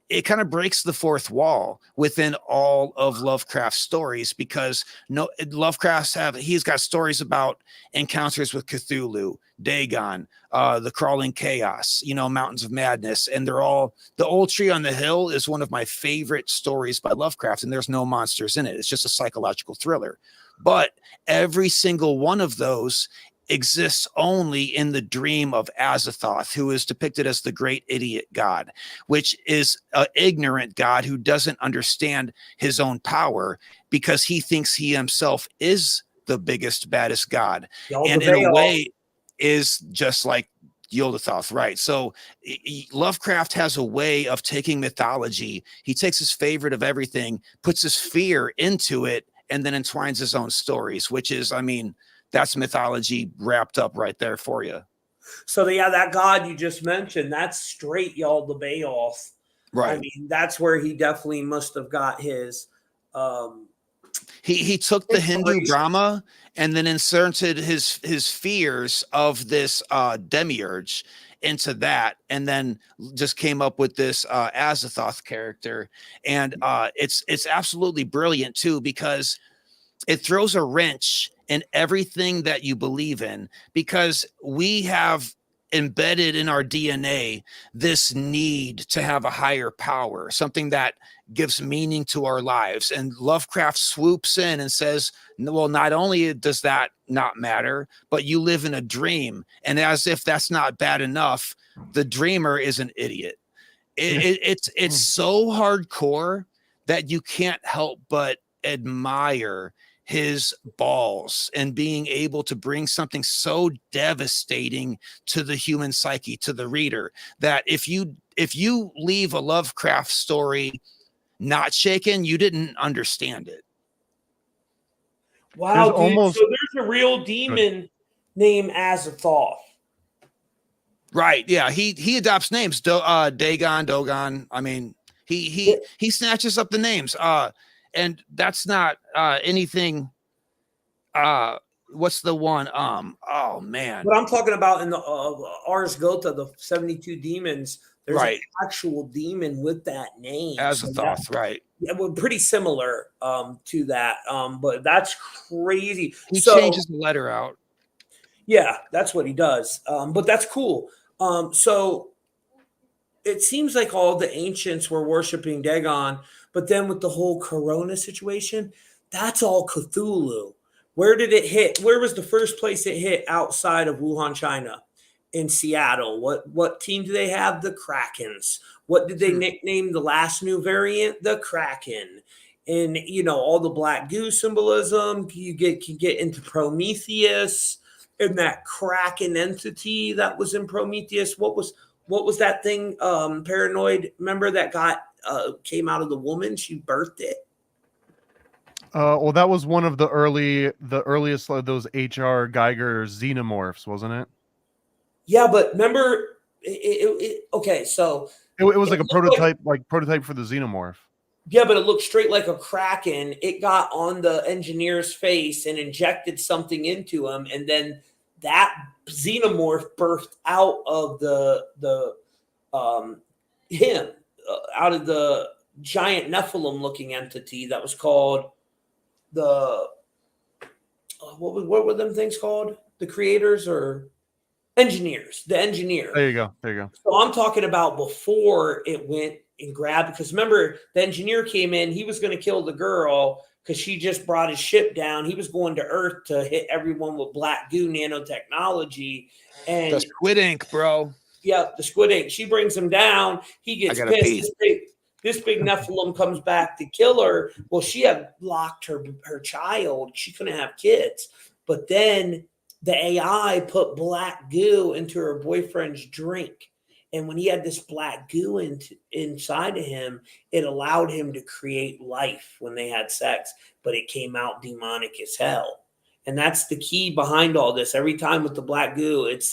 [SPEAKER 6] It kind of breaks the fourth wall within all of Lovecraft's stories, because he's got stories about encounters with Cthulhu, Dagon, the crawling chaos, you know, mountains of madness. And they're all, the Old Tree on the Hill is one of my favorite stories by Lovecraft, and there's no monsters in it. It's just a psychological thriller. But every single one of those exists only in the dream of Azathoth, who is depicted as the great idiot god, which is an ignorant god who doesn't understand his own power, because he thinks he himself is the biggest, baddest god. And in a way is just like Yoggoth, right? So Lovecraft has a way of taking mythology. He takes his favorite of everything, puts his fear into it, and then entwines his own stories, which is, I mean, that's mythology wrapped up right there for you.
[SPEAKER 2] So yeah, that god you just mentioned, that's straight Yaldabaoth.
[SPEAKER 6] Right.
[SPEAKER 2] I mean, that's where he definitely must have got his
[SPEAKER 6] he took the Hindu Brahma and then inserted his fears of this demiurge into that, and then just came up with this Azathoth character. And it's absolutely brilliant too, because it throws a wrench in everything that you believe in, because we have embedded in our DNA this need to have a higher power, something that gives meaning to our lives. And Lovecraft swoops in and says, well, not only does that not matter, but you live in a dream. And as if that's not bad enough, the dreamer is an idiot. It's so hardcore that you can't help but admire his balls and being able to bring something so devastating to the human psyche, to the reader, that if you leave a Lovecraft story not shaken, you didn't understand it.
[SPEAKER 2] Wow, dude. So there's a real demon named Azathoth.
[SPEAKER 6] Right. Yeah. He adopts names. Dagon, Dogon. I mean, he snatches up the names. And that's not anything. What's the one? Oh man.
[SPEAKER 2] But I'm talking about in the Ars Goethe, the 72 demons. There's an actual demon with that name.
[SPEAKER 6] Azathoth, right?
[SPEAKER 2] Yeah, well, pretty similar to that. But that's crazy.
[SPEAKER 6] He changes the letter out.
[SPEAKER 2] Yeah, that's what he does. But that's cool. So it seems like all the ancients were worshiping Dagon. But then with the whole Corona situation, that's all Cthulhu. Where did it hit? Where was the first place it hit outside of Wuhan, China? In Seattle. What team do they have? The Krakens. What did they nickname the last new variant? The Kraken. And, you know, all the black goo symbolism. You can get into Prometheus and that Kraken entity that was in Prometheus. What was that thing? Paranoid. Remember that came out of the woman? She birthed it.
[SPEAKER 4] Well, that was one of the earliest of those H.R. Geiger xenomorphs, wasn't it?
[SPEAKER 2] Yeah, but remember, okay, so
[SPEAKER 4] it was like a prototype, prototype for the xenomorph.
[SPEAKER 2] Yeah, but it looked straight like a Kraken. It got on the engineer's face and injected something into him, and then that xenomorph birthed out of out of giant Nephilim looking entity that was called the what were them things called? The creators or engineers? The engineer.
[SPEAKER 4] There you go. There you go.
[SPEAKER 2] So I'm talking about before it went and grabbed, because remember the engineer came in, he was going to kill the girl because she just brought his ship down. He was going to Earth to hit everyone with black goo nanotechnology. And
[SPEAKER 6] The squid ink, bro.
[SPEAKER 2] yeah, the squid ink. She brings him down. He gets
[SPEAKER 6] I gotta
[SPEAKER 2] pissed. This big Nephilim comes back to kill her. Well, she had locked her child. She couldn't have kids. But then the AI put black goo into her boyfriend's drink. And when he had this black goo inside of him, it allowed him to create life when they had sex. But it came out demonic as hell. And that's the key behind all this. Every time with the black goo, it's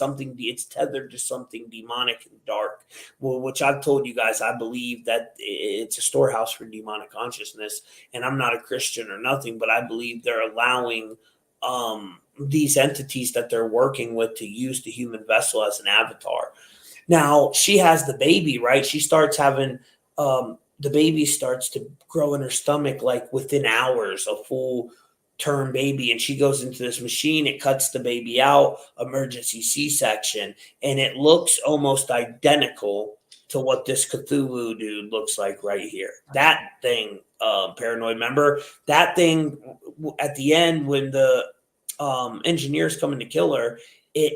[SPEAKER 2] tethered to something demonic and dark. Well, which I've told you guys, I believe that it's a storehouse for demonic consciousness. And I'm not a Christian or nothing, but I believe they're allowing these entities that they're working with to use the human vessel as an avatar. Now, she has the baby, right? She starts having the baby starts to grow in her stomach like within hours, a full term baby, and she goes into this machine. It cuts the baby out, emergency C-section, and it looks almost identical to what this Cthulhu dude looks like right here. That thing, paranoid, remember that thing at the end when the engineer's coming to kill her,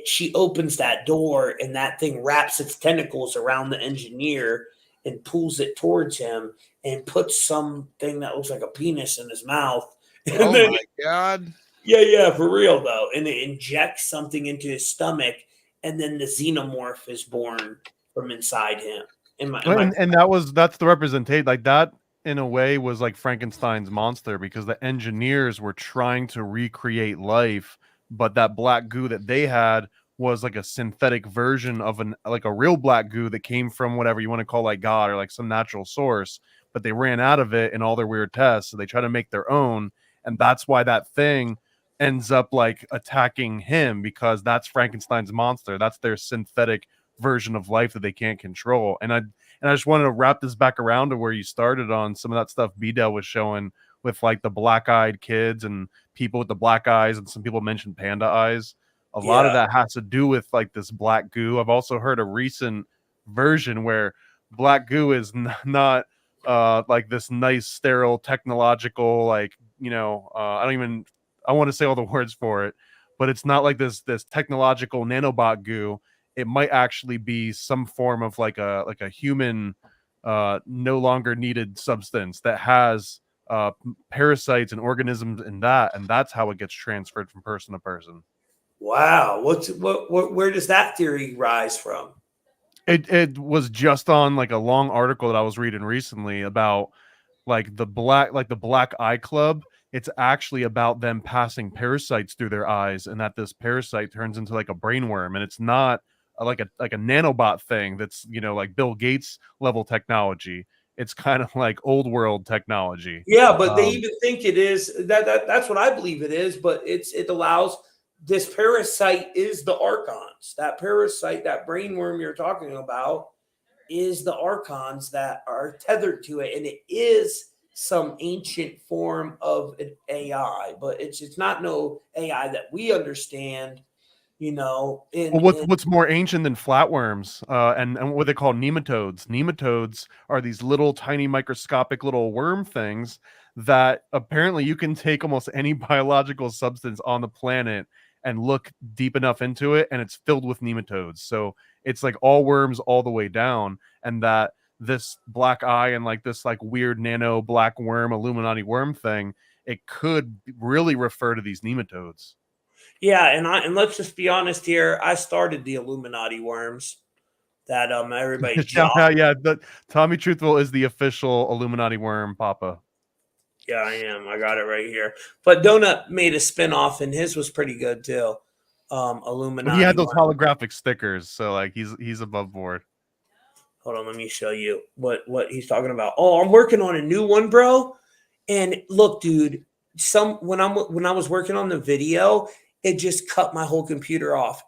[SPEAKER 2] she opens that door and that thing wraps its tentacles around the engineer and pulls it towards him and puts something that looks like a penis in his mouth.
[SPEAKER 6] Oh my God.
[SPEAKER 2] Yeah, for real though. And it injects something into his stomach, and then the xenomorph is born from inside him.
[SPEAKER 4] And that's the representation. Like that in a way was like Frankenstein's monster, because the engineers were trying to recreate life, but that black goo that they had was like a synthetic version of a real black goo that came from whatever you want to call like God or like some natural source, but they ran out of it in all their weird tests. So they try to make their own. And that's why that thing ends up like attacking him, because that's Frankenstein's monster. That's their synthetic version of life that they can't control. And I just wanted to wrap this back around to where you started on some of that stuff B-Del was showing with like the black-eyed kids and people with the black eyes, and some people mentioned panda eyes. A lot of that has to do with like this black goo. I've also heard a recent version where black goo is not like this nice sterile technological, like, you know, I want to say all the words for it, but it's not like this technological nanobot goo. It might actually be some form of like a human no longer needed substance that has parasites and organisms in that, and that's how it gets transferred from person to person.
[SPEAKER 2] Wow. Where does that theory rise from?
[SPEAKER 4] It was just on like a long article that I was reading recently about like the black eye club. It's actually about them passing parasites through their eyes, and that this parasite turns into like a brainworm, and it's not like a nanobot thing that's, you know, like Bill Gates level technology. It's kind of like old world technology.
[SPEAKER 2] Yeah, but they even think it is that's what I believe it is, but it allows this parasite is the archons. That parasite, that brainworm you're talking about, is the archons that are tethered to it, and it is some ancient form of an AI, but it's not no AI that we understand, you know.
[SPEAKER 4] What's more ancient than flatworms and what they call nematodes? Nematodes are these little tiny microscopic little worm things that apparently you can take almost any biological substance on the planet and look deep enough into it, and it's filled with nematodes. So it's like all worms all the way down, and that this black eye and like this like weird nano black worm, Illuminati worm thing, it could really refer to these nematodes.
[SPEAKER 2] Yeah, and let's just be honest here. I started the Illuminati worms that everybody.
[SPEAKER 4] Yeah. Tommy Truthful is the official Illuminati worm papa.
[SPEAKER 2] Yeah, I am. I got it right here. But Donut made a spinoff, and his was pretty good too. Illuminati.
[SPEAKER 4] He had those holographic stickers, so like he's above board.
[SPEAKER 2] Hold on, let me show you what he's talking about. Oh, I'm working on a new one, bro. And look, dude, when I was working on the video, it just cut my whole computer off.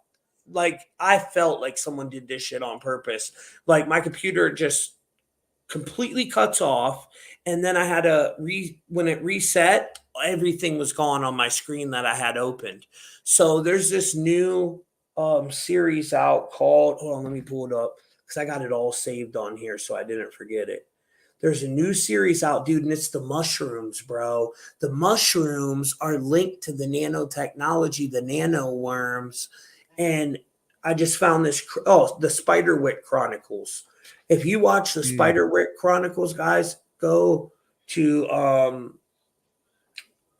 [SPEAKER 2] Like I felt like someone did this shit on purpose. Like my computer just completely cuts off, and then I had to when it reset, everything was gone on my screen that I had opened. So there's this new series out called, hold on, let me pull it up because I got it all saved on here so I didn't forget it. There's a new series out, dude, and it's the mushrooms, bro. The mushrooms are linked to the nanotechnology, the nano worms. And I just found this, the Spiderwick Chronicles. If you watch the Spiderwick Chronicles, guys, go to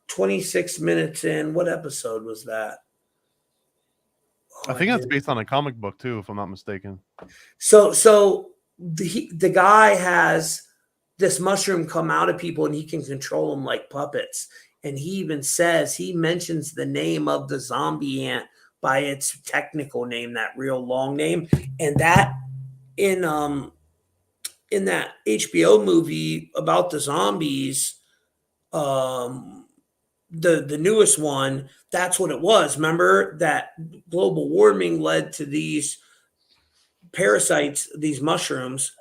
[SPEAKER 2] 26 minutes in. What episode was that?
[SPEAKER 4] I think that's based on a comic book too, if I'm not mistaken.
[SPEAKER 2] So the guy has this mushroom come out of people and he can control them like puppets. And he even says, he mentions the name of the zombie ant by its technical name, that real long name. And that in that HBO movie about the zombies, the newest one, that's what it was. Remember that global warming led to these parasites, these mushrooms,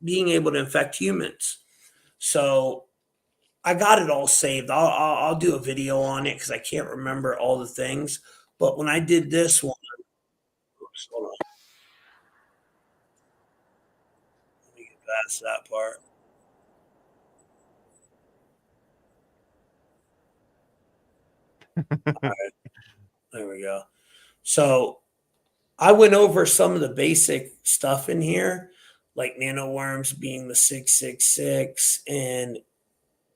[SPEAKER 2] being able to infect humans. So I got it all saved. I'll do a video on it because I can't remember all the things. But when I did this one, oops, hold on. Let me get past that part. All right, there we go. So I went over some of the basic stuff in here, like nanoworms being the 666 and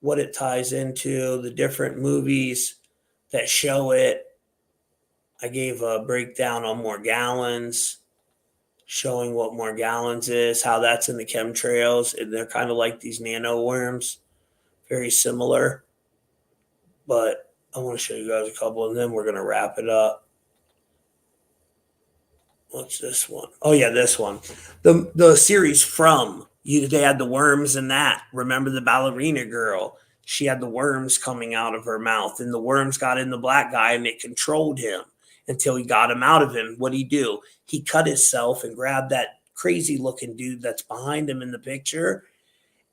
[SPEAKER 2] what it ties into, the different movies that show it. I gave a breakdown on Morgellons, showing what Morgellons is, how that's in the chemtrails, and they're kind of like these nanoworms, very similar. But I want to show you guys a couple, and then we're going to wrap it up. What's this one? Oh yeah, this one. The series From. They had the worms in that. Remember the ballerina girl? She had the worms coming out of her mouth, and the worms got in the black guy, and it controlled him until he got him out of him. What'd he do? He cut himself and grabbed that crazy looking dude that's behind him in the picture,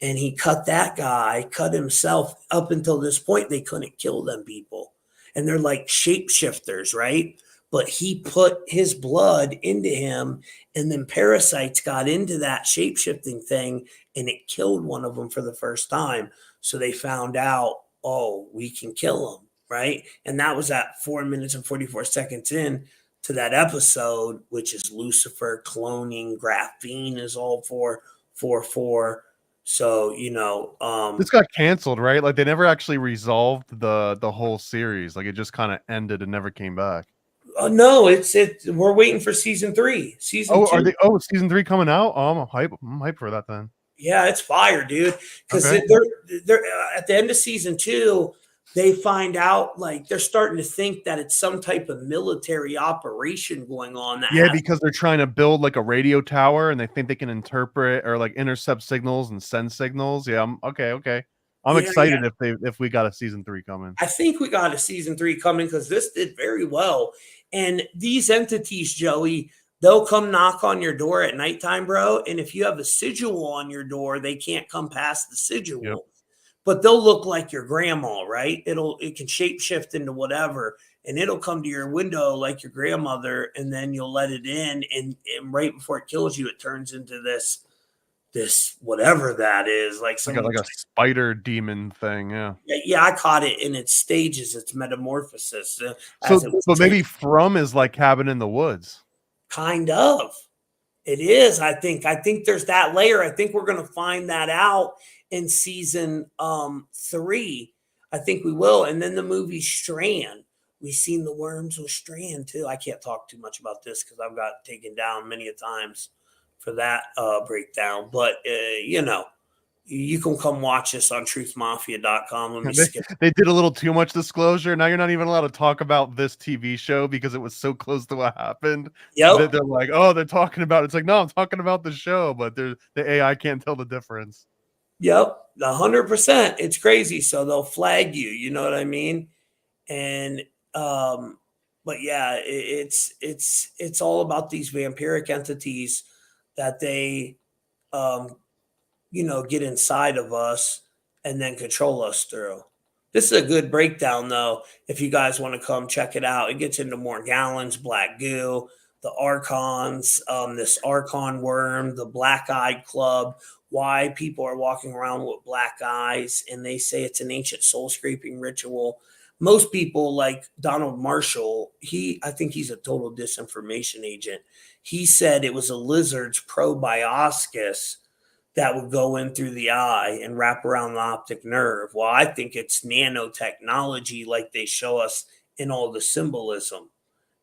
[SPEAKER 2] and he cut that guy, cut himself. Up until this point, they couldn't kill them people, and they're like shapeshifters, right? But he put his blood into him, and then parasites got into that shapeshifting thing, and it killed one of them for the first time. So they found out, oh, we can kill him, right? And that was at 4 minutes and 44 seconds in to that episode, which is Lucifer cloning, graphene is all 444. So,
[SPEAKER 4] this got canceled, right? Like they never actually resolved the whole series. Like it just kind of ended and never came back.
[SPEAKER 2] No, we're waiting for season 3. Season 2.
[SPEAKER 4] Are they? Oh, season 3 coming out? Oh, I'm hype for that then.
[SPEAKER 2] Yeah, it's fire, dude. Because they're at the end of season 2, they find out like they're starting to think that it's some type of military operation going on.
[SPEAKER 4] Because they're trying to build like a radio tower, and they think they can interpret or like intercept signals and send signals. Yeah, okay. I'm excited if we got a season 3 coming.
[SPEAKER 2] I think we got a season 3 coming because this did very well. And these entities, Joey, they'll come knock on your door at nighttime, bro. And if you have a sigil on your door, they can't come past the sigil. Yep. But they'll look like your grandma, right? It can shapeshift into whatever, and it'll come to your window like your grandmother, and then you'll let it in, and right before it kills you, it turns into this whatever that is, like
[SPEAKER 4] a spider demon thing.
[SPEAKER 2] Yeah, I caught it in its stages, its metamorphosis.
[SPEAKER 4] But maybe From is like Cabin in the Woods.
[SPEAKER 2] Kind of. It is. I think there's that layer. I think we're going to find that out in season 3. I think we will. And then the movie Strand. We've seen the worms with Strand too. I can't talk too much about this because I've got taken down many a times for that breakdown. But, you can come watch this on truthmafia.com. Let me skip.
[SPEAKER 4] They did a little too much disclosure. Now you're not even allowed to talk about this TV show because it was so close to what happened.
[SPEAKER 2] Yep.
[SPEAKER 4] They're like, oh, they're talking about it. It's like, no, I'm talking about the show, but the AI can't tell the difference.
[SPEAKER 2] Yep, 100%. It's crazy. So they'll flag you. You know what I mean? And but yeah, it's all about these vampiric entities that they get inside of us and then control us through. This is a good breakdown, though, if you guys want to come check it out. It gets into more gallons, black goo, the archons, this archon worm, the black-eyed club, why people are walking around with black eyes, and they say it's an ancient soul-scraping ritual. Most people, like Donald Marshall, I think he's a total disinformation agent. He said it was a lizard's proboscis that would go in through the eye and wrap around the optic nerve. Well, I think it's nanotechnology like they show us in all the symbolism.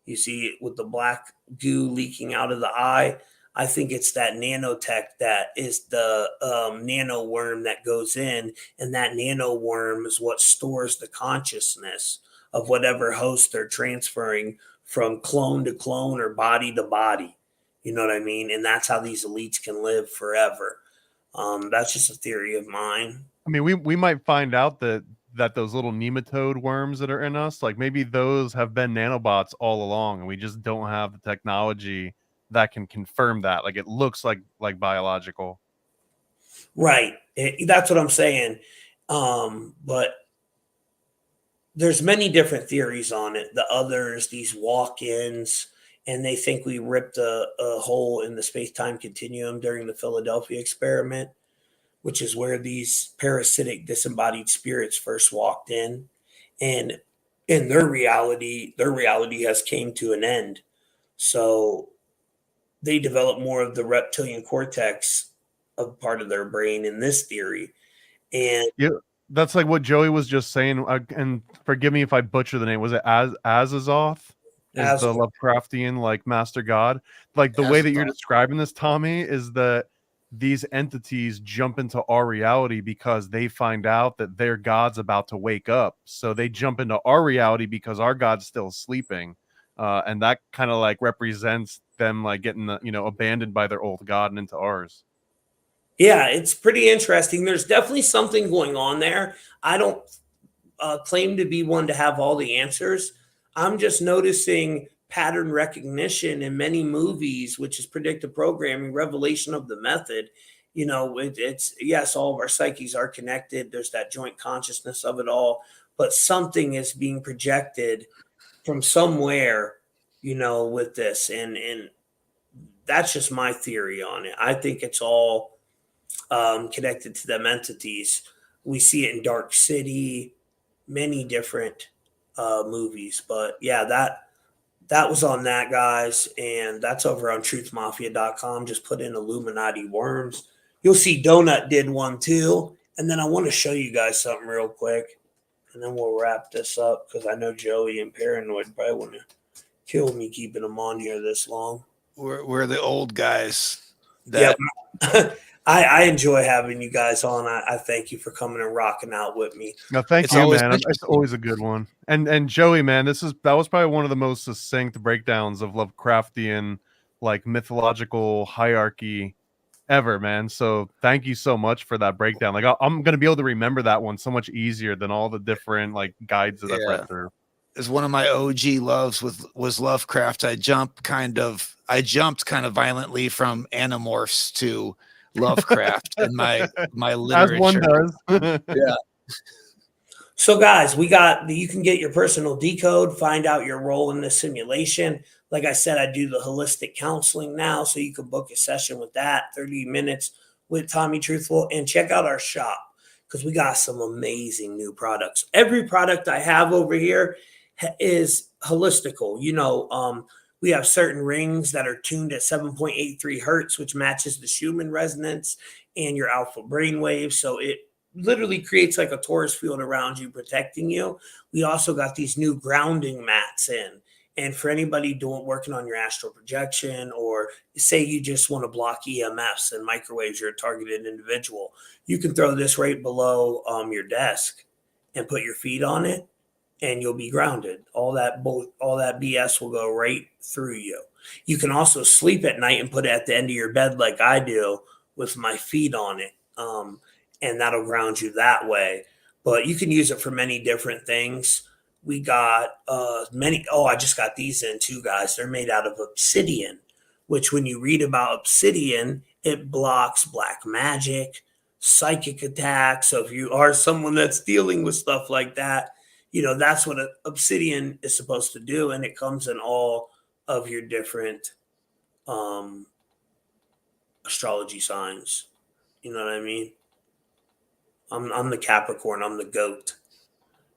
[SPEAKER 2] You see, with the black goo leaking out of the eye, I think it's that nanotech that is the nano worm that goes in, and that nano worm is what stores the consciousness of whatever host they're transferring from clone to clone or body to body. You know what I mean? And that's how these elites can live forever. That's just a theory of mine.
[SPEAKER 4] I mean, we might find out that those little nematode worms that are in us, like maybe those have been nanobots all along, and we just don't have the technology that can confirm that. Like it looks like biological.
[SPEAKER 2] Right. That's what I'm saying. But there's many different theories on it. The others, these walk-ins, and they think we ripped a hole in the space-time continuum during the Philadelphia experiment, which is where these parasitic disembodied spirits first walked in. And in their reality has came to an end. So they develop more of the reptilian cortex of part of their brain in this theory. And
[SPEAKER 4] yeah, that's like what Joey was just saying. And forgive me if I butcher the name. Was it Azazoth? Is the Lovecraftian like master god? Like the way that you're describing this, Tommy, is that these entities jump into our reality because they find out that their god's about to wake up. So they jump into our reality because our god's still sleeping. And that kind of like represents them like getting abandoned by their old god and into ours.
[SPEAKER 2] Yeah, it's pretty interesting. There's definitely something going on there. I don't claim to be one to have all the answers. I'm just noticing pattern recognition in many movies, which is predictive programming, revelation of the method. It's yes, all of our psyches are connected. There's that joint consciousness of it all, but something is being projected from somewhere, with this. And that's just my theory on it. I think it's all connected to them entities. We see it in Dark City, many different movies. But yeah, that was on that, guys. And that's over on truthmafia.com. Just put in Illuminati worms. You'll see Donut did one too. And then I want to show you guys something real quick. And then we'll wrap this up because I know Joey and Paranoid probably want to kill me keeping them on here this long.
[SPEAKER 6] We're the old guys.
[SPEAKER 2] Yeah, I enjoy having you guys on. I thank you for coming and rocking out with me.
[SPEAKER 4] No, thank you, man. It's always a good one. And Joey, man, that was probably one of the most succinct breakdowns of Lovecraftian like mythological hierarchy ever, man. So thank you so much for that breakdown. Like I'm gonna be able to remember that one so much easier than all the different like guides that I've read through.
[SPEAKER 6] Is one of my OG loves was Lovecraft. I jumped kind of violently from Animorphs to Lovecraft in my literature.
[SPEAKER 4] As one does.
[SPEAKER 6] Yeah.
[SPEAKER 2] So guys, you can get your personal decode, find out your role in the simulation. Like I said, I do the holistic counseling now, so you can book a session with that, 30 minutes with Tommy Truthful, and check out our shop because we got some amazing new products. Every product I have over here is holistical. We have certain rings that are tuned at 7.83 hertz, which matches the Schumann resonance and your alpha brainwave. So it literally creates like a torus field around you, protecting you. We also got these new grounding mats in. And for anybody working on your astral projection, or say you just want to block EMFs and microwaves, you're a targeted individual, you can throw this right below your desk and put your feet on it, and you'll be grounded. All that BS will go right through you. You can also sleep at night and put it at the end of your bed like I do with my feet on it, and that'll ground you that way. But you can use it for many different things. We got many. Oh, I just got these in too, guys. They're made out of obsidian, which when you read about obsidian, it blocks black magic, psychic attacks. So if you are someone that's dealing with stuff like that, that's what obsidian is supposed to do. And it comes in all of your different astrology signs. You know what I mean? I'm the Capricorn. I'm the goat.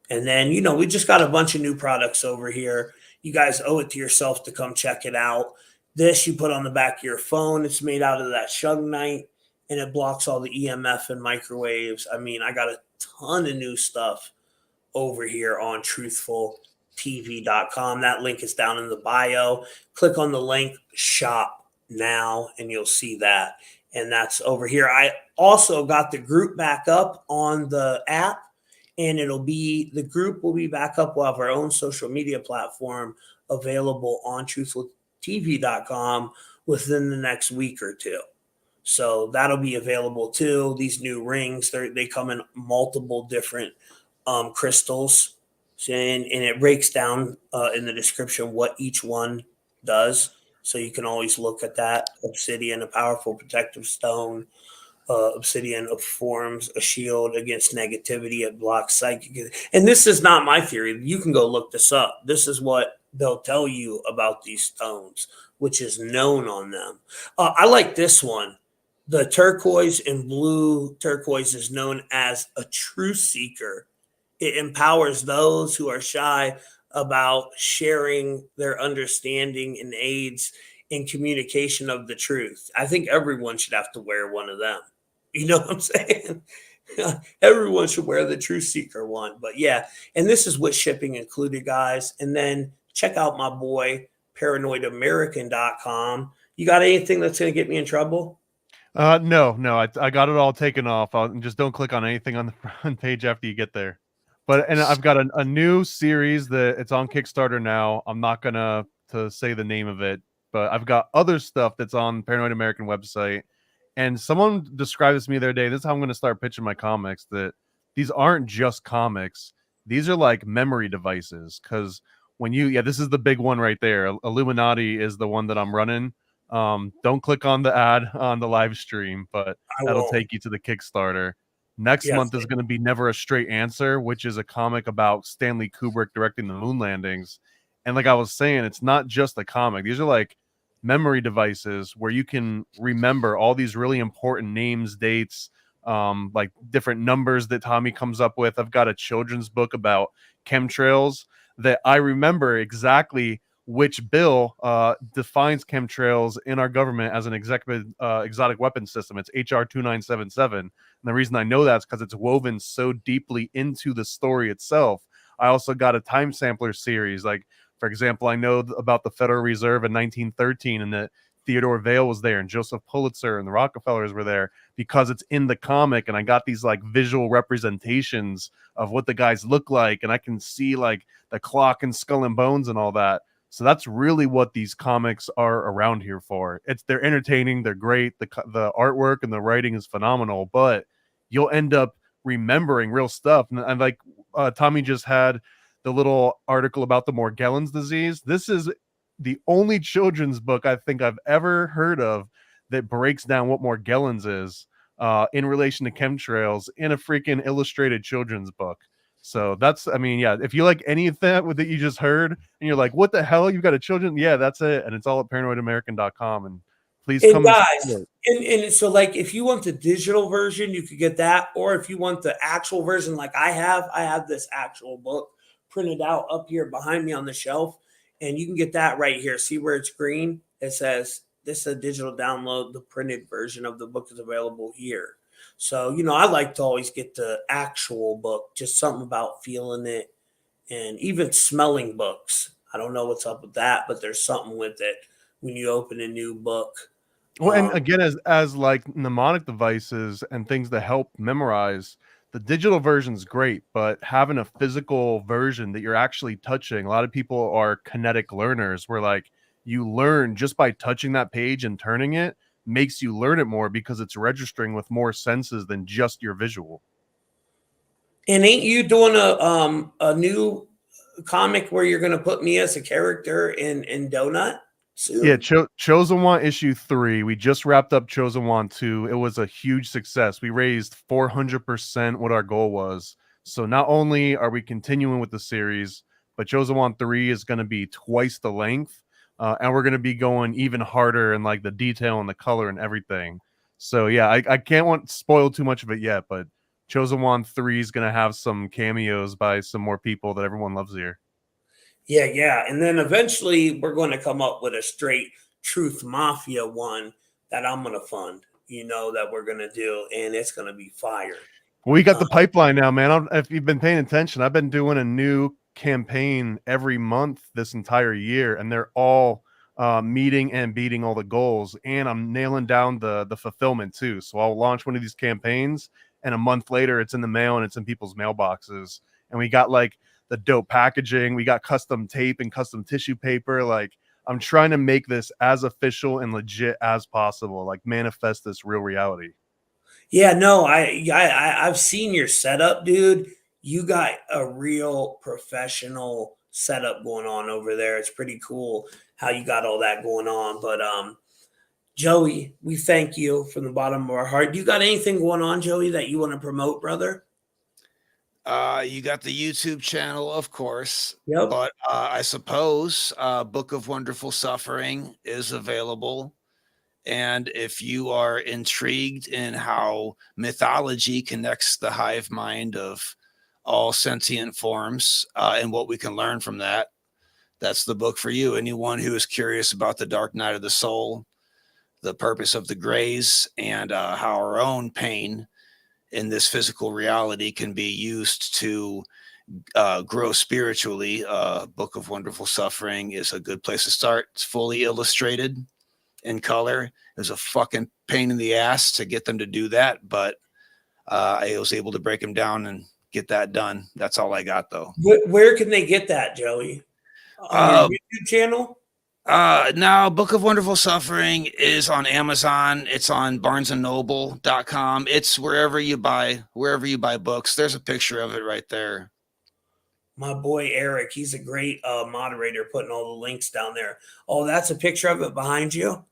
[SPEAKER 2] And then, we just got a bunch of new products over here. You guys owe it to yourself to come check it out. This you put on the back of your phone. It's made out of that shungite, and it blocks all the EMF and microwaves. I mean, I got a ton of new stuff over here on truthfultv.com. That link is down in the bio. Click on the link, shop now, and you'll see that. And that's over here. I also got the group back up on the app. And the group will be back up. We'll have our own social media platform available on truthfultv.com within the next week or two. So that'll be available too. These new rings, they come in multiple different crystals. And it breaks down in the description what each one does. So you can always look at that. Obsidian, a powerful protective stone. Obsidian forms a shield against negativity. It blocks psychic. And this is not my theory. You can go look this up. This is what they'll tell you about these stones, which is known on them. I like this one. The turquoise and blue turquoise is known as a truth seeker. It empowers those who are shy about sharing their understanding and aids in communication of the truth. I think everyone should have to wear one of them. You know what I'm saying? Everyone should wear the Truth Seeker one. But yeah, and this is with shipping included, guys. And then check out my boy, paranoidamerican.com. You got anything that's going to get me in trouble?
[SPEAKER 4] No. I got it all taken off. Just don't click on anything on the front page after you get there. And I've got a new series that it's on Kickstarter now. I'm not going to say the name of it, but I've got other stuff that's on Paranoid American website. And someone described this to me the other day. This is how I'm going to start pitching my comics, that these aren't just comics. These are like memory devices. Because this is the big one right there. Illuminati is the one that I'm running. Don't click on the ad on the live stream, but that'll take you to the Kickstarter. Next month is going to be Never a Straight Answer, which is a comic about Stanley Kubrick directing the moon landings. And like I was saying, it's not just a comic. These are like memory devices where you can remember all these really important names, dates, like different numbers that Tommy comes up with. I've got a children's book about chemtrails that I remember exactly which bill defines chemtrails in our government as an exotic weapon system. It's HR 2977. And the reason I know that is because it's woven so deeply into the story itself. I also got a time sampler series. Like, for example, I know about the Federal Reserve in 1913 and that Theodore Vail was there and Joseph Pulitzer and the Rockefellers were there because it's in the comic. And I got these like visual representations of what the guys look like. And I can see like the clock and Skull and Bones and all that. So that's really what these comics are around here for. They're entertaining. They're great. The artwork and the writing is phenomenal, but you'll end up remembering real stuff. And like Tommy just had the little article about the Morgellons disease. This is the only children's book I think I've ever heard of that breaks down what Morgellons is in relation to chemtrails in a freaking illustrated children's book. So if you like any of that with that you just heard and you're like, what the hell? You've got a children? Yeah, that's it. And it's all at paranoidamerican.com. And please come.
[SPEAKER 2] Guys, and so like if you want the digital version, you could get that. Or if you want the actual version, like I have this actual book printed out up here behind me on the shelf. And you can get that right here. See where it's green? It says this is a digital download. The printed version of the book is available here. So, I like to always get the actual book, just something about feeling it and even smelling books. I don't know what's up with that, but there's something with it when you open a new book.
[SPEAKER 4] Well, and again, as like mnemonic devices and things that help memorize, the digital version is great, but having a physical version that you're actually touching, a lot of people are kinetic learners where like you learn just by touching that page and turning it makes you learn it more because it's registering with more senses than just your visual.
[SPEAKER 2] And ain't you doing a new comic where you're going to put me as a character in Donut? soon.
[SPEAKER 4] Yeah, Chosen One issue 3. We just wrapped up Chosen One 2. It was a huge success. We raised 400% what our goal was. So not only are we continuing with the series, but Chosen One 3 is going to be twice the length, and we're going to be going even harder in like the detail and the color and everything. So yeah, I can't want spoil too much of it yet, but Chosen One 3 is going to have some cameos by some more people that everyone loves here.
[SPEAKER 2] Yeah, yeah. And then eventually we're going to come up with a straight Truth Mafia one that I'm going to fund, that we're going to do. And it's going to be fire.
[SPEAKER 4] We got the pipeline now, man. If you've been paying attention, I've been doing a new campaign every month this entire year, and they're all meeting and beating all the goals. And I'm nailing down the fulfillment too. So I'll launch one of these campaigns, and a month later, it's in the mail and it's in people's mailboxes. And we got like the dope packaging. We got custom tape and custom tissue paper. Like, I'm trying to make this as official and legit as possible. Like, manifest this real reality.
[SPEAKER 2] Yeah, no, I've seen your setup, dude. You got a real professional setup going on over there. It's pretty cool how you got all that going on. But Joey, we thank you from the bottom of our heart. Do you got anything going on, Joey, that you want to promote, brother?
[SPEAKER 6] You got the YouTube channel, of course.
[SPEAKER 2] Yep.
[SPEAKER 6] But I suppose Book of Wonderful Suffering is available. And if you are intrigued in how mythology connects the hive mind of all sentient forms and what we can learn from that, that's the book for you. Anyone who is curious about the dark night of the soul, the purpose of the grays, and how our own pain in this physical reality can be used to grow spiritually. Book of Wonderful Suffering is a good place to start. It's fully illustrated in color. It was a fucking pain in the ass to get them to do that, but I was able to break them down and get that done. That's all I got, though.
[SPEAKER 2] Where can they get that, Joey? On your YouTube channel?
[SPEAKER 6] Now, Book of Wonderful Suffering is on Amazon. It's on barnesandnoble.com. It's wherever you buy books. There's a picture of it right there.
[SPEAKER 2] My boy Eric, he's a great moderator, putting all the links down there. Oh, that's a picture of it behind you?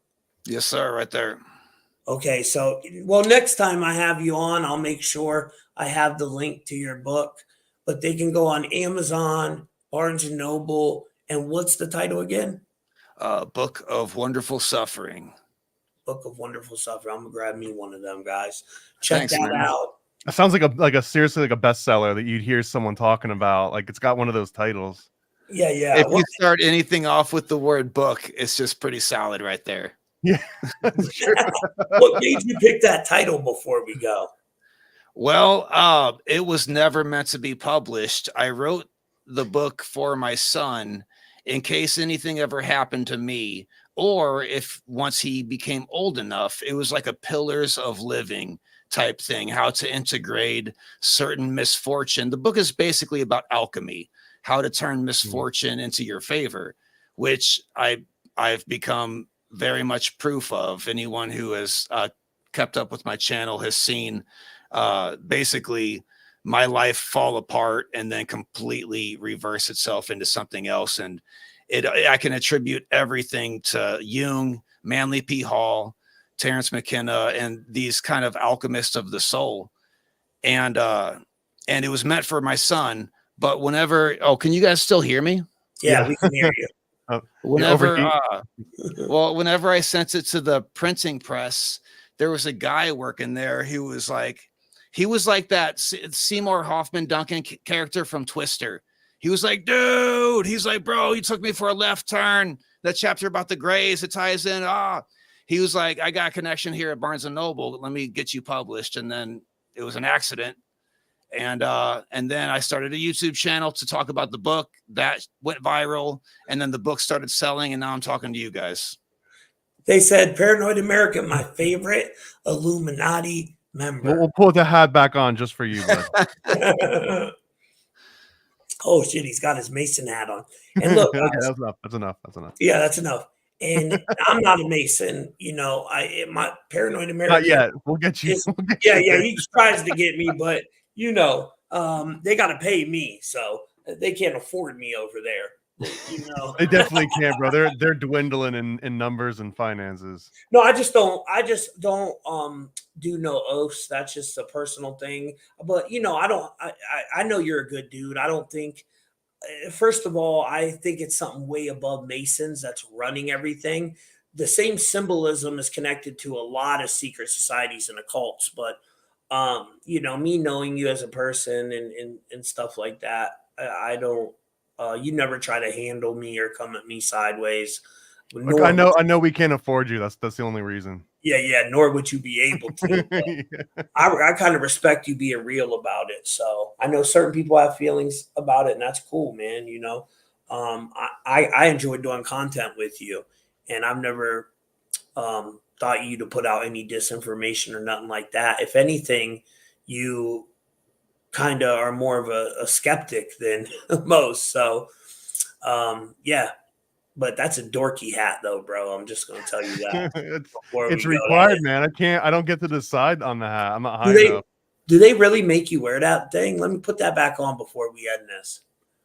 [SPEAKER 6] Yes, sir, right there.
[SPEAKER 2] Okay, so, well, next time I have you on, I'll make sure I have the link to your book. But they can go on Amazon, Barnes & Noble, and what's the title again?
[SPEAKER 6] Book of Wonderful Suffering.
[SPEAKER 2] Book of Wonderful Suffering. I'm going to grab me one of them, guys. Check
[SPEAKER 6] Thanks,
[SPEAKER 2] that
[SPEAKER 6] man.
[SPEAKER 2] out.
[SPEAKER 4] It sounds like a seriously like a bestseller that you'd hear someone talking about. Like, it's got one of those titles.
[SPEAKER 2] Yeah, yeah.
[SPEAKER 6] If you start anything off with the word book, it's just pretty solid right there.
[SPEAKER 4] Yeah. Sure.
[SPEAKER 2] What made you pick that title before we go?
[SPEAKER 6] Well, it was never meant to be published. I wrote the book for my son in case anything ever happened to me, or if once he became old enough. It was like a pillars of living type thing, how to integrate certain misfortune. The book is basically about alchemy, how to turn misfortune into your favor, which I've become very much proof of. Anyone who has kept up with my channel has seen basically my life fall apart and then completely reverse itself into something else. And I can attribute everything to Jung, Manly P. Hall, Terrence McKenna, and these kind of alchemists of the soul. And it was meant for my son. But whenever, can you guys still hear me?
[SPEAKER 2] Yeah, we can hear you.
[SPEAKER 6] Whenever I sent it to the printing press, there was a guy working there who was like, that Seymour Hoffman Duncan character from Twister. He was like, dude, he's like, bro, you took me for a left turn. That chapter about the grays, it ties in. He was like, I got a connection here at Barnes & Noble. Let me get you published. And then it was an accident. And then I started a YouTube channel to talk about the book. That went viral. And then the book started selling. And now I'm talking to you guys.
[SPEAKER 2] They said Paranoid American, my favorite Illuminati member.
[SPEAKER 4] We'll pull the hat back on just for you, bud.
[SPEAKER 2] Oh shit, he's got his Mason hat on. And look,
[SPEAKER 4] okay, that's enough.
[SPEAKER 2] Yeah, that's enough. And I'm not a Mason, my Paranoid American.
[SPEAKER 4] Not yet. We'll get you.
[SPEAKER 2] Yeah, he tries to get me, but they got to pay me, so they can't afford me over there. You know,
[SPEAKER 4] They definitely can't, bro. They're dwindling in numbers and finances.
[SPEAKER 2] no, I just don't do no oaths. That's just a personal thing. But you know, I know you're a good dude. I don't think first of all, I think it's something way above Masons that's running everything. The same symbolism is connected to a lot of secret societies and occults, but you know, me knowing you as a person and stuff like that, I don't you never try to handle me or come at me sideways.
[SPEAKER 4] Look,
[SPEAKER 2] Nor
[SPEAKER 4] I know we can't afford you. That's the only reason.
[SPEAKER 2] yeah, nor would you be able to.
[SPEAKER 4] Yeah.
[SPEAKER 2] I kind of respect you being real about it. So I know certain people have feelings about it, and that's cool, man. You know, I enjoy doing content with you, and I've never thought you to put out any disinformation or nothing like that. If anything, you kind of are more of a skeptic than most. So yeah, but that's a dorky hat, though, bro. I'm just gonna tell you that before
[SPEAKER 4] It's
[SPEAKER 2] we go at
[SPEAKER 4] required,
[SPEAKER 2] it.
[SPEAKER 4] man. I don't get to decide on the hat. I'm not
[SPEAKER 2] Do
[SPEAKER 4] high
[SPEAKER 2] they
[SPEAKER 4] enough.
[SPEAKER 2] do they really make you wear that thing? Let me put that back on before we end this.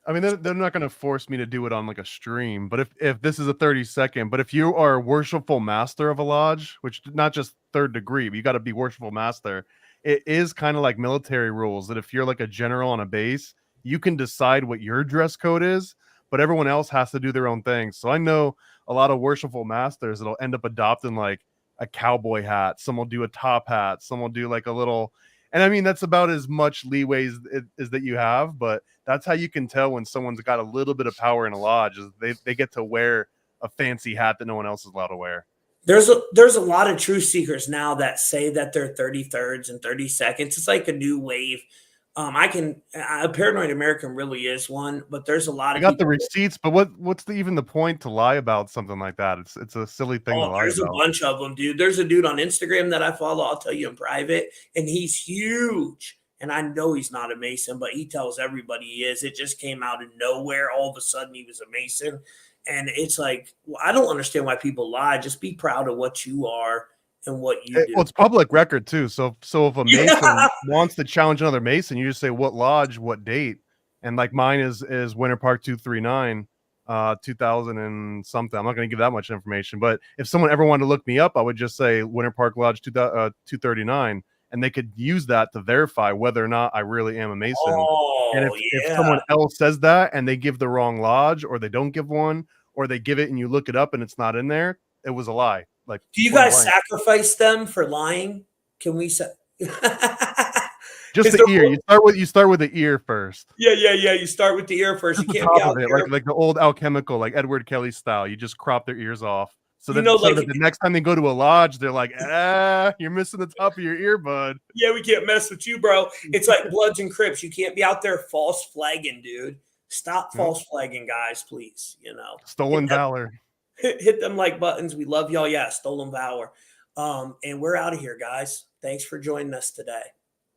[SPEAKER 4] I mean, they're not going to force me to do it on like a stream, but if this is a 30-second, but if you are a worshipful master of a lodge, which not just third degree, but you got to be worshipful master, it is kind of like military rules that if you're like a general on a base, you can decide what your dress code is, but everyone else has to do their own thing. So I know a lot of worshipful masters that'll end up adopting like a cowboy hat. Some will do a top hat. Some will do like a little, and I mean, that's about as much leeway as that you have, but that's how you can tell when someone's got a little bit of power in a lodge is they get to wear a fancy hat that no one else is allowed to wear.
[SPEAKER 2] There's a lot of truth seekers now that say that they're 33rds and 32nds. It's like a new wave. A paranoid American really is one, but there's a lot
[SPEAKER 4] I
[SPEAKER 2] of
[SPEAKER 4] got the
[SPEAKER 2] people.
[SPEAKER 4] receipts, but what's even the point to lie about something like that? It's a silly thing to
[SPEAKER 2] Oh,
[SPEAKER 4] lie
[SPEAKER 2] there's a
[SPEAKER 4] about.
[SPEAKER 2] bunch of them, dude. There's a dude on Instagram that I follow. I'll tell you in private, and he's huge. And I know he's not a Mason, but he tells everybody he is. It just came out of nowhere. All of a sudden, he was a Mason. And it's like, well, I don't understand why people lie. Just be proud of what you are and what you do.
[SPEAKER 4] Well, it's public record too. So if a Mason
[SPEAKER 2] Yeah.
[SPEAKER 4] wants to challenge another Mason, you just say what lodge, what date, and like mine is Winter Park 239, 2000 and something. I'm not going to give that much information, but if someone ever wanted to look me up, I would just say Winter Park Lodge 239, and they could use that to verify whether or not I really am a Mason. And
[SPEAKER 2] Oh,
[SPEAKER 4] if
[SPEAKER 2] yeah.
[SPEAKER 4] someone else says that and they give the wrong lodge, or they don't give one, or they give it and you look it up and it's not in there, it was a lie. Like,
[SPEAKER 2] Do you
[SPEAKER 4] point
[SPEAKER 2] guys
[SPEAKER 4] blank.
[SPEAKER 2] sacrifice them for lying? Can we say?
[SPEAKER 4] Just the ear. You start with the ear first.
[SPEAKER 2] Yeah. You start with the ear first.
[SPEAKER 4] Just
[SPEAKER 2] You
[SPEAKER 4] the
[SPEAKER 2] can't be
[SPEAKER 4] top
[SPEAKER 2] out
[SPEAKER 4] of it,
[SPEAKER 2] there.
[SPEAKER 4] like the old Alchemical, like Edward Kelly style. You just crop their ears off. So
[SPEAKER 2] You
[SPEAKER 4] that,
[SPEAKER 2] know,
[SPEAKER 4] so
[SPEAKER 2] like
[SPEAKER 4] that the next time they go to a lodge, they're like, you're missing the top of your ear, bud.
[SPEAKER 2] yeah, we can't mess with you, bro. It's like Bloods and Crips. You can't be out there false flagging, dude. Stop false flagging, guys, please. You know,
[SPEAKER 4] Stolen valor.
[SPEAKER 2] hit them like buttons. We love y'all. Yeah, stolen valor. And we're out of here, guys. Thanks for joining us today.